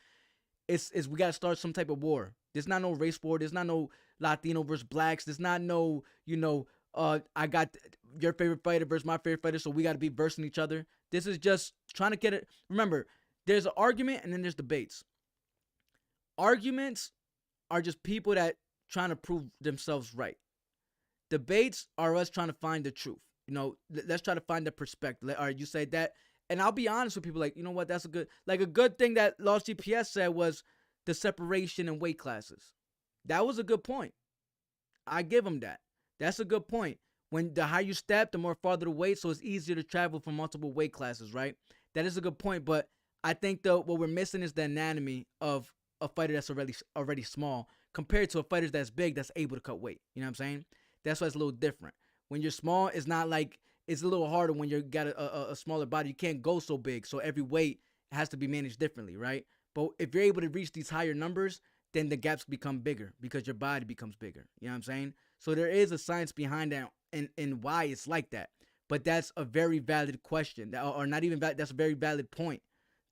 [SPEAKER 2] it's we gotta start some type of war. There's not no race war. There's not no Latino versus blacks. There's not no, I got your favorite fighter versus my favorite fighter, so we gotta be versing each other. This is just trying to get it. Remember, there's an argument and then there's debates. Arguments are just people that trying to prove themselves right. Debates are us trying to find the truth. Let's try to find the perspective. All right, you say that, and I'll be honest with people. Like, you know what? That's a good thing that Lost GPS said was the separation in weight classes. That was a good point. I give him that. That's a good point. When the higher you step, the more farther the weight, so it's easier to travel from multiple weight classes, right? That is a good point. But I think what we're missing is the anatomy of a fighter that's already small compared to a fighter that's big that's able to cut weight. You know what I'm saying? That's why it's a little different. When you're small, it's not like it's a little harder when you got a smaller body. You can't go so big, so every weight has to be managed differently, right? But if you're able to reach these higher numbers, then the gaps become bigger because your body becomes bigger. You know what I'm saying? So there is a science behind that and why it's like that. But that's a very valid question, or not even valid. That's a very valid point.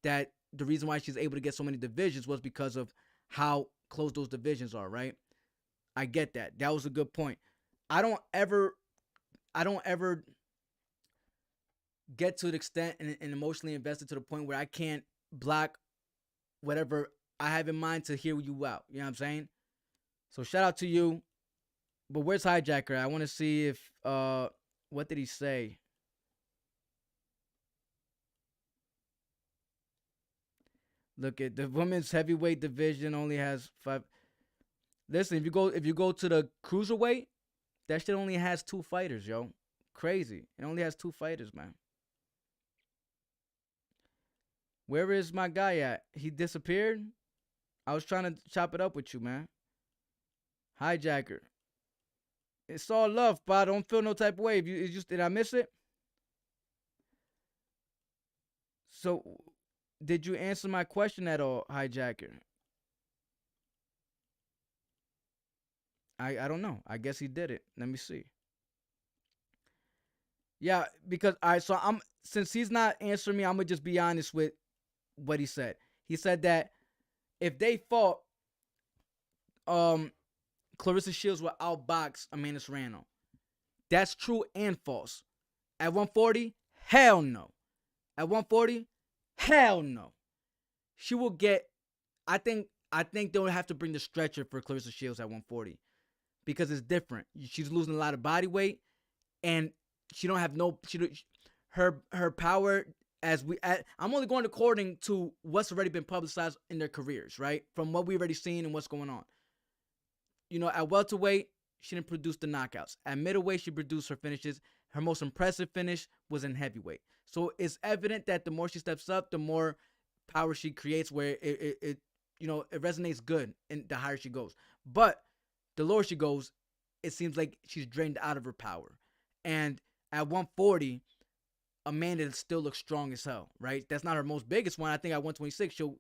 [SPEAKER 2] That the reason why she's able to get so many divisions was because of how close those divisions are, right? I get that. That was a good point. I don't ever get to the extent and emotionally invested to the point where I can't block whatever I have in mind to hear you out. You know what I'm saying? So shout out to you. But where's Hijacker? I want to see if what did he say? Look at the women's heavyweight division only has 5. Listen, if you go to the cruiserweight, that shit only has 2 fighters, yo. Crazy. It only has 2 fighters, man. Where is my guy at? He disappeared? I was trying to chop it up with you, man. Hijacker. It's all love, but I don't feel no type of way. Did I miss it? So, did you answer my question at all, Hijacker? I don't know. I guess he did it. Let me see. Yeah, because since he's not answering me, I'm gonna just be honest with what he said. He said that if they fought, Claressa Shields will outbox Amanda Serrano. That's true and false. At 140, hell no. At 140, hell no. She will get. I think they'll have to bring the stretcher for Claressa Shields at 140 because it's different. She's losing a lot of body weight, and she don't have no. Her power. I'm only going according to what's already been publicized in their careers, right? From what we've already seen and what's going on. You know, at welterweight, she didn't produce the knockouts. At middleweight, she produced her finishes. Her most impressive finish was in heavyweight. So it's evident that the more she steps up, the more power she creates, where it resonates good and the higher she goes. But the lower she goes, it seems like she's drained out of her power. And at 140, Amanda still looks strong as hell, right? That's not her most biggest one. I think at 126, she'll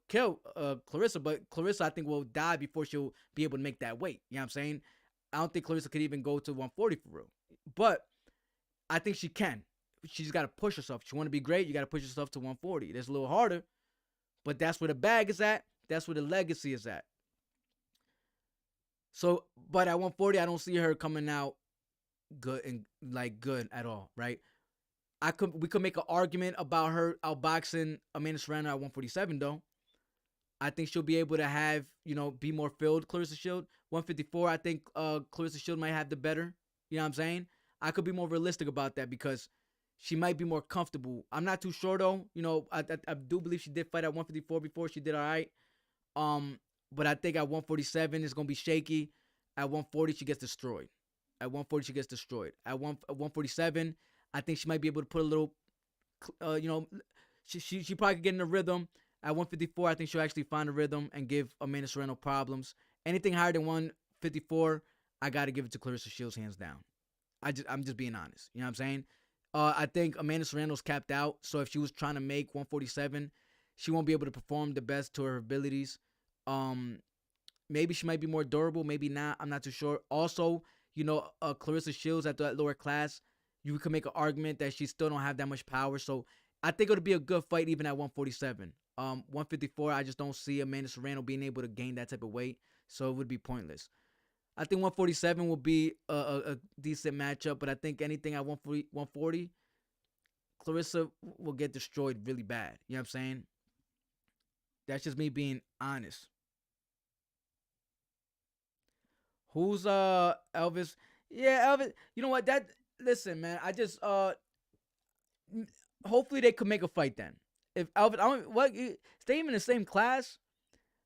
[SPEAKER 2] kill Claressa, but Claressa, I think, will die before she'll be able to make that weight. You know what I'm saying? I don't think Claressa could even go to 140 for real. But I think she can. She's got to push herself. If you want to be great, you got to push yourself to 140. That's a little harder, but that's where the bag is at. That's where the legacy is at. So, but at 140, I don't see her coming out good at all, right? We could make an argument about her outboxing Amanda Serrano at 147 though. I think she'll be able to have, be more filled. Claressa Shield 154. I think Claressa Shield might have the better. You know what I'm saying? I could be more realistic about that because she might be more comfortable. I'm not too sure though. I do believe she did fight at 154 before. She did all right. But I think at 147 it's gonna be shaky. At 140 she gets destroyed. At 147, I think she might be able to put a little, she probably could get in a rhythm. At 154, I think she'll actually find a rhythm and give Amanda Serrano problems. Anything higher than 154, I got to give it to Claressa Shields hands down. I'm just being honest. You know what I'm saying? I think Amanda Serrano's capped out. So if she was trying to make 147, she won't be able to perform the best to her abilities. Maybe she might be more durable. Maybe not. I'm not too sure. Also, Claressa Shields at that lower class, you could make an argument that she still don't have that much power. So I think it'll be a good fight even at 147. 154, I just don't see Amanda Serrano being able to gain that type of weight. So it would be pointless. I think 147 will be a decent matchup. But I think anything at 140, Claressa will get destroyed really bad. You know what I'm saying? That's just me being honest. Who's Elvis? Yeah, Elvis. You know what? Listen, man. I just hopefully they could make a fight then. If Elvis, stay even in the same class.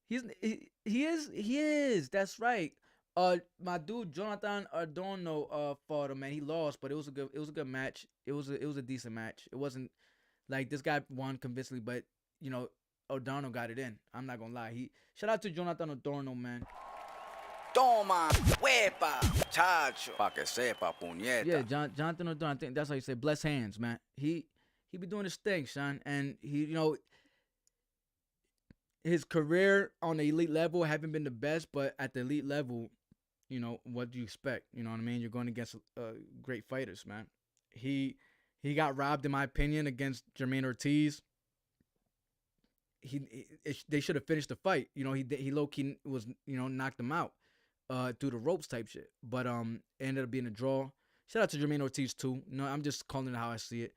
[SPEAKER 2] He is. That's right. My dude Jonathan Adorno fought him, man. He lost, but it was a good match. It was a decent match. It wasn't like this guy won convincingly, but Adorno got it in. I'm not gonna lie. Shout out to Jonathan Adorno, man.
[SPEAKER 1] Toma, huepa, chacho, pa que sepa, puñeta.
[SPEAKER 2] Yeah, Jonathan Adorno, I think that's how you say blessed hands, man. He be doing his thing, son, and he, his career on the elite level haven't been the best, but at the elite level, what do you expect? You know what I mean? You're going against great fighters, man. He got robbed, in my opinion, against Jermaine Ortiz. They should have finished the fight. You know, he low key was, you know, knocked him out through the ropes type shit. But it ended up being a draw. Shout out to Jermaine Ortiz too. You know, I'm just calling it how I see it.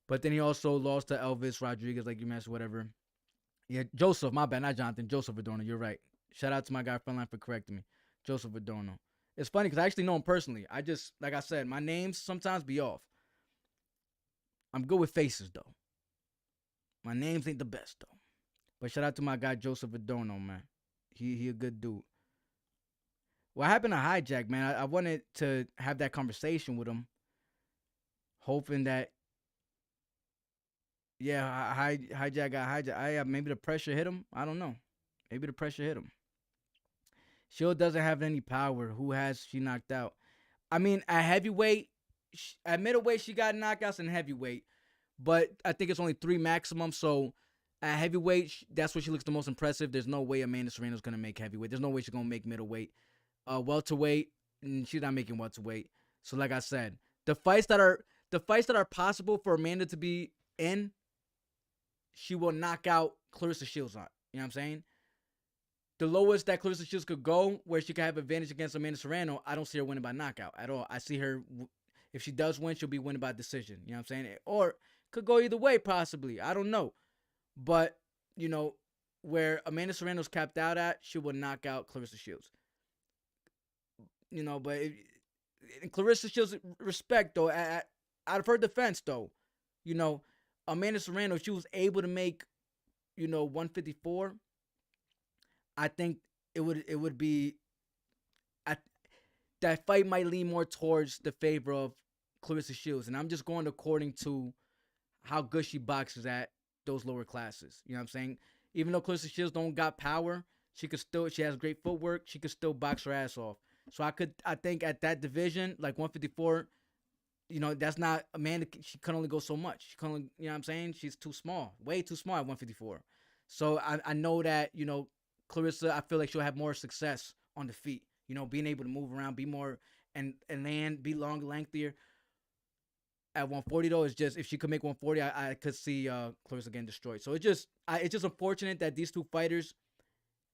[SPEAKER 2] But then he also lost to Elvis Rodriguez, like you mentioned, whatever. Yeah, Joseph, my bad, not Jonathan. Joseph Adorno, you're right. Shout out to my guy Frontline for correcting me. Joseph Adorno. It's funny because I actually know him personally. I just, like I said, my names sometimes be off. I'm good with faces though. My names ain't the best though. But shout out to my guy Joseph Adorno, man. He a good dude. What happened to Hijack, man? I wanted to have that conversation with him, hoping that, yeah, Hijack got hijacked. Maybe the pressure hit him. I don't know. Maybe the pressure hit him. Shield doesn't have any power. Who has she knocked out? I mean, at heavyweight, at middleweight, she got knockouts in heavyweight. But I think it's only 3 maximum. So at heavyweight, that's where she looks the most impressive. There's no way Amanda Serrano's going to make heavyweight. There's no way she's going to make middleweight. Welterweight, she's not making welterweight. So like I said, the fights that are possible for Amanda to be in, she will knock out Claressa Shields on. You know what I'm saying? The lowest that Claressa Shields could go, where she could have advantage against Amanda Serrano, I don't see her winning by knockout at all. I see her, if she does win, she'll be winning by decision. You know what I'm saying? Or could go either way, possibly. I don't know. But, you know, where Amanda Serrano's capped out at, she will knock out Claressa Shields. You know, but in Claressa Shields' respect, though, out of her defense, though, you know, Amanda Serrano, if she was able to make, you know, 154, I think it would be, that fight might lean more towards the favor of Claressa Shields. And I'm just going according to how good she boxes at those lower classes. You know what I'm saying? Even though Claressa Shields don't got power, she has great footwork, she could still box her ass off. So I think at that division, like 154, you know, that's not Amanda. She can only go so much. She can only, you know what I'm saying? She's too small, way too small at 154. So I know that, you know, Claressa, I feel like she'll have more success on the feet. You know, being able to move around, be more and land, be long, lengthier. At 140 though, it's just if she could make 140, I could see Claressa getting destroyed. So it's just unfortunate that these two fighters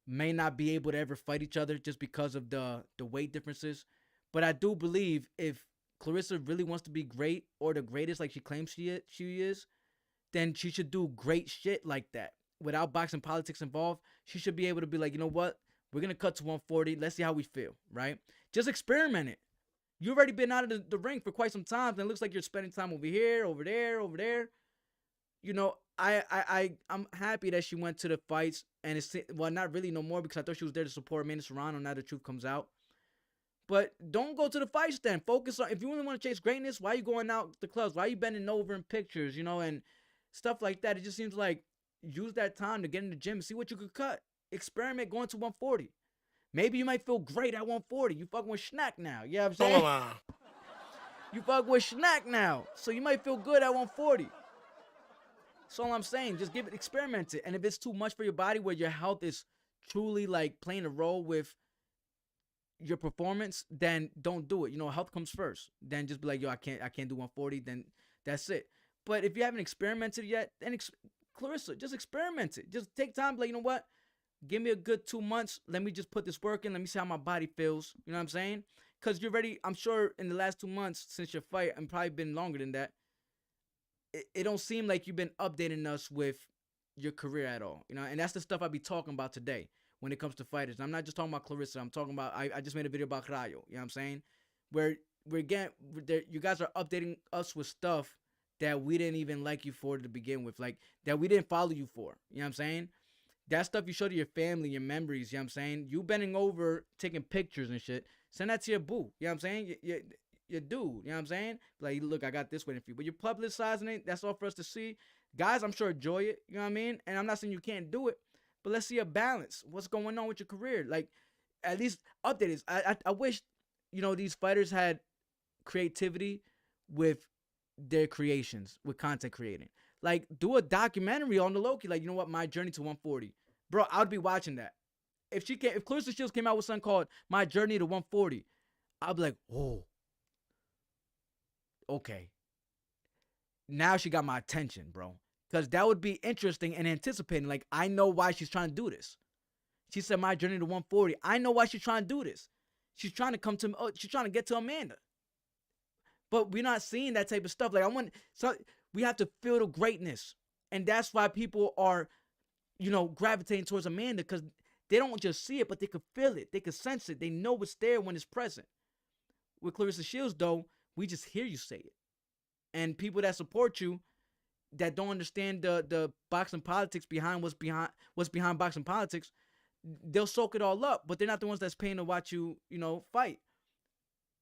[SPEAKER 2] may not be able to ever fight each other just because of the weight differences. But I do believe if Claressa really wants to be great or the greatest like she claims she is, then she should do great shit like that. Without boxing politics involved, she should be able to be like, you know what? We're going to cut to 140. Let's see how we feel, right? Just experiment it. You've already been out of the ring for quite some time, and it looks like you're spending time over here, over there, over there. You know, I'm happy that she went to the fights, and it's, well, not really no more because I thought she was there to support Amanda Serrano. Now the truth comes out. But don't go to the fights then. Focus on, if you really want to chase greatness, why are you going out the clubs? Why are you bending over in pictures, you know, and stuff like that? It just seems like use that time to get in the gym and see what you could cut. Experiment going to 140. Maybe you might feel great at 140. You fucking with Schnack now. You know what I'm saying? You fuck with Schnack now. So you might feel good at 140. That's all I'm saying. Just experiment it. And if it's too much for your body where your health is truly like playing a role with your performance, then don't do it. You know, health comes first. Then just be like, yo, I can't do 140. Then that's it. But if you haven't experimented yet, then Claressa, just experiment it. Just take time. Like, you know what? Give me a good 2 months. Let me just put this work in. Let me see how my body feels. You know what I'm saying? Because you're ready. I'm sure in the last 2 months since your fight, and probably been longer than that, it don't seem like you've been updating us with your career at all. You know, and that's the stuff I'll be talking about today when it comes to fighters. And I'm not just talking about Claressa. I'm talking about, I just made a video about Rayo. You know what I'm saying? Where you guys are updating us with stuff that we didn't even like you for to begin with. Like, that we didn't follow you for. You know what I'm saying? That stuff you show to your family, your memories, you know what I'm saying? You bending over, taking pictures and shit. Send that to your boo. You know what I'm saying? Your dude, you know what I'm saying? Like, look, I got this waiting for you. But you're publicizing it. That's all for us to see. Guys, I'm sure enjoy it. You know what I mean? And I'm not saying you can't do it. But let's see a balance. What's going on with your career? Like, at least update it. I wish, you know, these fighters had creativity with their creations, with content creating. Like, do a documentary on the low-key. Like, you know what? My journey to 140. Bro, I would be watching that. If Claressa Shields came out with something called My Journey to 140, I'd be like, oh, okay. now she got my attention, bro. Because that would be interesting and anticipating. Like, I know why she's trying to do this. She said, my journey to 140. I know why she's trying to do this. She's trying to she's trying to get to Amanda. But we're not seeing that type of stuff. Like, we have to feel the greatness. And that's why people are, gravitating towards Amanda, because they don't just see it, but they can feel it. They can sense it. They know it's there when it's present. With Claressa Shields, though, we just hear you say it. And people that support you, that don't understand the boxing politics behind what's behind boxing politics, they'll soak it all up, but they're not the ones that's paying to watch you, fight.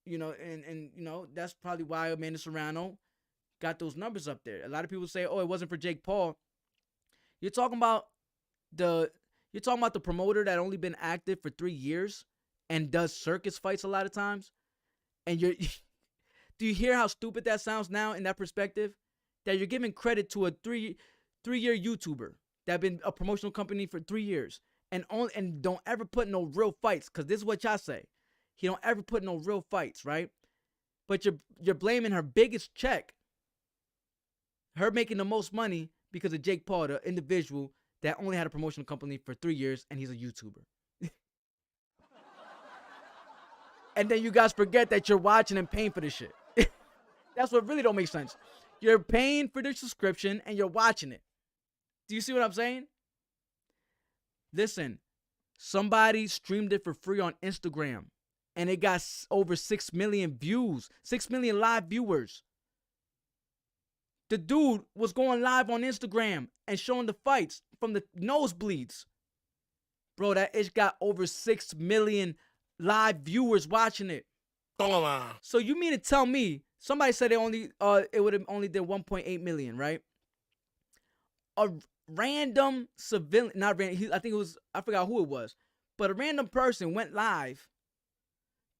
[SPEAKER 2] And that's probably why Amanda Serrano got those numbers up there. A lot of people say, oh, it wasn't for Jake Paul. You're talking about the promoter that only been active for 3 years and does circus fights a lot of times. And do you hear how stupid that sounds now in that perspective? That you're giving credit to a three-year YouTuber that been a promotional company for 3 years and don't ever put no real fights, because this is what y'all say. He don't ever put no real fights, right? But you're blaming her biggest check, her making the most money, because of Jake Paul, the individual that only had a promotional company for 3 years and he's a YouTuber. And then you guys forget that you're watching and paying for this shit. That's what really don't make sense. You're paying for the subscription and you're watching it. Do you see what I'm saying? Listen, somebody streamed it for free on Instagram and it got over 6 million views, 6 million live viewers. The dude was going live on Instagram and showing the fights from the nosebleeds. Bro, that itch got over 6 million live viewers watching it. So you mean to tell me, somebody said it would have only did 1.8 million, right? A random civilian, not random, I forgot who it was, but a random person went live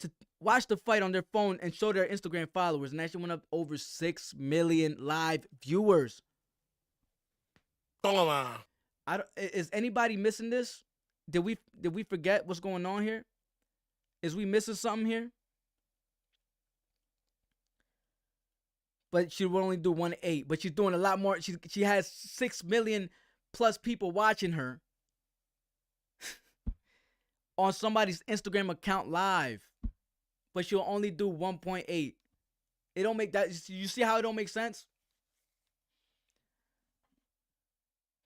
[SPEAKER 2] to watch the fight on their phone and show their Instagram followers, and that shit went up over 6 million live viewers. Is anybody missing this? Did we forget what's going on here? Is we missing something here? But she will only do 1.8. But she's doing a lot more. She has 6 million plus people watching her on somebody's Instagram account live. But she'll only do 1.8. It don't make that. You see how it don't make sense?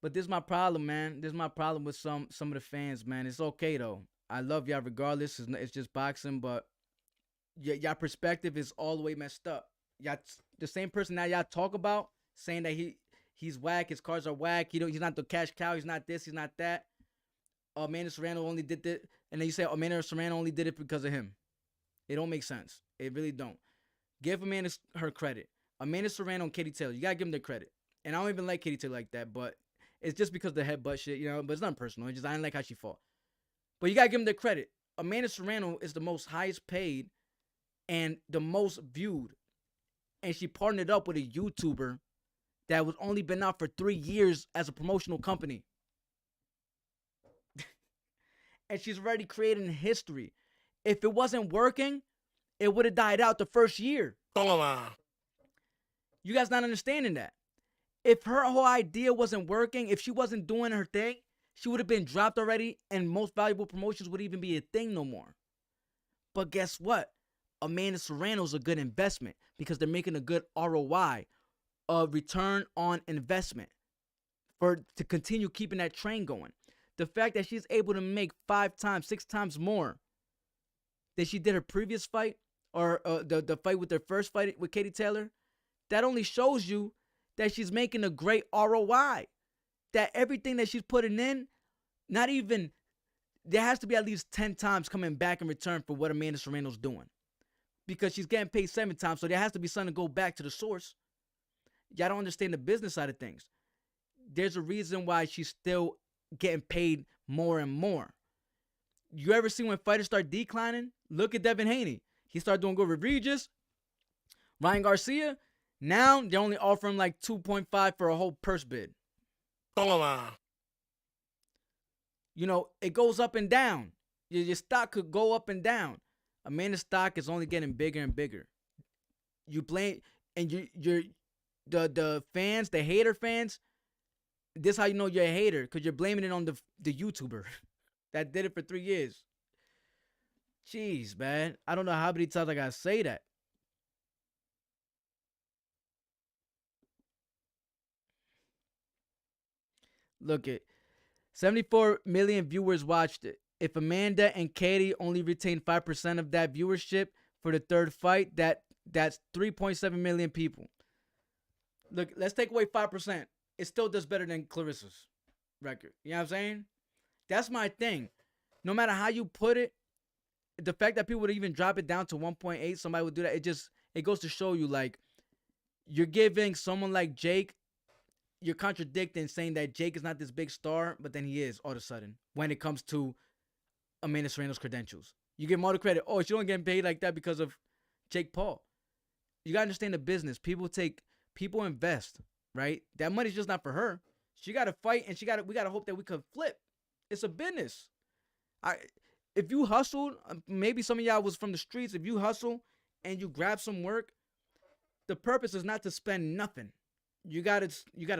[SPEAKER 2] But this is my problem, man. This is my problem with some of the fans, man. It's okay though. I love y'all regardless. It's just boxing, but y'all perspective is all the way messed up. Y'all, the same person that y'all talk about, saying that he's whack, his cards are whack, he's not the cash cow, he's not this, he's not that. Amanda Serrano only did this, and then you say Amanda Serrano only did it because of him. It don't make sense. It really don't. Give Amanda her credit. Amanda Serrano and Katie Taylor, you gotta give them their credit. And I don't even like Katie Taylor like that, but it's just because of the headbutt shit, but it's not personal. It's just I didn't like how she fought. But you gotta give them their credit. Amanda Serrano is the most highest paid and the most viewed. And she partnered up with a YouTuber that was only been out for 3 years as a promotional company. And she's already creating history. If it wasn't working, it would have died out the first year. You guys not understanding that. If her whole idea wasn't working, if she wasn't doing her thing, she would have been dropped already, and Most Valuable Promotions would even be a thing no more. But guess what? Amanda Serrano's a good investment because they're making a good ROI, a return on investment, to continue keeping that train going. The fact that she's able to make 5 times, 6 times more than she did her previous fight, or the fight with her first fight with Katie Taylor, that only shows you that she's making a great ROI. That everything that she's putting in, there has to be at least 10 times coming back in return for what Amanda Serrano's doing. Because she's getting paid 7 times, so there has to be something to go back to the source. Y'all don't understand the business side of things. There's a reason why she's still getting paid more and more. You ever see when fighters start declining? Look at Devin Haney. He started doing good with Regis, Ryan Garcia. Now they're only offering like 2.5 for a whole purse bid. It goes up and down. Your stock could go up and down. Amanda's stock is only getting bigger and bigger. You blame, and the fans, the hater fans, this how you know you're a hater, because you're blaming it on the YouTuber that did it for 3 years. Jeez, man. I don't know how many times I gotta say that. Look at 74 million viewers watched it. If Amanda and Katie only retained 5% of that viewership for the third fight, that's 3.7 million people. Look, let's take away 5%. It still does better than Clarissa's record. You know what I'm saying? That's my thing. No matter how you put it, the fact that people would even drop it down to 1.8, somebody would do that. It goes to show you, like, you're giving someone like Jake, you're contradicting, saying that Jake is not this big star, but then he is all of a sudden when it comes to Amanda Serrano's credentials. You give him all the credit. Oh, she don't get paid like that because of Jake Paul. You gotta understand the business. People invest, right? That money's just not for her. She gotta fight, and we gotta hope that we could flip. It's a business. If you hustled, maybe some of y'all was from the streets. If you hustle and you grab some work, the purpose is not to spend nothing. You gotta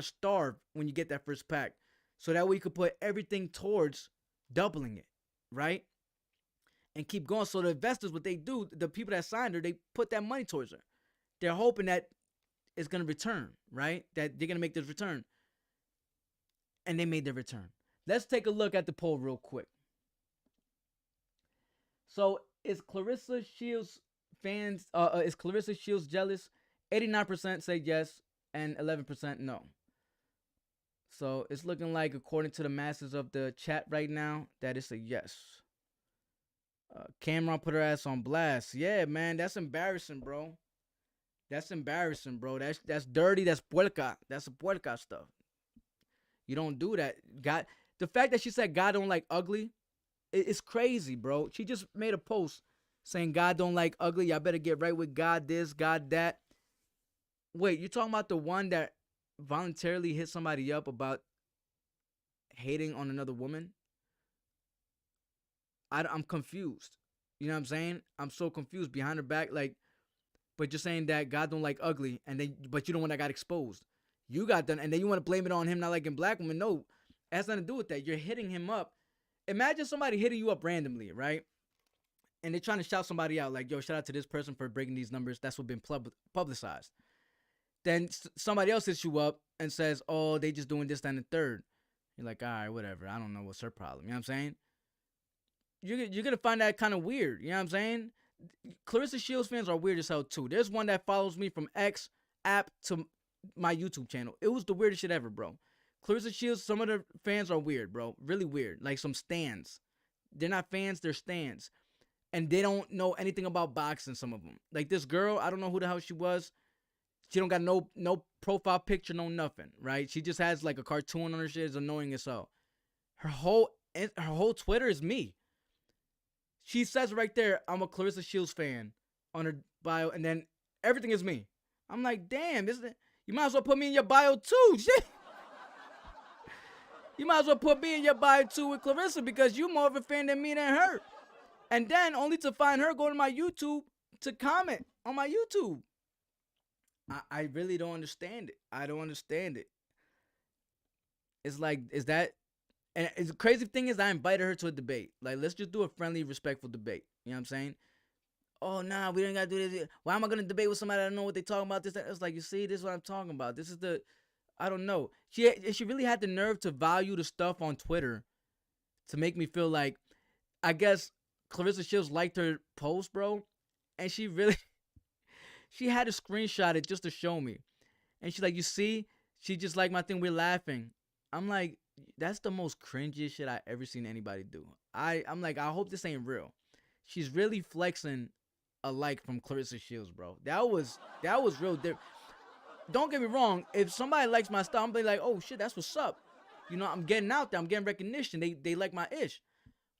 [SPEAKER 2] starve when you get that first pack, so that way you could put everything towards doubling it, right? And keep going. So the investors, what they do, the people that signed her, they put that money towards her. They're hoping that it's gonna return, right? That they're gonna make this return, and they made their return. Let's take a look at the poll real quick. So is Claressa Shields jealous? 89% say yes and 11% no. So it's looking like, according to the masses of the chat right now, that it's a yes. Cameron put her ass on blast. Yeah, man, that's embarrassing, bro. That's embarrassing, bro. That's dirty. That's puerca. That's a puerca stuff. You don't do that. God, the fact that she said God don't like ugly, it's crazy, bro. She just made a post saying God don't like ugly. Y'all better get right with God this, God that. Wait, you're talking about the one that voluntarily hit somebody up about hating on another woman? I'm confused. You know what I'm saying? I'm so confused behind her back, like, but you're saying that God don't like ugly, and then but you the one that got exposed. You got done, and then you want to blame it on him not liking black women. No, it has nothing to do with that. You're hitting him up. Imagine somebody hitting you up randomly, right? And they're trying to shout somebody out, like, yo, shout out to this person for breaking these numbers. That's what's been publicized. Then somebody else hits you up and says, oh, they just doing this, that, and the third. You're like, all right, whatever. I don't know what's her problem. You know what I'm saying? You're going to find that kind of weird. You know what I'm saying? Claressa Shields fans are weird as hell, too. There's one that follows me from X app to my YouTube channel. It was the weirdest shit ever, bro. Claressa Shields, some of the fans are weird, bro. Really weird. Like some stans. They're not fans, they're stans. And they don't know anything about boxing, some of them. Like this girl, I don't know who the hell she was. She don't got no profile picture, no nothing, right? She just has like a cartoon on her shit. It's annoying as hell. Her whole Twitter is me. She says right there, I'm a Claressa Shields fan on her bio, and then everything is me. I'm like, damn, you might as well put me in your bio too. Shit. You might as well put me in your bio too with Claressa, because you more of a fan than me than her. And then only to find her go to my YouTube to comment on my YouTube. I really don't understand it. I don't understand it. It's like, is that... And the crazy thing is, I invited her to a debate. Like, let's just do a friendly, respectful debate. You know what I'm saying? Oh, nah, we don't got to do this. Why am I going to debate with somebody I don't know what they talking about? This, it's like, you see, this is what I'm talking about. This is the... I don't know. She really had the nerve to value the stuff on Twitter to make me feel like... I guess Claressa Shields liked her post, bro. And she really... She had to screenshot it just to show me. And she's like, you see? She just liked my thing. We're laughing. I'm like, that's the most cringiest shit I ever seen anybody do. I'm like, I hope this ain't real. She's really flexing a like from Claressa Shields, bro. That was real different. Don't get me wrong. If somebody likes my style, I'm be like, oh shit, that's what's up. You know, I'm getting out there. I'm getting recognition. They like my ish.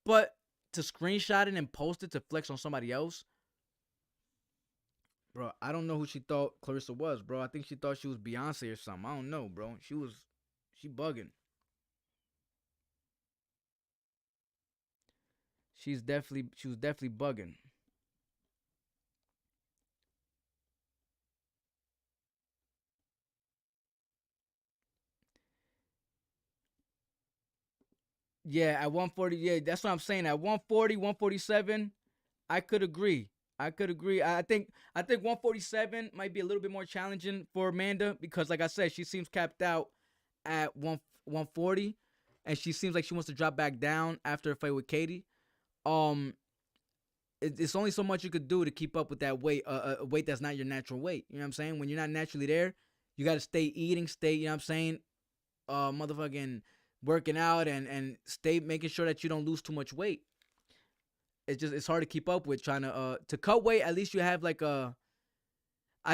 [SPEAKER 2] But to screenshot it and post it to flex on somebody else, bro, I don't know who she thought Claressa was, bro. I think she thought she was Beyonce or something. I don't know, bro. She bugging. She was definitely bugging. Yeah, at 140, yeah, that's what I'm saying. At 140, 147, I could agree. I think 147 might be a little bit more challenging for Amanda because, like I said, she seems capped out at 140, and she seems like she wants to drop back down after a fight with Katie. Um, it's only so much you could do to keep up with that weight, a weight that's not your natural weight. You know what I'm saying? When you're not naturally there, you got to stay eating, you know what I'm saying? Motherfucking working out and stay making sure that you don't lose too much weight. It's hard to keep up with trying to cut weight. At least you have like I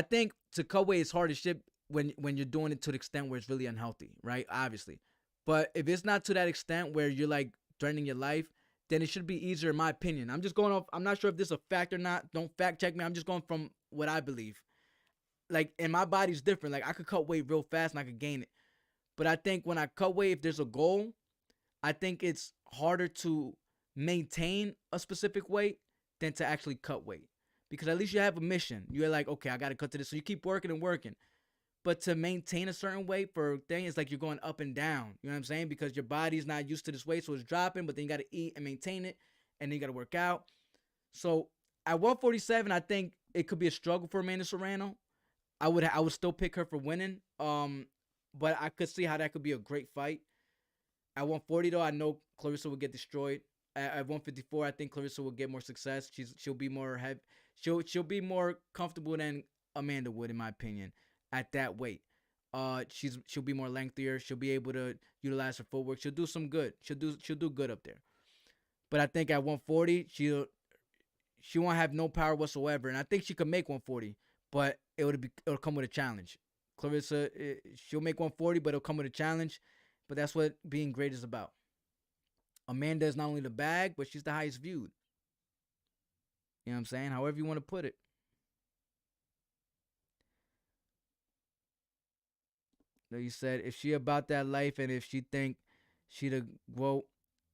[SPEAKER 2] think to cut weight is hard as shit when you're doing it to the extent where it's really unhealthy, right? Obviously. But if it's not to that extent where you're like threatening your life, then it should be easier in my opinion. I'm just going off, I'm not sure if this is a fact or not. Don't fact check me. I'm just going from what I believe. Like, and my body's different. Like, I could cut weight real fast and I could gain it. But I think when I cut weight, if there's a goal, I think it's harder to maintain a specific weight than to actually cut weight. Because at least you have a mission. You're like, okay, I got to cut to this. So you keep working and working. But to maintain a certain weight for a thing, it's like you're going up and down. You know what I'm saying? Because your body's not used to this weight, so it's dropping. But then you got to eat and maintain it. And then you got to work out. So at 147, I think it could be a struggle for Amanda Serrano. I would still pick her for winning. But I could see how that could be a great fight. At 140 though, I know Claressa will get destroyed. At 154, I think Claressa will get more success. She'll be more heavy. She'll be more comfortable than Amanda would, in my opinion, at that weight. She'll be more lengthier. She'll be able to utilize her footwork. She'll do some good. She'll do good up there. But I think at 140, she won't have no power whatsoever. And I think she could make 140, but it'll come with a challenge. Claressa, she'll make 140, but it'll come with a challenge. But that's what being great is about. Amanda is not only the bag, but she's the highest viewed. You know what I'm saying? However you want to put it. You said if she about that life and if she think she the GOAT,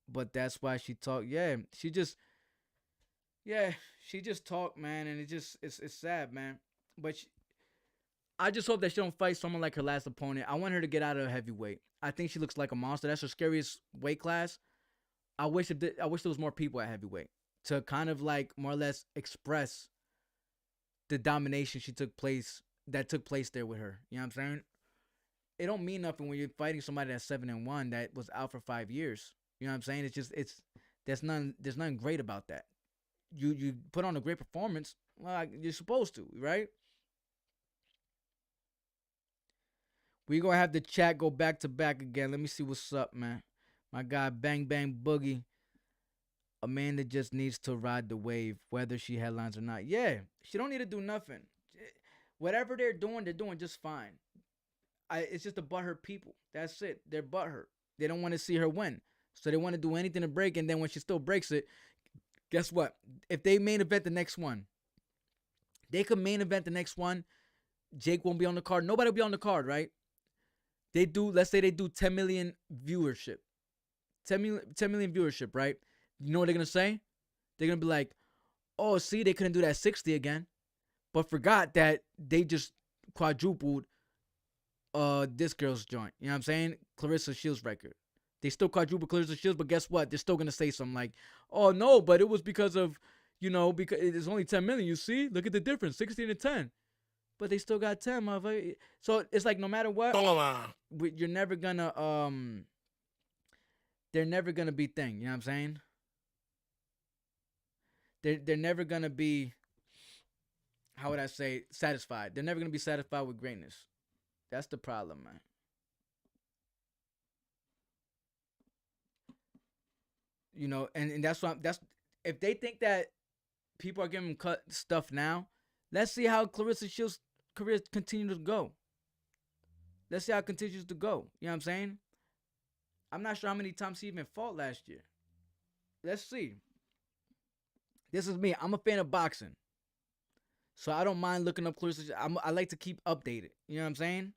[SPEAKER 2] but that's why she talk. Yeah, she just talk, man, and it's sad, man. But I just hope that she don't fight someone like her last opponent. I want her to get out of heavyweight. I think she looks like a monster. That's her scariest weight class. I wish there was more people at heavyweight to kind of like more or less express the domination that took place there with her. You know what I'm saying? It don't mean nothing when you're fighting somebody that's 7-1 that was out for 5 years. You know what I'm saying? There's nothing great about that. You put on a great performance, well, you're supposed to, right? We gonna have the chat go back to back again. Let me see what's up, man. My guy Bang Bang Boogie. Amanda just needs to ride the wave, whether she headlines or not. Yeah, she don't need to do nothing. Whatever they're doing just fine. It's just the butthurt people. That's it. They're butthurt. They don't want to see her win. So they want to do anything to break, and then when she still breaks it, guess what? If they main event the next one, they could main event the next one. Jake won't be on the card. Nobody will be on the card, right? Let's say they do 10 million viewership. 10 million viewership, right? You know what they're going to say? They're going to be like, oh, see, they couldn't do that 60 again. But forgot that they just quadrupled this girl's joint. You know what I'm saying? Claressa Shields' record. They still quadrupled Claressa Shields, but guess what? They're still going to say something like, oh, no, but it was because of, because it's only 10 million. You see? Look at the difference, 16 to 10. But they still got 10, motherfucker. So it's like no matter what, you're never gonna they're never gonna be thing. You know what I'm saying? They're never gonna be, how would I say, satisfied. They're never gonna be satisfied with greatness. That's the problem, man. And that's if they think that people are giving them cut stuff now, let's see how Claressa Shields' career continues to go. Let's see how it continues to go. You know what I'm saying? I'm not sure how many times he even fought last year. Let's see. This is me. I'm a fan of boxing. So I don't mind looking up Claressa. I like to keep updated. You know what I'm saying?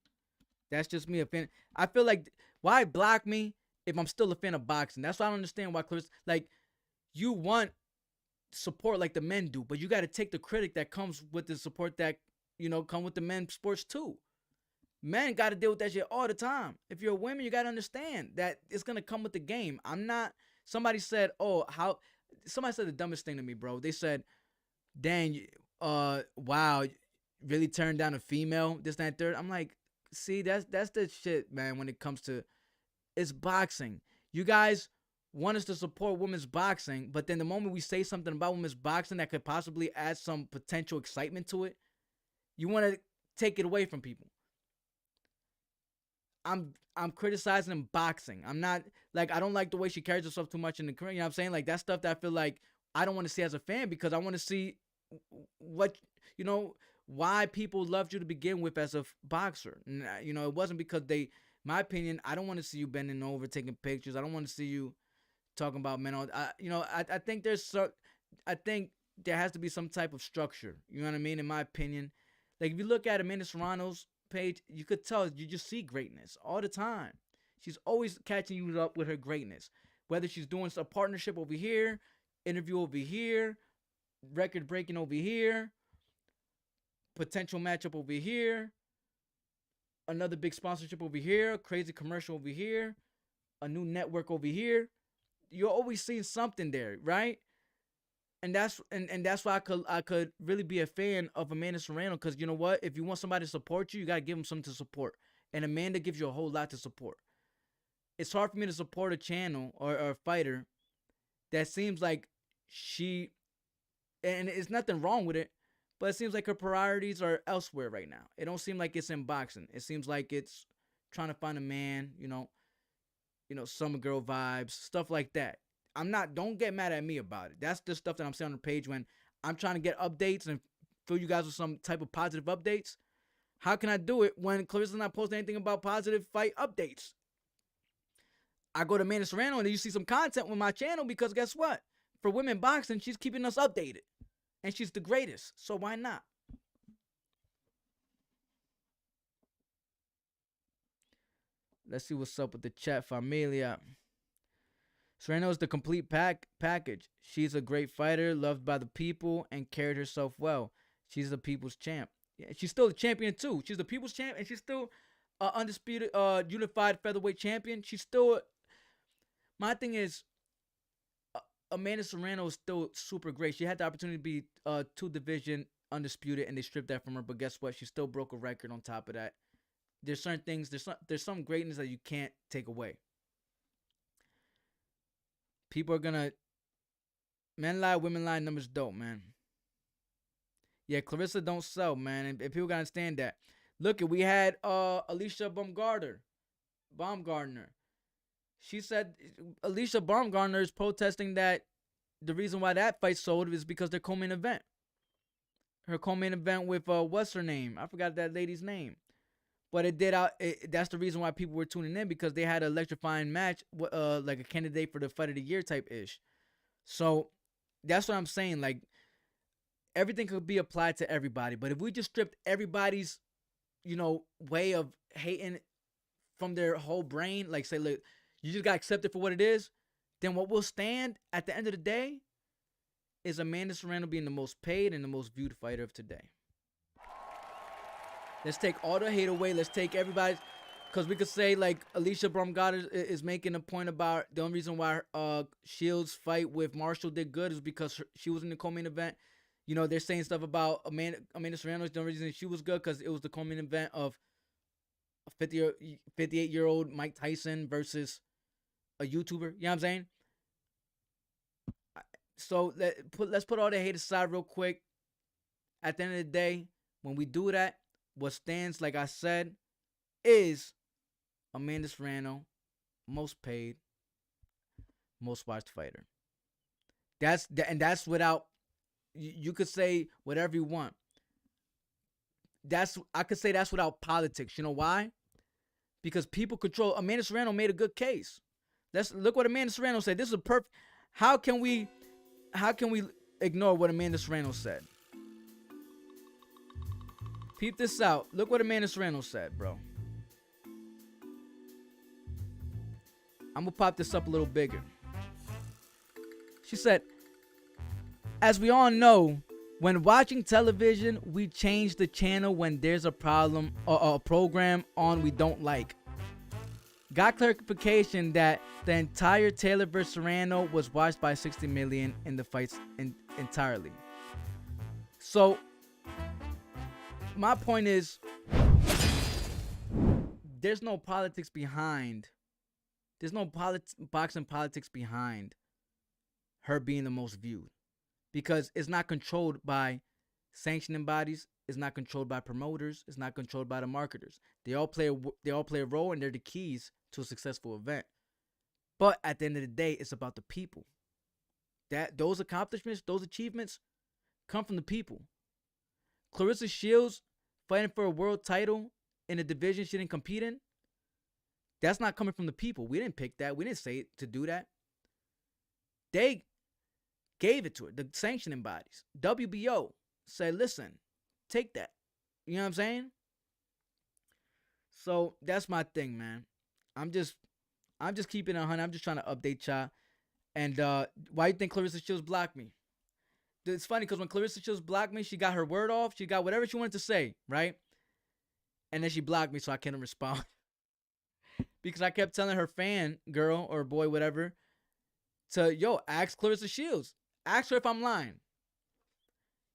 [SPEAKER 2] That's just me, a fan. I feel like, why block me if I'm still a fan of boxing? That's why I don't understand why Claressa, like, you want support like the men do, but you got to take the critic that comes with the support that, come with the men's sports too. Men got to deal with that shit all the time. If you're a woman, you got to understand that it's going to come with the game. I'm not, somebody said, somebody said the dumbest thing to me, bro. They said, dang, wow, really turned down a female, this, that, and third. I'm like, see, that's the shit, man, when it comes to, it's boxing. You guys want us to support women's boxing, but then the moment we say something about women's boxing that could possibly add some potential excitement to it, you want to take it away from people. I'm criticizing boxing. I'm not, like, I don't like the way she carries herself too much in the career. You know what I'm saying? Like, that's stuff that I feel like I don't want to see as a fan, because I want to see what, you know, why people loved you to begin with as a boxer. And, you know, it wasn't because my opinion, I don't want to see you bending over, taking pictures. I don't want to see you talking about men. I think I think there has to be some type of structure. You know what I mean? In my opinion, like, if you look at Amanda Serrano's page, you could tell you just see greatness all the time. She's always catching you up with her greatness, whether she's doing a partnership over here, interview over here, record breaking over here, potential matchup over here, another big sponsorship over here, crazy commercial over here, a new network over here. You're always seeing something there, right? And that's why I could really be a fan of Amanda Serrano, because you know what? If you want somebody to support you, you gotta give them something to support. And Amanda gives you a whole lot to support. It's hard for me to support a channel or a fighter that seems like and it's nothing wrong with it, but it seems like her priorities are elsewhere right now. It don't seem like it's in boxing. It seems like it's trying to find a man, you know, summer girl vibes, stuff like that. Don't get mad at me about it. That's the stuff that I'm saying on the page when I'm trying to get updates and fill you guys with some type of positive updates. How can I do it when Clarissa's not posting anything about positive fight updates? I go to Amanda Serrano and then you see some content with my channel, because guess what? For women boxing, she's keeping us updated. And she's the greatest. So why not? Let's see what's up with the chat, familia. Serrano is the complete package. She's a great fighter, loved by the people, and carried herself well. She's the people's champ. Yeah, she's still the champion too. She's the people's champ, and she's still undisputed unified featherweight champion. She's still. My thing is, Amanda Serrano is still super great. She had the opportunity to be 2-division undisputed, and they stripped that from her. But guess what? She still broke a record on top of that. There's certain things. There's some greatness that you can't take away. People are gonna, men lie, women lie, numbers dope, man. Yeah, Claressa don't sell, man, and people gotta understand that. Look, we had Alicia Baumgartner. She said Alicia Baumgartner is protesting that the reason why that fight sold is because their co-main event. Her co-main event with what's her name? I forgot that lady's name. But that's the reason why people were tuning in, because they had an electrifying match, like a candidate for the fight of the year type ish. So that's what I'm saying. Like, everything could be applied to everybody. But if we just stripped everybody's, way of hating from their whole brain, like say, look, you just got accepted for what it is, then what will stand at the end of the day is Amanda Serrano being the most paid and the most viewed fighter of today. Let's take all the hate away. Let's take everybody's, because we could say like Alicia Baumgartner is making a point about the only reason why Shields' fight with Marshall did good is because she was in the co-main event. They're saying stuff about Amanda Serrano. The only reason she was good because it was the co-main event of a 58-year-old Mike Tyson versus a YouTuber. You know what I'm saying? So let's put all the hate aside real quick. At the end of the day, when we do that, what stands, like I said, is Amanda Serrano, most paid, most watched fighter. That's without, you could say whatever you want. I could say that's without politics. You know why? Because people control. Amanda Serrano made a good case. Let's look what Amanda Serrano said. This is a perfect. How can we ignore what Amanda Serrano said? Peep this out. Look what Amanda Serrano said, bro. I'm going to pop this up a little bigger. She said, as we all know, When watching television, we change the channel when there's a problem or a program on we don't like. Got clarification that the entire Taylor vs. Serrano was watched by 60 million in the fights entirely. So, my point is, there's no politics behind. There's no boxing politics behind her being the most viewed, because it's not controlled by sanctioning bodies. It's not controlled by promoters. It's not controlled by the marketers. They all play a role, and they're the keys to a successful event. But at the end of the day, it's about the people. Those accomplishments, those achievements, come from the people. Claressa Shields fighting for a world title in a division she didn't compete in. That's not coming from the people. We didn't pick that. We didn't say it to do that. They gave it to her. The sanctioning bodies, WBO, said, "Listen, take that." You know what I'm saying? So that's my thing, man. I'm just keeping it 100. I'm just trying to update y'all. And why you think Claressa Shields blocked me? It's funny because when Claressa Shields blocked me, she got her word off. She got whatever she wanted to say, right? And then she blocked me, so I couldn't respond. Because I kept telling her fan, girl or boy, whatever, to, ask Claressa Shields. Ask her if I'm lying.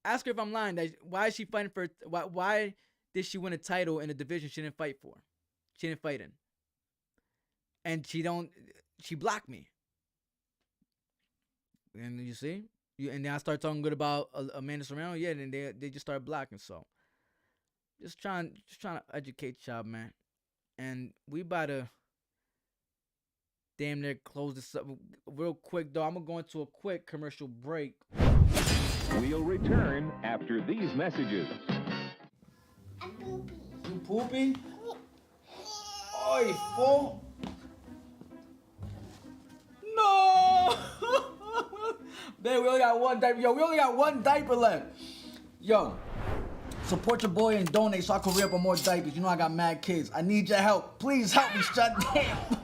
[SPEAKER 2] Ask her if I'm lying. Why is she fighting for? Why did she win a title in a division she didn't fight for? She didn't fight in. And she blocked me. And you see? And then I start talking good about Amanda Serrano. Yeah, and then they just start blocking. So just trying to educate y'all, man. And we about to damn near close this up real quick, though. I'm gonna go into a quick commercial break.
[SPEAKER 8] We'll return after these messages.
[SPEAKER 2] You pooping? Oi, fool! No! Man, we only got one diaper. Yo, we only got one diaper left. Yo, support your boy and donate so I can re-up on more diapers. You know I got mad kids. I need your help. Please help me, shut down.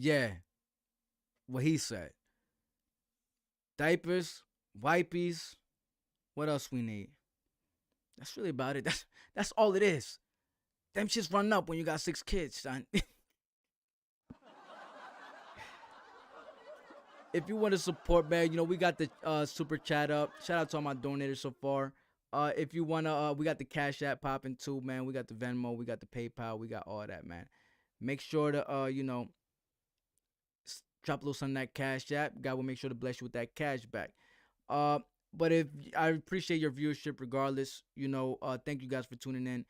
[SPEAKER 2] Yeah, what he said. Diapers, wipies, what else we need? That's really about it. That's all it is. Them shits run up when you got 6 kids, son. If you want to support, man, we got the super chat up. Shout out to all my donators so far. If you want to, we got the Cash App popping too, man. We got the Venmo, we got the PayPal, we got all that, man. Make sure to, drop a little something on that Cash App. God will make sure to bless you with that cash back. But if I appreciate your viewership regardless, thank you guys for tuning in.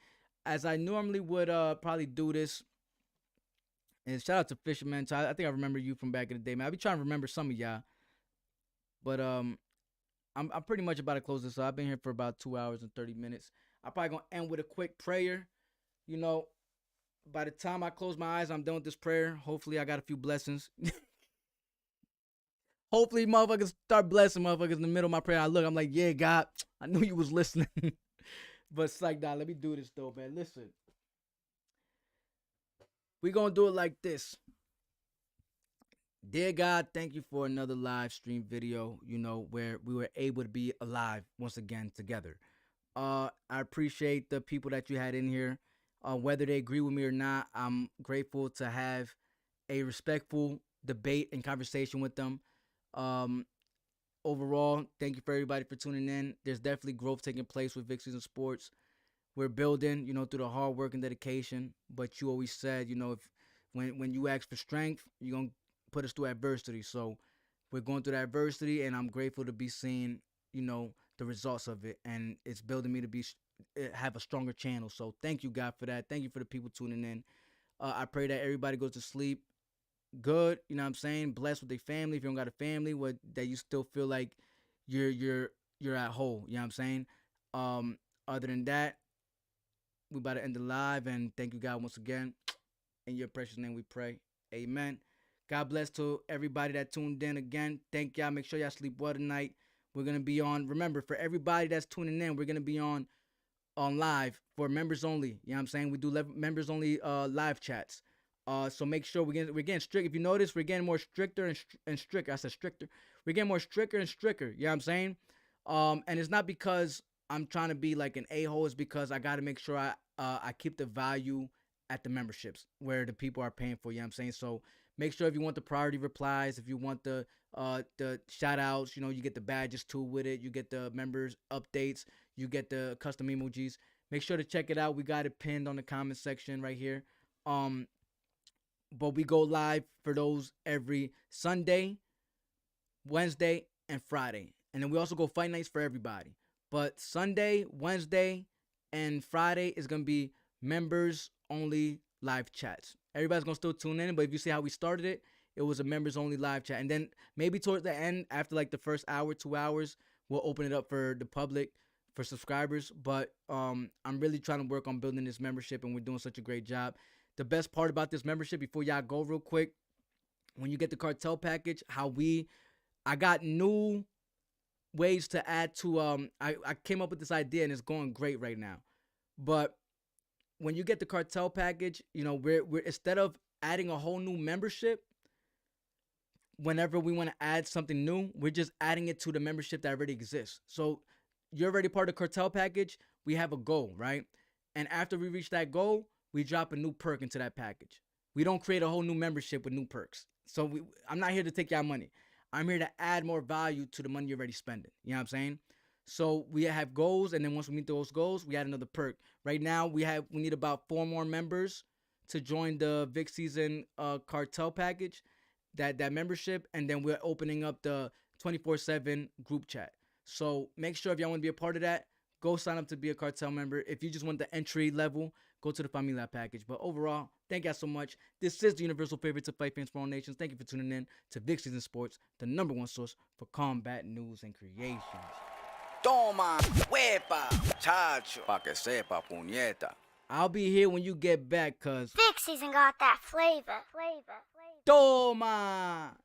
[SPEAKER 2] As I normally would probably do this. And shout out to Fisherman. I think I remember you from back in the day, man. I'll be trying to remember some of y'all. But I'm pretty much about to close this up. I've been here for about 2 hours and 30 minutes. I'm probably gonna end with a quick prayer. By the time I close my eyes, I'm done with this prayer. Hopefully I got a few blessings. Hopefully motherfuckers start blessing motherfuckers in the middle of my prayer. I'm like, yeah, God, I knew you was listening. But it's like, nah, let me do this though, man. Listen. We gonna do it like this. Dear God, thank you for another live stream video, where we were able to be alive once again together. I appreciate the people that you had in here. Whether they agree with me or not, I'm grateful to have a respectful debate and conversation with them. Overall, thank you for everybody for tuning in. There's definitely growth taking place with Vic Season Sports. We're building, through the hard work and dedication. But you always said, if when you ask for strength, you're going to put us through adversity. So we're going through that adversity, and I'm grateful to be seeing, the results of it. And it's building me to have a stronger channel. So thank you, God, for that. Thank you for the people tuning in. I pray that everybody goes to sleep good, you know what I'm saying? Blessed with their family. If you don't got a family, that you still feel like you're at whole, you know what I'm saying? Other than that, we about to end the live, and thank you, God, once again. In your precious name we pray. Amen. God bless to everybody that tuned in again. Thank y'all. Make sure y'all sleep well tonight. We're going to be on, remember, for everybody that's tuning in, we're going to be on live for members only. You know what I'm saying? We do members only live chats. So make sure we're getting strict. If you notice, we're getting more stricter and stricter. I said stricter. We're getting more stricter and stricter. You know what I'm saying? And it's not because I'm trying to be like an a-hole. It's because I got to make sure I keep the value at the memberships where the people are paying for. You know what I'm saying? So make sure if you want the priority replies, if you want the shout outs, you know, you get the badges too with it. You get the members updates. You get the custom emojis. Make sure to check it out. We got it pinned on the comment section right here. But we go live for those every Sunday, Wednesday, and Friday. And then we also go fight nights for everybody. But Sunday, Wednesday, and Friday is going to be members only live chats. Everybody's going to still tune in. But if you see how we started it, it was a members only live chat. And then maybe towards the end, after like the first hour, 2 hours, we'll open it up for the public, for subscribers. But I'm really trying to work on building this membership, and we're doing such a great job. The best part about this membership, before y'all go real quick, when you get the cartel package, I got new ways to add to, I came up with this idea and it's going great right now. But when you get the cartel package, you know, we're instead of adding a whole new membership, whenever we want to add something new, we're just adding it to the membership that already exists. So you're already part of the cartel package. We have a goal, right? And after we reach that goal, we drop a new perk into that package. We don't create a whole new membership with new perks. So I'm not here to take y'all money. I'm here to add more value to the money you're already spending. You know what I'm saying? So we have goals, and then once we meet those goals, we add another perk. Right now, we need about 4 more members to join the Vic Season cartel package, that membership, and then we're opening up the 24/7 group chat. So make sure if y'all want to be a part of that, go sign up to be a cartel member. If you just want the entry level, go to the Familia package. But overall, thank y'all so much. This is the universal favorite to fight fans for all nations. Thank you for tuning in to Vic Season Sports, the #1 source for combat news and creations.
[SPEAKER 1] Toma, huepa, chacho, pa que sepa, puñeta.
[SPEAKER 2] I'll be here when you get back, cuz.
[SPEAKER 9] Vic Season got that flavor.
[SPEAKER 2] Toma!